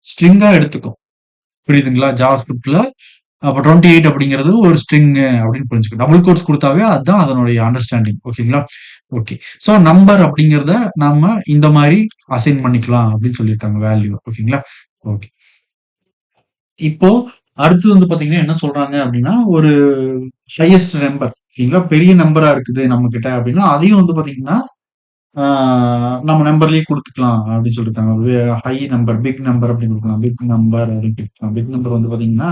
ஸ்ட்ரிங்கா எடுத்துக்கும். புரியுதுங்களா? ஜாவாஸ்கிரிப்ட்ல அப்ப 28 அப்படிங்கிறது ஒரு ஸ்ட்ரிங் அப்படின்னு புரிஞ்சுக்கும். டபுள் கோட்ஸ் குடுத்தாவே அதுதான் அதனுடைய அண்டர்ஸ்டாண்டிங். ஓகேங்களா? ஓகே. சோ நம்பர் அப்படிங்கிறத நாம இந்த மாரி அசைன் பண்ணிக்கலாம் அப்படின்னு சொல்லியிருக்காங்க வேல்யூ. ஓகேங்களா? ஓகே. இப்போ அடுத்தது வந்து பாத்தீங்கன்னா என்ன சொல்றாங்க அப்படின்னா, ஒரு ஹையஸ்ட் நம்பர். ஓகேங்களா? பெரிய நம்பரா இருக்குது நம்ம கிட்ட அப்படின்னா, அதையும் வந்து பாத்தீங்கன்னா, நம்ம நம்பர்லயே குடுத்துக்கலாம் அப்படின்னு சொல்லிருக்காங்க. ஹை நம்பர், பிக் நம்பர் அப்படின்னு குடுக்கலாம். பிக் நம்பர் அப்படின்னு குடுக்கலாம். பிக் நம்பர் வந்து பாத்தீங்கன்னா,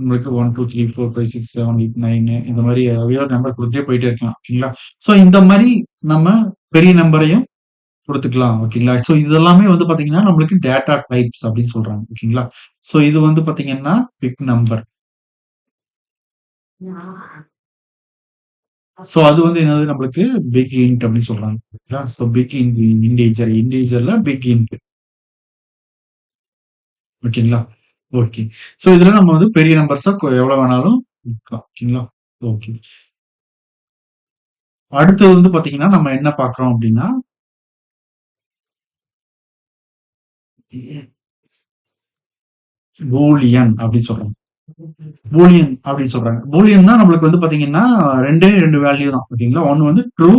உங்களுக்கு 1, 2, 3, 4, 5, 6, 7, 8, 9 இந்த மாரி ஏதோ நம்பர் குடுத்துட்டே போயிட்டே இருக்கலாம். ஓகேங்களா? சோ இந்த மாரி நம்ம பெரிய நம்பரையும் குடுத்துக்கலாம். ஓகேங்களா? சோ இது எல்லாமே வந்து பாத்தீங்கன்னா, நம்மளுக்கு டேட்டா டைப்ஸ் அப்படின்னு சொல்றாங்க. ஓகேங்களா? சோ இது வந்து பாத்தீங்கன்னா, பிக் நம்பர். சோ அது வந்து என்னது நம்மளுக்கு பிக் இன்ட் அப்படின்னு சொல்றாங்க. ஓகேங்களா? சோ பிக் இன்ட் இன்டிஜர் இன்டிஜர்ல பிக் இன்ட். ஓகேங்களா? ஓகே. சோ இதுல நம்ம வந்து பெரிய நம்பர்ஸா எவ்வளவு வேணாலும் குடுக்கலாம். ஓகேங்களா? ஓகே. அடுத்தது வந்து பாத்தீங்கன்னா, நம்ம என்ன பார்க்குறோம் அப்படின்னா, பூலியன் அப்படின்னு சொல்றாங்க. பூலியன் அப்படின்னு சொல்றாங்க. பூலியன்னா நம்மளுக்கு வந்து பாத்தீங்கன்னா, 2 வேல்யூ தான். ஓகேங்களா? ஒண்ணு வந்து ட்ரூ,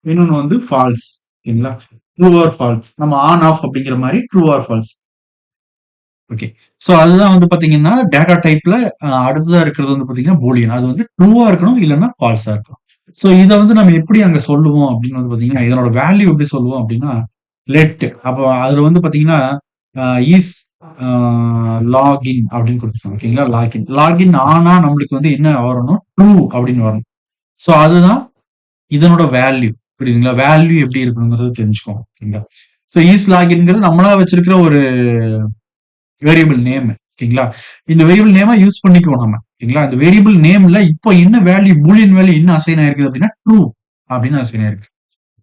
இன்னொன்னு வந்து ஃபால்ஸ். ஓகேங்களா? True or false. நம்ம ஆன், ஆஃப் அப்படிங்கிற மாரி true or false. Okay. So அதுதான் வந்து பாத்தீங்கன்னா, டேட்டா டைப்ல அடுத்ததா இருக்கிறது வந்து பாத்தீங்கன்னா, பூலியன். அது வந்து ட்ரூவா இருக்கணும், இல்லன்னா ஃபால்ஸா இருக்கணும். சோ இத வந்து நம்ம எப்படி அங்க சொல்லுவோம் அப்படின்னு வந்து பாத்தீங்கன்னா, இதனோட வேல்யூ எப்படி சொல்லுவோம் அப்படின்னா, லெட். அப்போ அதுல வந்து பாத்தீங்கன்னா, இஸ் லாகின் அப்படின்னு குடுத்துருக்காங்க. ஓகேங்களா? லாகின். லாகின் ஆனா நம்மளுக்கு வந்து என்ன வரணும்? ட்ரூ அப்படின்னு வரணும். சோ அதுதான் இதனோட வேல்யூ. புரியுதுங்களா? வேல்யூ எப்படி இருக்கணுங்கிறத தெரிஞ்சுக்கோங்க. ஓகேங்களா? சோ இஸ் லாகின்ங்கிறது நம்மளா வச்சிருக்கிற ஒரு வேரியபிள் நேம். ஓகேங்களா? இந்த வேரியபிள் நேமா யூஸ் பண்ணிக்குவோம் நம்ம. ஓகேங்களா? இந்த வேரியபிள் நேம்ல இப்போ என்ன வேல்யூ பூலியன் வேல்யூ என்ன அசைன் ஆயிருக்கு அப்படின்னா ட்ரூ அப்படின்னு அசைன் ஆயிருக்கு.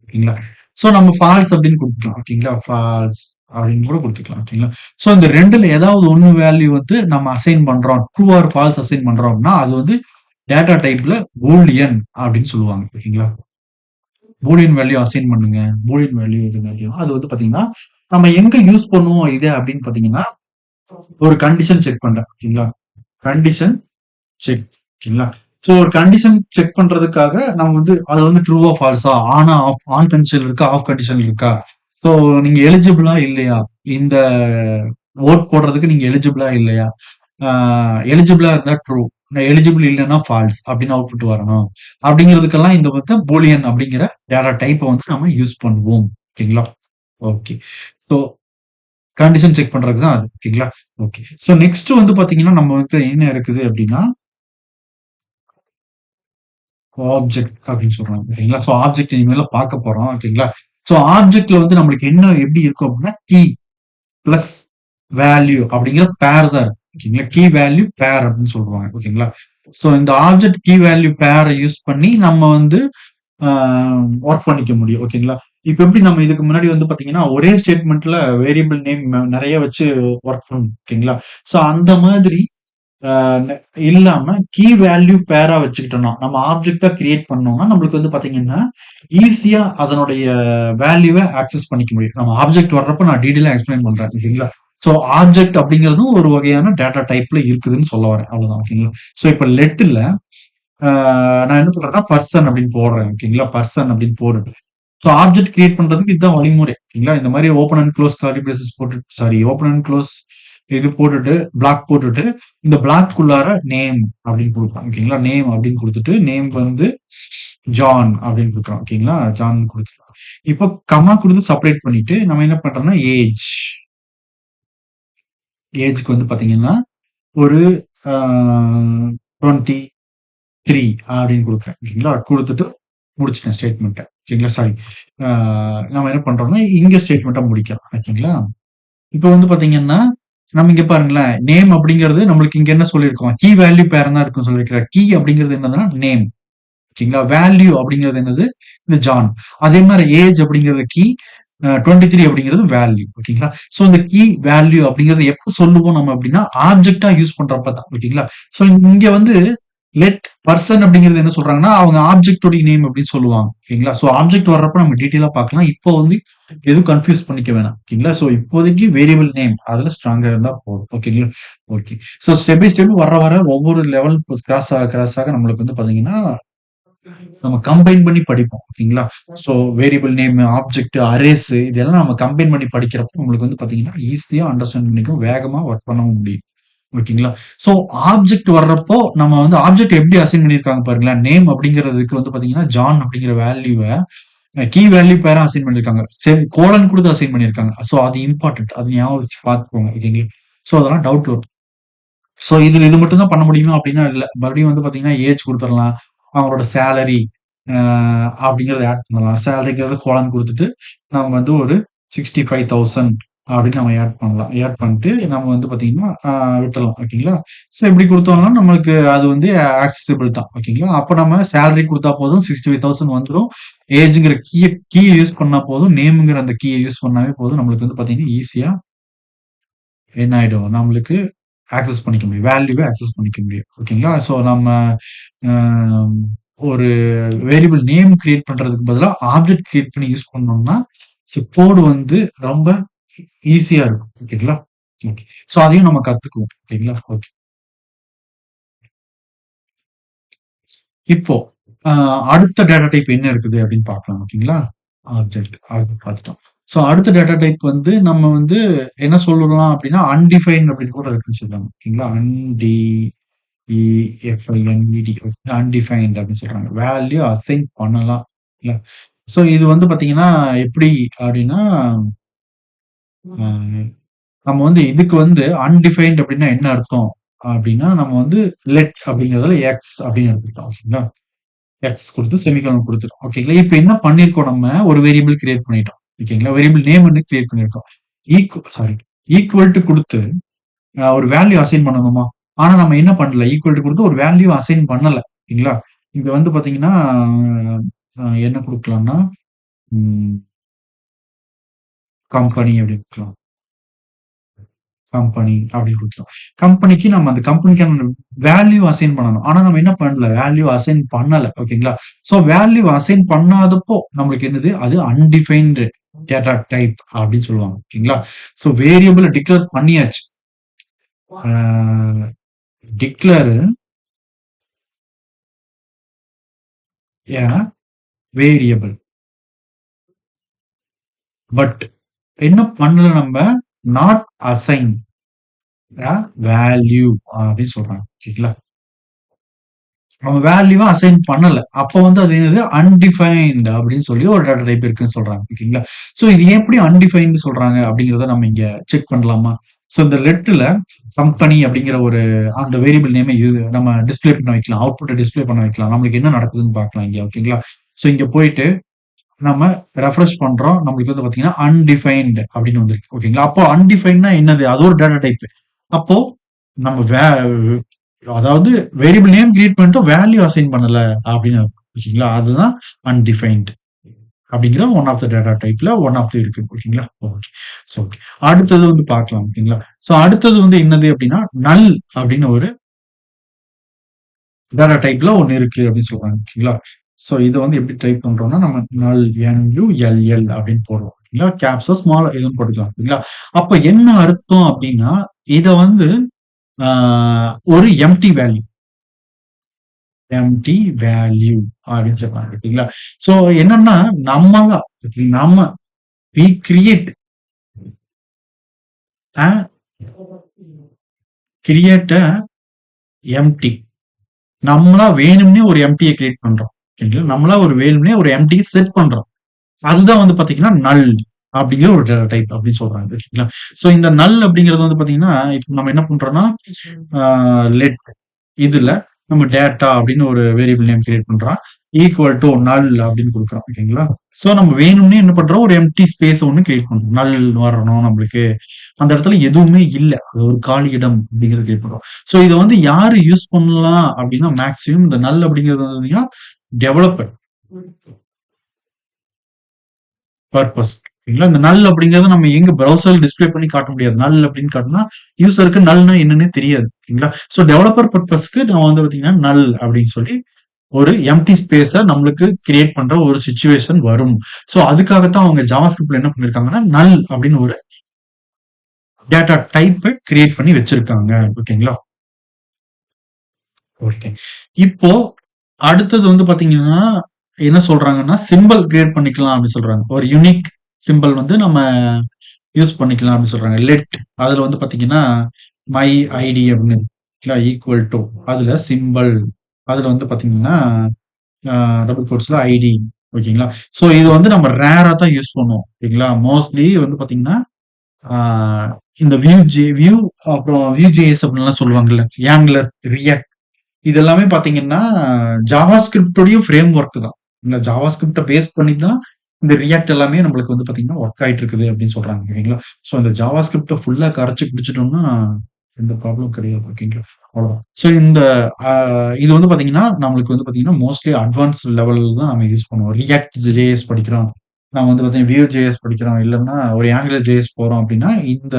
ஓகேங்களா? சோ நம்ம ஃபால்ஸ் அப்படின்னு கொடுத்துக்கலாம். ஓகேங்களா? ஃபால்ஸ் அப்படின்னு கூட கொடுத்துக்கலாம். ஓகேங்களா? சோ இந்த ரெண்டுல ஏதாவது ஒன்னு வேல்யூ வந்து நம்ம அசைன் பண்றோம், ட்ரூ ஆர் ஃபால்ஸ் அசைன் பண்றோம் அப்படின்னா அது வந்து டேட்டா டைப்ல பூலியன் அப்படின்னு சொல்லுவாங்க. ஓகேங்களா? பூலியன் வேல்யூ அசைன் பண்ணுங்க. பூலியன் வேல்யூ இது வேல்யூ அது வந்து பாத்தீங்கன்னா நம்ம எங்க யூஸ் பண்ணுவோம் இது அப்படின்னு பாத்தீங்கன்னா ஒரு கண்டிஷன் செக் பண்றேன். ஓகேங்களா? Condition check. ஓகேங்களா? சோ ஒரு கண்டிஷன் செக் பண்றதுக்காக நம்ம வந்து அது வந்து ட்ரூவா ஃபால்ஸா, ஆனா ஆஃப், ஆன் கண்டிஷன் இருக்கா, ஆஃப் கண்டிஷன் இருக்கா, சோ நீங்க எலிஜிபிளா இல்லையா, இந்த ஓட் போடுறதுக்கு நீங்க எலிஜிபிளா இல்லையா, எலிஜிபிளா இருந்தா ட்ரூ, எலிஜிபிள் இல்லைன்னா ஃபால்ஸ் அப்படின்னு அவுட்புட் வரணும். அப்படிங்கிறதுக்கெல்லாம் இந்த வந்து பூலியன் அப்படிங்கிற டேட்டா டைப்பை வந்து நம்ம யூஸ் பண்ணுவோம். ஓகேங்களா? ஓகே. ஸோ கண்டிஷன் செக் பண்றதுக்கு தான் அது. ஓகேங்களா? ஓகே. ஸோ நெக்ஸ்ட் வந்து பாத்தீங்கன்னா நம்ம வந்து என்ன இருக்குது அப்படின்னா ஆப்ஜெக்ட் அப்படின்னு சொல்றாங்க. ஓகேங்களா? ஸோ ஆப்ஜெக்ட் இனிமேல பார்க்க போறோம். ஓகேங்களா? ஸோ ஆப்ஜெக்ட்ல வந்து நம்மளுக்கு என்ன எப்படி இருக்கும் அப்படின்னா கீ பிளஸ் வேல்யூ அப்படிங்கிற பேர் தான் இருக்கு. ஓகேங்களா? கீ வேல்யூ பேர் அப்படின்னு சொல்லுவாங்க. ஓகேங்களா? ஸோ இந்த ஆப்ஜெக்ட் கீ வேல்யூ பேரை யூஸ் பண்ணி நம்ம வந்து ஒர்க் பண்ணிக்க முடியும். ஓகேங்களா? இப்ப எப்படி நம்ம இதுக்கு முன்னாடி வந்து பாத்தீங்கன்னா ஒரே ஸ்டேட்மெண்ட்ல வேரியபிள் நேம் நிறைய வச்சு ஒர்க் பண்ணணும். ஓகேங்களா? ஸோ அந்த மாதிரி இல்லாம கீ வேல்யூ பேரா வச்சுக்கிட்டோம்னா நம்ம ஆப்ஜெக்டா கிரியேட் பண்ணோம்னா நம்மளுக்கு வந்து பாத்தீங்கன்னா ஈஸியா அதனுடைய வேல்யூவை ஆக்சஸ் பண்ணிக்க முடியும். நம்ம ஆப்ஜெக்ட் வர்றப்ப நான் டீடைலா எக்ஸ்பிளைன் பண்றேன். ஓகேங்களா? சோ ஆப்ஜெக்ட் அப்படிங்கிறதும் ஒரு வகையான டேட்டா டைப்ல இருக்குதுன்னு சொல்ல வரேன். அவ்வளவுதான். ஓகேங்களா? சோ இப்ப லெட்ல நான் என்ன பண்றேன்னா பர்சன் அப்படின்னு போடுறேன். ஓகேங்களா? பர்சன் அப்படின்னு போடுறேன். ஸோ ஆப்ஜெக்ட் கிரியேட் பண்றதுக்கு இதுதான் வழிமுறை. ஓகேங்களா? இந்த மாதிரி open and close curly braces போட்டு சாரி ஓப்பன் அண்ட் க்ளோஸ் இது போட்டுட்டு பிளாக் போட்டுட்டு இந்த பிளாக்குள்ளார நேம் அப்படின்னு கொடுக்குறோம். ஓகேங்களா? நேம் அப்படின்னு கொடுத்துட்டு நேம் வந்து ஜான் அப்படின்னு கொடுக்குறோம். ஓகேங்களா? ஜான் கொடுத்துருக்கோம். இப்போ கமா கொடுத்து செப்பரேட் பண்ணிட்டு நம்ம என்ன பண்றோம்னா ஏஜ் ஏஜ்க்கு வந்து பாத்தீங்கன்னா ஒரு 23 அப்படின்னு கொடுக்குறேன். ஓகேங்களா? கொடுத்துட்டு முடிச்சிட்டேன் ஸ்டேட்மெண்ட்டை. ஓகேங்களா? சாரி. நம்ம என்ன பண்றோம்னா இங்க ஸ்டேட்மெண்ட்டை முடிக்கிறோம். ஓகேங்களா? இப்ப வந்து பாத்தீங்கன்னா, நம்ம இங்க பாருங்களேன். நேம் அப்படிங்கிறது நம்மளுக்கு இங்க என்ன சொல்லியிருக்கோம்? கீ வேல்யூ பேர் தான் இருக்குன்னு சொல்லியிருக்கிறேன். கீ அப்படிங்கிறது என்னதுன்னா நேம். ஓகேங்களா? வேல்யூ அப்படிங்கிறது என்னது? இந்த ஜான். அதே மாரி ஏஜ் அப்படிங்கிறது கீ, 23 அப்படிங்கிறது வேல்யூ. ஓகேங்களா? சோ இந்த கீ, வேல்யூ அப்படிங்கிறத எப்ப சொல்லுவோம் நம்ம அப்படின்னா, ஆப்ஜெக்ட்டா யூஸ் பண்றப்ப தான். ஓகேங்களா? சோ இங்க வந்து லெட் பர்சன் அப்படிங்கிறது என்ன சொல்றாங்கன்னா, அவங்க ஆப்ஜெக்ட்டோட நேம் அப்படின்னு சொல்லுவாங்க. ஓகேங்களா? சோ ஆப்ஜெக்ட் வர்றப்ப நம்ம டீட்டெயிலா பார்க்கலாம். இப்போ வந்து எதுவும் கன்ஃப்யூஸ் பண்ணிக்க வேணாம். ஓகேங்களா? சோ இப்போதைக்கு வேரியபிள் நேம் அதுல ஸ்ட்ராங்கா இருந்தா போதும். ஓகேங்களா? Okay. So step by step வர ஒவ்வொரு லெவல் கிராஸ் ஆக நம்மளுக்கு வந்து பாத்தீங்கன்னா நம்ம கம்பைன் பண்ணி படிப்போம். ஓகேங்களா? So variable name, object, arrays இதெல்லாம் நம்ம கம்பைன் பண்ணி படிக்கிறப்போ நம்மளுக்கு வந்து பாத்தீங்கன்னா ஈஸியா அண்டர்ஸ்டாண்ட் பண்ணிக்கும். வேகமா ஒர்க் பண்ணவும் முடியும். ஓகேங்களா? ஸோ ஆப்ஜெக்ட் வர்றப்போ நம்ம வந்து ஆப்ஜெக்ட் எப்படி அசைன் பண்ணியிருக்காங்க பாருங்களேன். நேம் அப்படிங்கிறதுக்கு வந்து பாத்தீங்கன்னா, ஜான் அப்படிங்கிற வேல்யூவ கீ வேல்யூ பேரா அசைன் பண்ணியிருக்காங்க. சரி கோலன் குடுத்து அசைன் பண்ணியிருக்காங்க. ஸோ அது இம்பார்ட்டன்ட். அது ஞாபகம் வச்சு பார்த்துக்கோங்க. ஓகேங்களா? ஸோ அதெல்லாம் டவுட் வரும். ஸோ இதுல இது மட்டும் தான் பண்ண முடியுமா அப்படின்னா இல்ல. மறுபடியும் வந்து பாத்தீங்கன்னா, ஏஜ் குடுத்துறலாம். அவங்களோட சேலரி அ அப்படிங்கிறத ஆட் பண்ணலாம். சேலரிங்கிறத கோலன் குடுத்துட்டு, நம்ம வந்து ஒரு 65,000 அப்படின்னு நம்ம ஆட் பண்ணலாம். ஆட் பண்ணிட்டு நம்ம வந்து பாத்தீங்கன்னா, விட்டுறலாம். ஓகேங்களா? ஸோ இப்படி குடுத்தோம்னா நம்மளுக்கு அது வந்து ஆக்சஸிபிள் தான். ஓகேங்களா? அப்ப நம்ம சேலரி குடுத்தா போதும் 65,000 வந்துரும். ஏஜ்ங்கிற கீய யூஸ் பண்ணா போதும். நேம்ங்கிற அந்த கீய யூஸ் பண்ணாவே போதும். நம்மளுக்கு வந்து பாத்தீங்கன்னா, ஈஸியா என்ன ஆயிடும்? நம்மளுக்கு ஆக்சஸ் பண்ணிக்க முடியும். வேல்யூவ ஆக்சஸ் பண்ணிக்க முடியும். ஓகேங்களா? ஸோ நம்ம அ ஒரு வேரியபிள் நேம் கிரியேட் பண்றதுக்கு பதிலா ஆப்ஜெக்ட் கிரியேட் பண்ணி யூஸ் பண்ணோம்னா, ஸோ கோட் வந்து ரொம்ப ஈஸியா இருக்கும். ஓகேங்களா? ஓகே. ஸோ அதையும் நம்ம கத்துக்குவோம். ஓகேங்களா? ஓகே. இப்போ அ அடுத்த டேட்டா டைப் என்ன இருக்குது அப்படின்னு பார்க்கலாம். ஓகேங்களா? ஆப்ஜெக்ட் அது பார்த்துட்டோம். ஸோ அடுத்த டேட்டா டைப் வந்து நம்ம வந்து என்ன சொல்லலாம் அப்படின்னா, அன்டிஃபைன்ட் அப்படின்னு கூட இருக்குன்னு சொல்லுவாங்க. ஓகேங்களா? இஎஃப்ஐஎன்இடி அன்டிஃபைன்ட் அப்படின்னு சொல்றாங்க. வேல்யூ அசைன் பண்ணலாம். இல்ல. ஸோ இது வந்து பார்த்தீங்கன்னா, எப்படி அப்படின்னா, அ நம்ம வந்து இதுக்கு வந்து அன்டிஃபைன்ட் அப்படின்னா என்ன அர்த்தம்? அப்படின்னா, நம்ம வந்து லெட் அப்படிங்கிறதுல எக்ஸ் அப்படின்னு எடுத்துக்கிட்டோம். ஓகேங்களா? எக்ஸ் குடுத்து செமிகோலன் குடுத்துட்டோம். ஓகேங்களா? இப்ப என்ன பண்ணியிருக்கோம் நம்ம? ஒரு வேரியபிள் கிரியேட் பண்ணிட்டோம். ஓகேங்களா? வேரியபிள் நேம் வந்து கிரியேட் பண்ணியிருக்கோம். ஈக்குவல் டூ குடுத்து ஒரு வேல்யூ அசைன் பண்ணணுமா? ஆனா நம்ம என்ன பண்ணல? ஈக்குவல் டூ குடுத்து ஒரு வேல்யூ அசைன் பண்ணல. சரிங்களா? இங்க வந்து பாத்தீங்கன்னா, என்ன குடுக்கலாம்னா, ம் கம்பெனி அப்டி குடுக்கலாம். கம்பெனி அப்டின்னு குடுத்துறோம். கம்பெனிக்கு நம்ம அந்த கம்பெனிக்கான வேல்யூ அசைன் பண்ணணும். ஆனா நம்ம என்ன பண்ணல? வேல்யூ அசைன் பண்ணல. ஓகேங்களா? சோ வேல்யூ அசைன் பண்ணாதப்போ நம்மளுக்கு என்னது? அது அன்டிஃபைன்ட் டேட்டா டைப் அப்டின்னு சொல்லுவாங்க. ஓகேங்களா? சோ வேரியபிள டிக்ளேர் பண்ணியாச்சு. ஆ டிக்ளேர் எ வேரியபிள். பட் என்ன பண்ணல நம்ம? நாட் அசைன் அ வேல்யூ அப்படின்னு சொல்றாங்க. ஓகேங்களா? நம்ம வேல்யூவ அசைன் பண்ணல. அப்ப வந்து அது என்னது? அன்டிஃபைன்ட் அப்படின்னு சொல்லி ஒரு டேட்டா டைப் இருக்குன்னு சொல்றாங்க. ஓகேங்களா? சோ இது எப்படி அன்டிஃபைன்ட் சொல்றாங்க அப்படிங்கிறத நம்ம இங்க செக் பண்ணலாமா? சோ இந்த லெட்ல கம்பெனி அப்படிங்கிற ஒரு அந்த வேரியபிள் நேம நம்ம டிஸ்ப்ளே பண்ண வைக்கலாம். அவுட்புட்ட டிஸ்ப்ளே பண்ண வைக்கலாம். நம்மளுக்கு என்ன நடக்குதுன்னு பார்க்கலாம் இங்க. ஓகேங்களா? சோ இங்க போயிட்டு நம்ம ரெஃப்ரெஷ் பண்றோம். நம்மளுக்கு வந்து பார்த்தீங்கன்னா, அன்டிஃபைன்ட் அப்படின்னு வந்திருக்கு. ஓகேங்களா? அப்போ அன்டிஃபைன்ட்னா என்னது? அது ஒரு டேட்டா டைப். அப்போ நம்ம அதாவது வேரியபிள் நேம் கிரியேட் பண்ணிட்டோம். வேல்யூ அசைன் பண்ணல அப்படின்னு அர்த்தம். ஓகேங்களா? அதுதான் அன்டிஃபைன்ட் அப்படிங்கிற ஒன் ஆஃப் த டேட்டா டைப்ல ஒன் ஆஃப் த இருக்கு. ஓகேங்களா? ஓகே. So okay. அடுத்தது வந்து பார்க்கலாம். ஓகேங்களா? சோ அடுத்தது வந்து என்னது அப்படின்னா, நல் அப்படின்னு ஒரு டேட்டா டைப்ல ஒண்ணு இருக்கு அப்படின்னு சொல்றாங்க. ஓகேங்களா? சோ இத வந்து எப்படி டைப் பண்றோம்னா, நம்ம நல் NULL அப்படின்னு போடுறோம். ஓகேங்களா? கேப்ஸா ஸ்மால் எதுவும் போட்டுக்கலாம். ஓகேங்களா? அப்ப என்ன அர்த்தம் அப்படின்னா, இத வந்து ஆ ஒரு எம்ப்டி வேல்யூ எம்ப்டி வேல்யூ அப்படின்னு சொல்றாங்க. ஓகேங்களா? சோ என்னன்னா, நம்மளா நம்ம we create a create a empty நம்மளா வேணும்னே ஒரு எம்ப்டிய கிரியேட் பண்றோம். ஓகேங்களா? நம்மளா ஒரு வேணும்னே ஒரு எம்ப்டிய செட் பண்றோம். அதுதான் வந்து பாத்தீங்கன்னா நல் அப்படிங்கிற ஒரு டேட்டா டைப் அப்படின்னு சொல்றாங்க. ஓகேங்களா? சோ இந்த நல் அப்படிங்கிறது வந்து பாத்தீங்கன்னா, இப்ப நம்ம என்ன பண்றோம்னா, லெட் இதுல நம்ம டேட்டா அப்படின்னு ஒரு வேரியபிள் நேம் கிரியேட் பண்றோம். ஈக்குவல் டு நல் அப்படின்னு குடுக்குறோம். ஓகேங்களா? சோ நம்ம வேணும்னே என்ன பண்றோம்? ஒரு எம்ப்டி ஸ்பேஸ் ஒண்ணு கிரியேட் பண்றோம். நல் வரணும் நம்மளுக்கு. அந்த இடத்துல எதுவுமே இல்ல. அது ஒரு காலி இடம் அப்படிங்கிறது கிரியேட் பண்றோம். சோ இத வந்து யாரு யூஸ் பண்ணலாம் அப்படின்னா, மேக்ஸிமம் இந்த நல் அப்படிங்கிறது வந்து பாத்தீங்கன்னா, டெவலப்பர் பர்பஸ். ஓகேங்களா? இந்த நல் அப்படிங்கிறத நம்ம எங்க பிரவுசர்ல டிஸ்ப்ளே பண்ணி காட்ட முடியாது. நல் அப்படின்னு காட்டுனா, யூசருக்கு நல்னா என்னன்னே தெரியாது. ஓகேங்களா? சோ டெவலப்பர் பர்பஸ்க்கு நம்ம வந்து பாத்தீங்கன்னா, நல் அப்படின்னு சொல்லி ஒரு எம்ப்டி ஸ்பேஸ நம்மளுக்கு கிரியேட் பண்ற ஒரு சிச்சுவேஷன் வரும். சோ அதுக்காகத்தான் அவங்க ஜாவாஸ்கிரிப்ட்ல என்ன பண்ணிருக்காங்கன்னா, நல் அப்படின்னு ஒரு டேட்டா டைப்ப கிரியேட் பண்ணி வச்சிருக்காங்க. ஓகேங்களா? ஓகே. இப்போ அடுத்தது வந்து பாத்தீங்கன்னா, என்ன சொல்றாங்கன்னா, சிம்பல் கிரியேட் பண்ணிக்கலாம் அப்படின்னு சொல்றாங்க. ஒரு யூனிக் சிம்பல் வந்து நம்ம யூஸ் பண்ணிக்கலாம் அப்படின்னு சொல்றாங்க. லெட் அதுல வந்து பாத்தீங்கன்னா, மை ஐடி அப்படின்னு ஈக்குவல் டு அதுல சிம்பிள் அதுல வந்து பாத்தீங்கன்னா டபுள் கோட்ஸ்ல ஐடி. ஓகேங்களா? சோ இது வந்து நம்ம ரேரா தான் யூஸ் பண்ணுவோம். ஓகேங்களா? மோஸ்ட்லி வந்து பாத்தீங்கன்னா இந்த வியூ அப்புறம் வியூ ஜேஎஸ் அப்படின்லாம் சொல்லுவாங்கல்ல, ஆங்குலர், ரியாக்ட் இது எல்லாமே பாத்தீங்கன்னா ஜாவா ஸ்கிரிப்டோடய ஃப்ரேம் ஒர்க் தான். இந்த ஜாவா ஸ்கிரிப்ட பேஸ் பண்ணி தான் இந்த ரியாக்ட் எல்லாமே நம்மளுக்கு வந்து பாத்தீங்கன்னா ஒர்க் ஆயிட்டு இருக்குது அப்படின்னு சொல்றாங்க. ஓகேங்களா? சோ இந்த ஜாவா ஸ்கிரிப்ட ஃபுல்லா கரைச்சு குடிச்சிட்டோம்னா எந்த ப்ராப்ளம் கிடையாது. ஓகேங்களா? அவ்வளவுதான். சோ இந்த இது வந்து பாத்தீங்கன்னா நம்மளுக்கு வந்து பாத்தீங்கன்னா மோஸ்ட்லி அட்வான்ஸ் லெவல்ல தான் நம்ம யூஸ் பண்ணுவோம். ரியாக்ட் ஜேஎஸ் படிக்கிறோம். நம்ம வந்து பாத்தீங்கன்னா வியூ ஜேஎஸ் படிக்கிறோம். இல்லன்னா ஒரு ஆங்குலர் ஜேஎஸ் போறோம் அப்படின்னா இந்த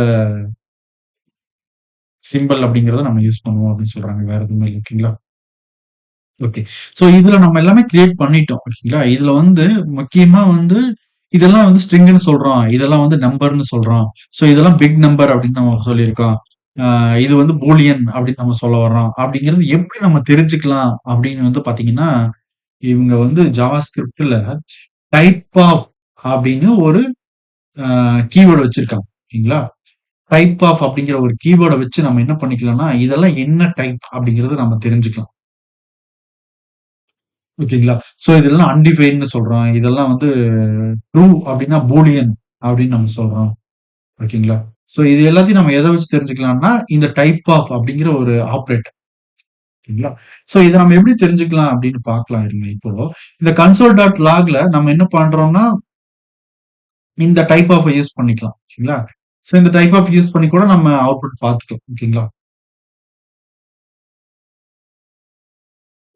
சிம்பிள் அப்படிங்கிறத நம்ம யூஸ் பண்ணுவோம் அப்படின்னு சொல்றாங்க. வேற எதுவுமே இல்லை. ஓகேங்களா? ஓகே. சோ இதுல நம்ம எல்லாமே கிரியேட் பண்ணிட்டோம். ஓகேங்களா? இதுல வந்து முக்கியமா வந்து இதெல்லாம் வந்து ஸ்ட்ரிங்ன்னு சொல்றோம். இதெல்லாம் வந்து நம்பர்ன்னு சொல்றோம். சோ இதெல்லாம் பிக் நம்பர் அப்படின்னு நம்ம சொல்லியிருக்கோம். இது வந்து பூலியன் அப்படின்னு நம்ம சொல்ல வர்றோம். அப்படிங்கிறது எப்படி நம்ம தெரிஞ்சுக்கலாம் அப்படின்னு வந்து பாத்தீங்கன்னா, இவங்க வந்து ஜாவா ஸ்கிரிப்ட்ல டைப் ஆஃப் அப்படின்னு ஒரு கீவேர்ட் வச்சிருக்காங்க. ஓகேங்களா? டைப் ஆஃப் அப்படிங்கிற ஒரு கீவேர்ட வச்சு நம்ம என்ன பண்ணிக்கலாம்னா, இதெல்லாம் என்ன டைப் அப்படிங்கிறத நம்ம தெரிஞ்சுக்கலாம். ஓகேங்களா? சோ இதெல்லாம் அன்டிஃபைன்னு சொல்றோம். இதெல்லாம் வந்து ட்ரூ அப்டின்னா பூலியன் அப்டின்னு நம்ம சொல்றோம். ஓகேங்களா? சோ இது எல்லாத்தையும் நம்ம எத வச்சு தெரிஞ்சுக்கலாம்னா, இந்த டைப் ஆஃப் அப்டிங்கிற ஒரு ஆப்பரேட்டர். ஓகேங்களா? சோ இத நம்ம எப்படி தெரிஞ்சுக்கலாம் அப்டின்னு பார்க்கலாம் இருங்க இப்போ. இந்த கன்சோல் டாட் லாக்ல நம்ம என்ன பண்றோம்னா, இந்த டைப் ஆஃப் யூஸ் பண்ணிக்கலாம். ஓகேங்களா? சோ இந்த டைப் ஆஃப் யூஸ் பண்ணி கூட நம்ம அவுட்புட் பார்த்துக்கலாம். ஓகேங்களா?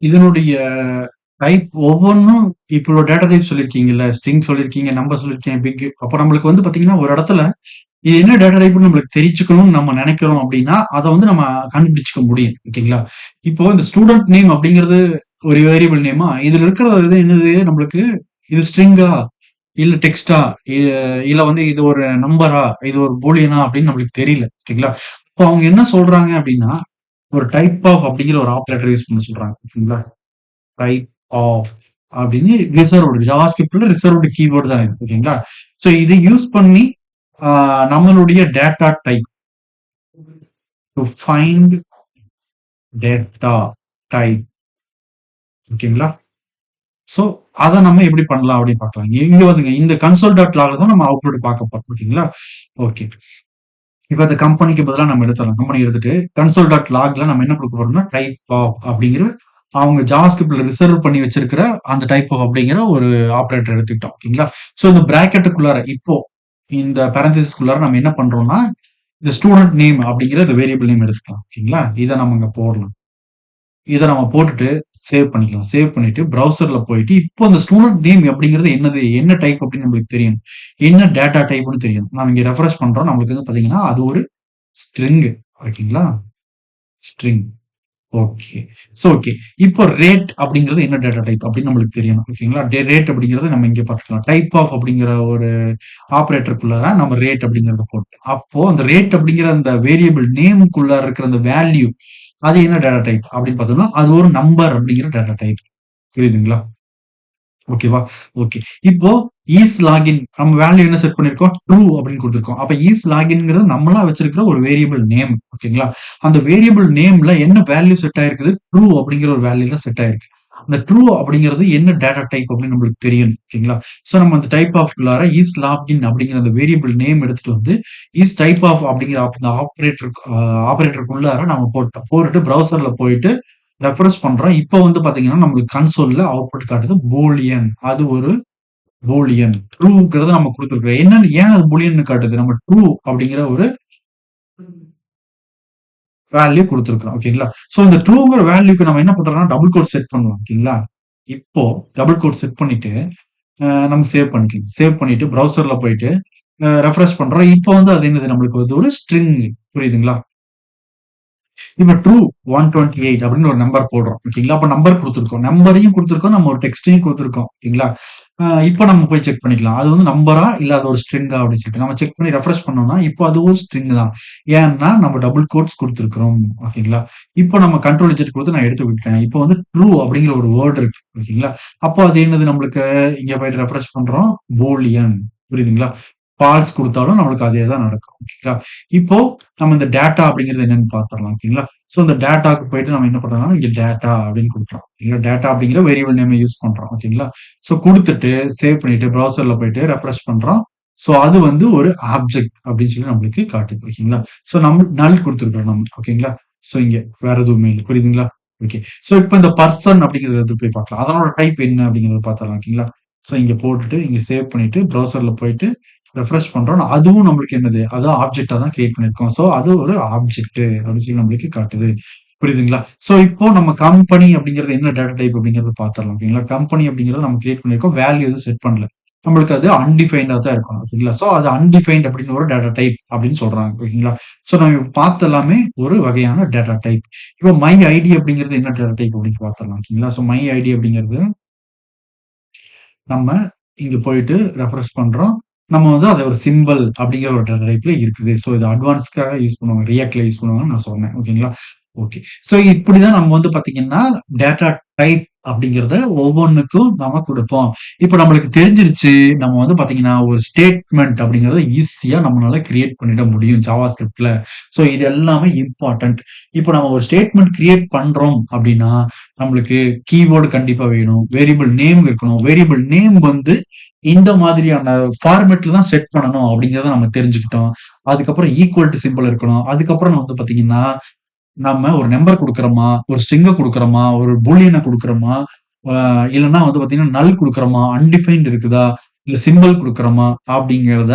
இதனுடைய டைப் ஒவ்வொன்னும் இப்போ டேட்டா டைப் சொல்லியிருக்கீங்கல்ல, ஸ்ட்ரிங் சொல்லியிருக்கீங்க, நம்பர் சொல்லியிருக்கீங்க, பிக் அப்ப நம்மளுக்கு வந்து பார்த்தீங்கன்னா, ஒரு இடத்துல இது என்ன டேட்டா டைப்னு நம்மளுக்கு தெரிஞ்சுக்கணும்னு நம்ம நினைக்கிறோம் அப்படின்னா, அத வந்து நம்ம கண்டுபிடிச்சுக்க முடியும். ஓகேங்களா? இப்போ இந்த ஸ்டூடண்ட் நேம் அப்படிங்கிறது ஒரு வேரியபிள் நேமா? இதுல இருக்கிற இது என்னது நம்மளுக்கு இது ஸ்ட்ரிங்கா? இல்ல டெக்ஸ்ட்டா? இ இல்ல வந்து இது ஒரு நம்பரா? இது ஒரு பூலியனா? அப்படின்னு நம்மளுக்கு தெரியல. ஓகேங்களா? அப்போ அவங்க என்ன சொல்றாங்க அப்படின்னா, ஒரு டைப் ஆஃப் அப்படிங்கிற ஒரு ஆப்பரேட்டர் யூஸ் பண்ண சொல்றாங்க. ஓகேங்களா? டைப் ஆஃப் அப்படின்னு ரிசர்வ்டு ஜாவாஸ்கிரிப்ட்ல ரிசர்வ்டு கீவேர்டு தான் இது. ஓகேங்களா? சோ இதை யூஸ் பண்ணி நம்மளுடைய data type to find data type. ஓகேங்களா? சோ அத நம்ம எப்படி பண்ணலாம் அப்படின்னு பார்க்கலாம். இங்க வந்துங்க இந்த கன்சோல் டாட் லாக்ல தான் நம்ம அவுட்புட் பார்க்க போறோம். ஓகேங்களா? ஓகே. இப்ப அந்த கம்பெனிக்கு பதிலா நம்ம எடுத்துறலாம். கம்பெனி எடுத்துட்டு கன்சோல் டாட் லாக்ல நம்ம என்ன கொடுக்க போறோம்னா டைப் ஆஃப் அப்படிங்கிற அவங்க ஜாவாஸ்கிரிப்ட்ல ரிசர்வ் பண்ணி வச்சிருக்கிற அந்த டைப் ஆஃப் அப்படிங்கிற ஒரு ஆப்பரேட்டர் எடுத்துக்கிட்டோம். ஓகேங்களா? சோ இந்த பிராக்கெட்டுக்குள்ளார இப்போ இந்த பேரந்தசிஸ்குள்ளார நம்ம என்ன பண்றோம்னா இந்த ஸ்டூடண்ட் நேம் அப்படிங்கிற இந்த வேரியபிள் நேம் எடுத்துக்கலாம். ஓகேங்களா? இத நம்ம இங்க போடலாம். இத நம்ம போட்டுட்டு சேவ் பண்ணிக்கலாம். சேவ் பண்ணிட்டு ப்ரௌசர்ல போயிட்டு இப்போ அந்த ஸ்டூடண்ட் நேம் அப்படிங்கிறது என்னது? என்ன டைப் அப்படின்னு நம்மளுக்கு தெரியும். என்ன டேட்டா டைப்னு தெரியும். நாம இங்க ரெஃப்ரெஷ் பண்றோம். நம்மளுக்கு வந்து பாத்தீங்கன்னா அது ஒரு ஸ்ட்ரிங். ஓகேங்களா? ஸ்ட்ரிங். ஓகே. ஓகே. இப்போ ரேட் அப்படிங்கிறது என்ன டேட்டா டைப் அப்படின்னு நம்மளுக்கு தெரியணும். ஓகேங்களா? ரேட் அப்படிங்கிறத நம்ம இங்க பார்த்துக்கலாம். டைப் ஆஃப் அப்படிங்கிற ஒரு ஆப்பரேட்டருக்குள்ளார நம்ம ரேட் அப்படிங்கிறத போட்டோம். அப்போ அந்த ரேட் அப்படிங்கிற அந்த வேரியபிள் நேமுக்குள்ளார இருக்கிற அந்த வேல்யூ அது என்ன டேட்டா டைப் அப்படின்னு பார்த்தோம்னா, அது ஒரு நம்பர் அப்படிங்கிற டேட்டா டைப். புரியுதுங்களா? ஓகேவா? ஓகே. இப்போ ஈஸ் லாகின் நம்ம வேல்யூ என்ன செட் பண்ணியிருக்கோம்? ட்ரூ அப்படின்னு குடுத்துருக்கோம். அப்ப ஈஸ் லாகின்ங்கிறது நம்மளா வச்சிருக்கிற ஒரு வேரியபிள் நேம். ஓகேங்களா? அந்த வேரியபிள் நேம்ல என்ன வேல்யூ செட் ஆயிருக்குது? ட்ரூ அப்படிங்கிற ஒரு வேல்யூ தான் செட் ஆயிருக்கு. அந்த ட்ரூ அப்படிங்கிறது என்ன டேட்டா டைப் அப்படின்னு நம்மளுக்கு தெரியணும். ஓகேங்களா? சோ நம்ம அந்த டைப் ஆஃப் குள்ளார ஈஸ் லாகின் அப்படிங்கிற அந்த வேரியபிள் நேம் எடுத்துட்டு வந்து ஈஸ் டைப் ஆஃப் அப்படிங்கிற அந்த ஆப்பரேட்டருக்குள்ளார நம்ம போட்டோம். போட்டுட்டு ப்ரௌசர்ல போயிட்டு ரெஃப்ரெஷ் பண்றோம். இப்ப வந்து பாத்தீங்கன்னா, நம்மளுக்கு கன்சோல்ல அவுட்புட் காட்டுது பூலியன். அது ஒரு பூலியன். ட்ரூங்கிறத நம்ம குடுத்துருக்கிறோம். என்னன்னு ஏன் அது பூலியன்னு காட்டுது? நம்ம ட்ரூ அப்படிங்கிற ஒரு வேல்யூ குடுத்துருக்கிறோம். ஓகேங்களா? சோ இந்த ட்ரூங்கிற வேல்யூக்கு நம்ம என்ன பண்றோம்னா, டபுள் கோட் செட் பண்ணுவோம். ஓகேங்களா? இப்போ டபுள் கோட் செட் பண்ணிட்டு, நம்ம சேவ் பண்ணிக்கலாம். சேவ் பண்ணிட்டு ப்ரௌசர்ல போயிட்டு, ரெஃப்ரெஷ் பண்றோம். இப்போ வந்து அது என்னது? நம்மளுக்கு வந்து ஒரு ஸ்ட்ரிங். புரியுதுங்களா? இப்ப ட்ரூ 128 அப்படின்னு ஒரு நம்பர் போடுறோம். ஓகேங்களா? அப்ப நம்பர் குடுத்துருக்கோம். நம்பரையும் குடுத்துருக்கோம். நம்ம ஒரு டெக்ஸ்ட்டையும் குடுத்துருக்கோம். ஓகேங்களா? இப்ப நம்ம போய் செக் பண்ணிக்கலாம். அது வந்து நம்பரா? இல்ல அது ஒரு ஸ்ட்ரிங்கா? அப்படின்னு சொல்லிட்டு. நம்ம செக் பண்ணி ரெஃப்ரெஷ் பண்ணோம்னா, இப்போ அது ஒரு ஸ்ட்ரிங் தான். ஏன்னா, நம்ம டபுள் கோட்ஸ் குடுத்துருக்கிறோம். ஓகேங்களா? இப்போ நம்ம கண்ட்ரோல் இஜெட் குடுத்து நான் எடுத்து விட்டேன். இப்போ வந்து ட்ரூ அப்படிங்கிற ஒரு வேர்ட் இருக்கு. ஓகேங்களா? அப்போ அது என்னது நம்மளுக்கு இங்க போயிட்டு ரெஃப்ரெஷ் பண்றோம். பூலியன். புரியுதுங்களா? ஃபால்ஸ் குடுத்தாலும் நம்மளுக்கு அதே தான் நடக்கும். ஓகேங்களா? இப்போ நம்ம இந்த டேட்டா அப்படிங்கிறது என்னன்னு பார்த்துரலாம். ஓகேங்களா? ஸோ இந்த டேட்டாக்கு போயிட்டு நம்ம என்ன பண்றோம்னா, இங்க டேட்டா அப்படின்னு குடுக்குறோம். இல்ல டேட்டா அப்படிங்கிற வேரியபிள் நேம யூஸ் பண்றோம். ஓகேங்களா? ஸோ குடுத்துட்டு சேவ் பண்ணிட்டு ப்ரௌசர்ல போயிட்டு ரெஃப்ரெஷ் பண்றோம். ஸோ அது வந்து ஒரு ஆப்ஜெக்ட் அப்படின்னு சொல்லி நம்மளுக்கு காட்டுது. ஓகேங்களா? ஸோ நம்ம நல் குடுத்துருக்கோம் நம்ம. ஓகேங்களா? ஸோ இங்க வேற எதுவுமே இல்ல. புரியுதுங்களா? ஓகே. ஸோ இப்ப இந்த பர்சன் அப்படிங்கிறத எடுத்து போய் பார்க்கலாம். அதனோட டைப் என்ன அப்படிங்கிறத பார்த்துரலாம். ஓகேங்களா? ஸோ இங்க போட்டுட்டு, இங்க சேவ் பண்ணிட்டு, ப்ரௌசர்ல போயிட்டு ரெஃப்ரெஷ் பண்றோம். அதுவும் நம்மளுக்கு என்னது? அது ஆப்ஜெக்ட்டா தான் கிரியேட் பண்ணியிருக்கோம். சோ அது ஒரு ஆப்ஜெக்ட் அப்படின்னு சொல்லி நம்மளுக்கு காட்டுது. புரியுதுங்களா? சோ இப்போ நம்ம கம்பெனி அப்படிங்கிறது என்ன டேட்டா டைப் அப்படிங்கிறத பார்த்துரலாம். ஓகேங்களா? கம்பெனி அப்படிங்கிறத நம்ம கிரியேட் பண்ணியிருக்கோம். வேல்யூ எதுவும் செட் பண்ணல. நம்மளுக்கு அது அன்டிஃபைன்டா தான் இருக்கும். ஓகேங்களா? சோ அது அன்டிஃபைன்ட் அப்படின்னு ஒரு டேட்டா டைப் அப்படின்னு சொல்றாங்க. ஓகேங்களா? சோ நம்ம இப்ப பார்த்த எல்லாமே ஒரு வகையான டேட்டா டைப். இப்போ மை ஐடி அப்படிங்கிறது என்ன டேட்டா டைப் அப்படின்னு பார்த்துரலாம். ஓகேங்களா? சோ மை ஐடி அப்படிங்கிறது நம்ம இங்க போயிட்டு ரெஃப்ரெஷ் பண்றோம். நம்ம வந்து அத ஒரு சிம்பல் அப்படிங்கிற ஒரு டைப்ல இருக்குது. சோ இது அட்வான்ஸ்க்காக யூஸ் பண்ணுவாங்க. ரியாக்ட்ல யூஸ் பண்ணுவாங்கன்னு நான் சொன்னேன். ஓகேங்களா? ஓகே. சோ இப்படிதான் நம்ம வந்து பாத்தீங்கன்னா, டேட்டா டைப் அப்படிங்கிறத ஒவ்வொன்னுக்கும் நாம குடுப்போம். இப்ப நம்மளுக்கு தெரிஞ்சிருச்சு. நம்ம வந்து பாத்தீங்கன்னா, ஒரு ஸ்டேட்மெண்ட் அப்படிங்கிறத ஈஸியா நம்மளால கிரியேட் பண்ணிட முடியும் ஜாவாஸ்கிரிப்ட்ல. சோ இது எல்லாமே இம்பார்ட்டன்ட். இப்ப நம்ம ஒரு ஸ்டேட்மெண்ட் கிரியேட் பண்றோம் அப்படின்னா, நம்மளுக்கு கீவேர்ட் கண்டிப்பா வேணும். வேரியபிள் நேம் இருக்கணும். வேரியபிள் நேம் வந்து இந்த மாதிரியான ஃபார்மேட்ல தான் செட் பண்ணணும் அப்படிங்கிறத நம்ம தெரிஞ்சுக்கிட்டோம். அதுக்கப்புறம் ஈக்குவல் டூ சிம்பல் இருக்கணும். அதுக்கப்புறம் வந்து பாத்தீங்கன்னா, நம்ம ஒரு நம்பர் குடுக்குறோமா, ஒரு ஸ்ட்ரிங்க குடுக்குறோமா, ஒரு பூலியன குடுக்குறோமா, அ இல்லன்னா வந்து பாத்தீங்கன்னா, நல் குடுக்குறோமா, அன்டிஃபைன்ட் இருக்குதா, இல்ல சிம்பல் குடுக்குறோமா அப்படிங்கிறத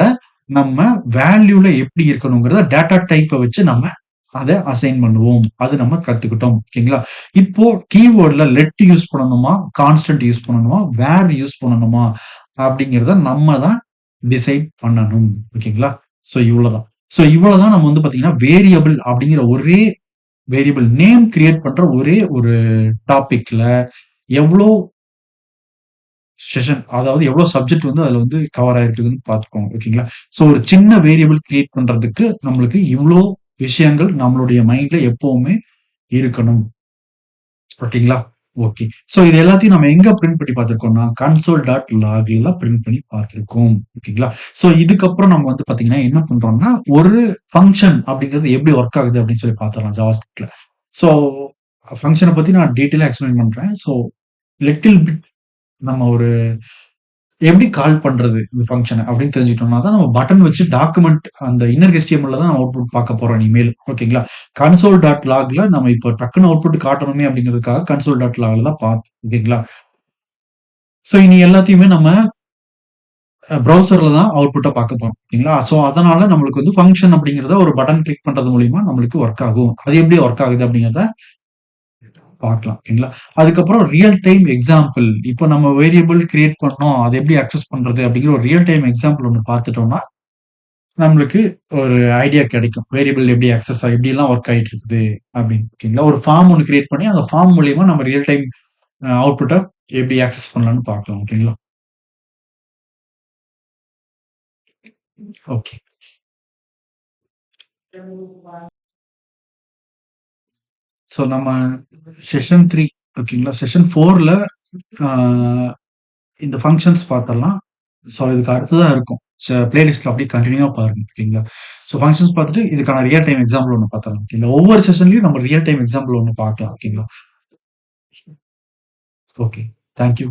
நம்ம வேல்யூல எப்படி இருக்கணுங்கிறத டேட்டா டைப்ப வச்சு நம்ம அத அசைன் பண்ணுவோம். அது நம்ம கத்துக்கிட்டோம். ஓகேங்களா? இப்போ கீவேர்ட்ல லெட் யூஸ் பண்ணணுமா, கான்ஸ்டன்ட் யூஸ் பண்ணணுமா, வேர் யூஸ் பண்ணணுமா அப்படிங்கிறத நம்ம தான் டிசைட் பண்ணணும். ஓகேங்களா? சோ இவ்வளவுதான். சோ இவ்வளவுதான் நம்ம வந்து பாத்தீங்கன்னா, வேரியபிள் அப்படிங்கிற ஒரே வேரியபிள் நேம் கிரியேட் பண்ற ஒரே ஒரு டாபிக்ல எவ்ளோ செஷன் அதாவது எவ்ளோ சப்ஜெக்ட் வந்து அதுல வந்து கவர் ஆயிருக்குதுன்னு பார்த்துக்கோங்க. ஓகேங்களா? சோ ஒரு சின்ன வேரியபிள் கிரியேட் பண்றதுக்கு நம்மளுக்கு இவ்ளோ விஷயங்கள் நம்மளுடைய மைண்ட்ல எப்பவுமே இருக்கணும். ஓகேங்களா? ஓகே. சோ இது எல்லாத்தையும் நம்ம எங்க பிரிண்ட் பண்ணி பார்த்திருக்கோம்னா, கன்சோல் டாட் லாக்ல தான் பிரிண்ட் பண்ணி பார்த்திருக்கோம். ஓகேங்களா? சோ இதுக்கப்புறம் நம்ம வந்து பார்த்தீங்கன்னா, என்ன பண்றோம்னா, ஒரு ஃபங்ஷன் அப்படிங்கிறது எப்படி வொர்க் ஆகுது அப்படின்னு சொல்லி பார்த்துரலாம் ஜாவாஸ்கிரிப்ட்ல. சோ ஃபங்ஷன பத்தி நான் டீட்டெயிலா எக்ஸ்பிளைன் பண்றேன். சோ லிட்டில் பிட் நம்ம ஒரு எப்படி கால் பண்றது இந்த ஃபங்ஷன அப்படின்னு தெரிஞ்சுக்கிட்டோம்னா தான் நம்ம பட்டன் வச்சு டாக்குமெண்ட் அந்த இன்னர் HTML தான் நம்ம அவுட்புட் பார்க்க போறோம் இனிமேல். ஓகேங்களா? கன்சோல் டாட் லாக்ல நம்ம இப்போ டக்குன்னு அவுட்புட் காட்டணுமே அப்படிங்கிறதுக்காக கன்சோல் டாட் லாக்ல தான் பார்த்தோம். ஓகேங்களா? சோ இனி எல்லாத்தையுமே நம்ம ப்ரௌசர்ல தான் அவுட்புட்டா பார்க்க போறோம். ஓகேங்களா? சோ அதனால நம்மளுக்கு வந்து ஃபங்ஷன் அப்படிங்கிறத ஒரு பட்டன் கிளிக் பண்றது மூலியமா நம்மளுக்கு வொர்க் ஆகும். அது எப்படி வொர்க் ஆகுது அப்படிங்கிறத பார்க்கலாம். ஓகேங்களா? அதுக்கப்புறம் ரியல் டைம் எக்ஸாம்பிள். இப்போ நம்ம வேரியபிள் கிரியேட் பண்ணோம். அத எப்படி அக்சஸ் பண்றது அப்படிங்கிற ஒரு ரியல் டைம் எக்ஸாம்பிள் ஒண்ணு பார்த்துட்டோம்னா, நம்மளுக்கு ஒரு ஐடியா கிடைக்கும். வேரியபிள் எப்படி எப்படிலாம் வொர்க் ஆயிட்டு இருக்குது அப்படின்னு. ஓகேங்களா? ஒரு ஃபார்ம் ஒண்ணு கிரியேட் பண்ணி, அந்த ஃபார்ம் மூலியமா நம்ம ரியல் டைம் அவுட்புட்ட எப்படி ஆக்சஸ் பண்ணலாம்னு பார்க்கலாம். ஓகேங்களா? ஓகே. ஸோ நம்ம செஷன் 3 ஓகேங்களா? செஷன் 4ல ஆ இந்த ஃபங்ஷன்ஸ் பார்த்தரலாம். ஸோ இதுக்கு அடுத்ததா இருக்கும். பிளேலிஸ்ட்ல அப்படியே கன்டினியூவா பாருங்க. ஓகேங்களா? ஸோ ஃபங்ஷன்ஸ் பார்த்துட்டு இதுக்கான ரியல் டைம் எக்ஸாம்பிள் ஒண்ணு பார்த்தரலாம். ஓகேங்களா? ஒவ்வொரு செஷன்லயும் நம்ம ரியல் டைம் எக்ஸாம்பிள் ஒண்ணு பார்க்கலாம். ஓகேங்களா? ஓகே. Thank you.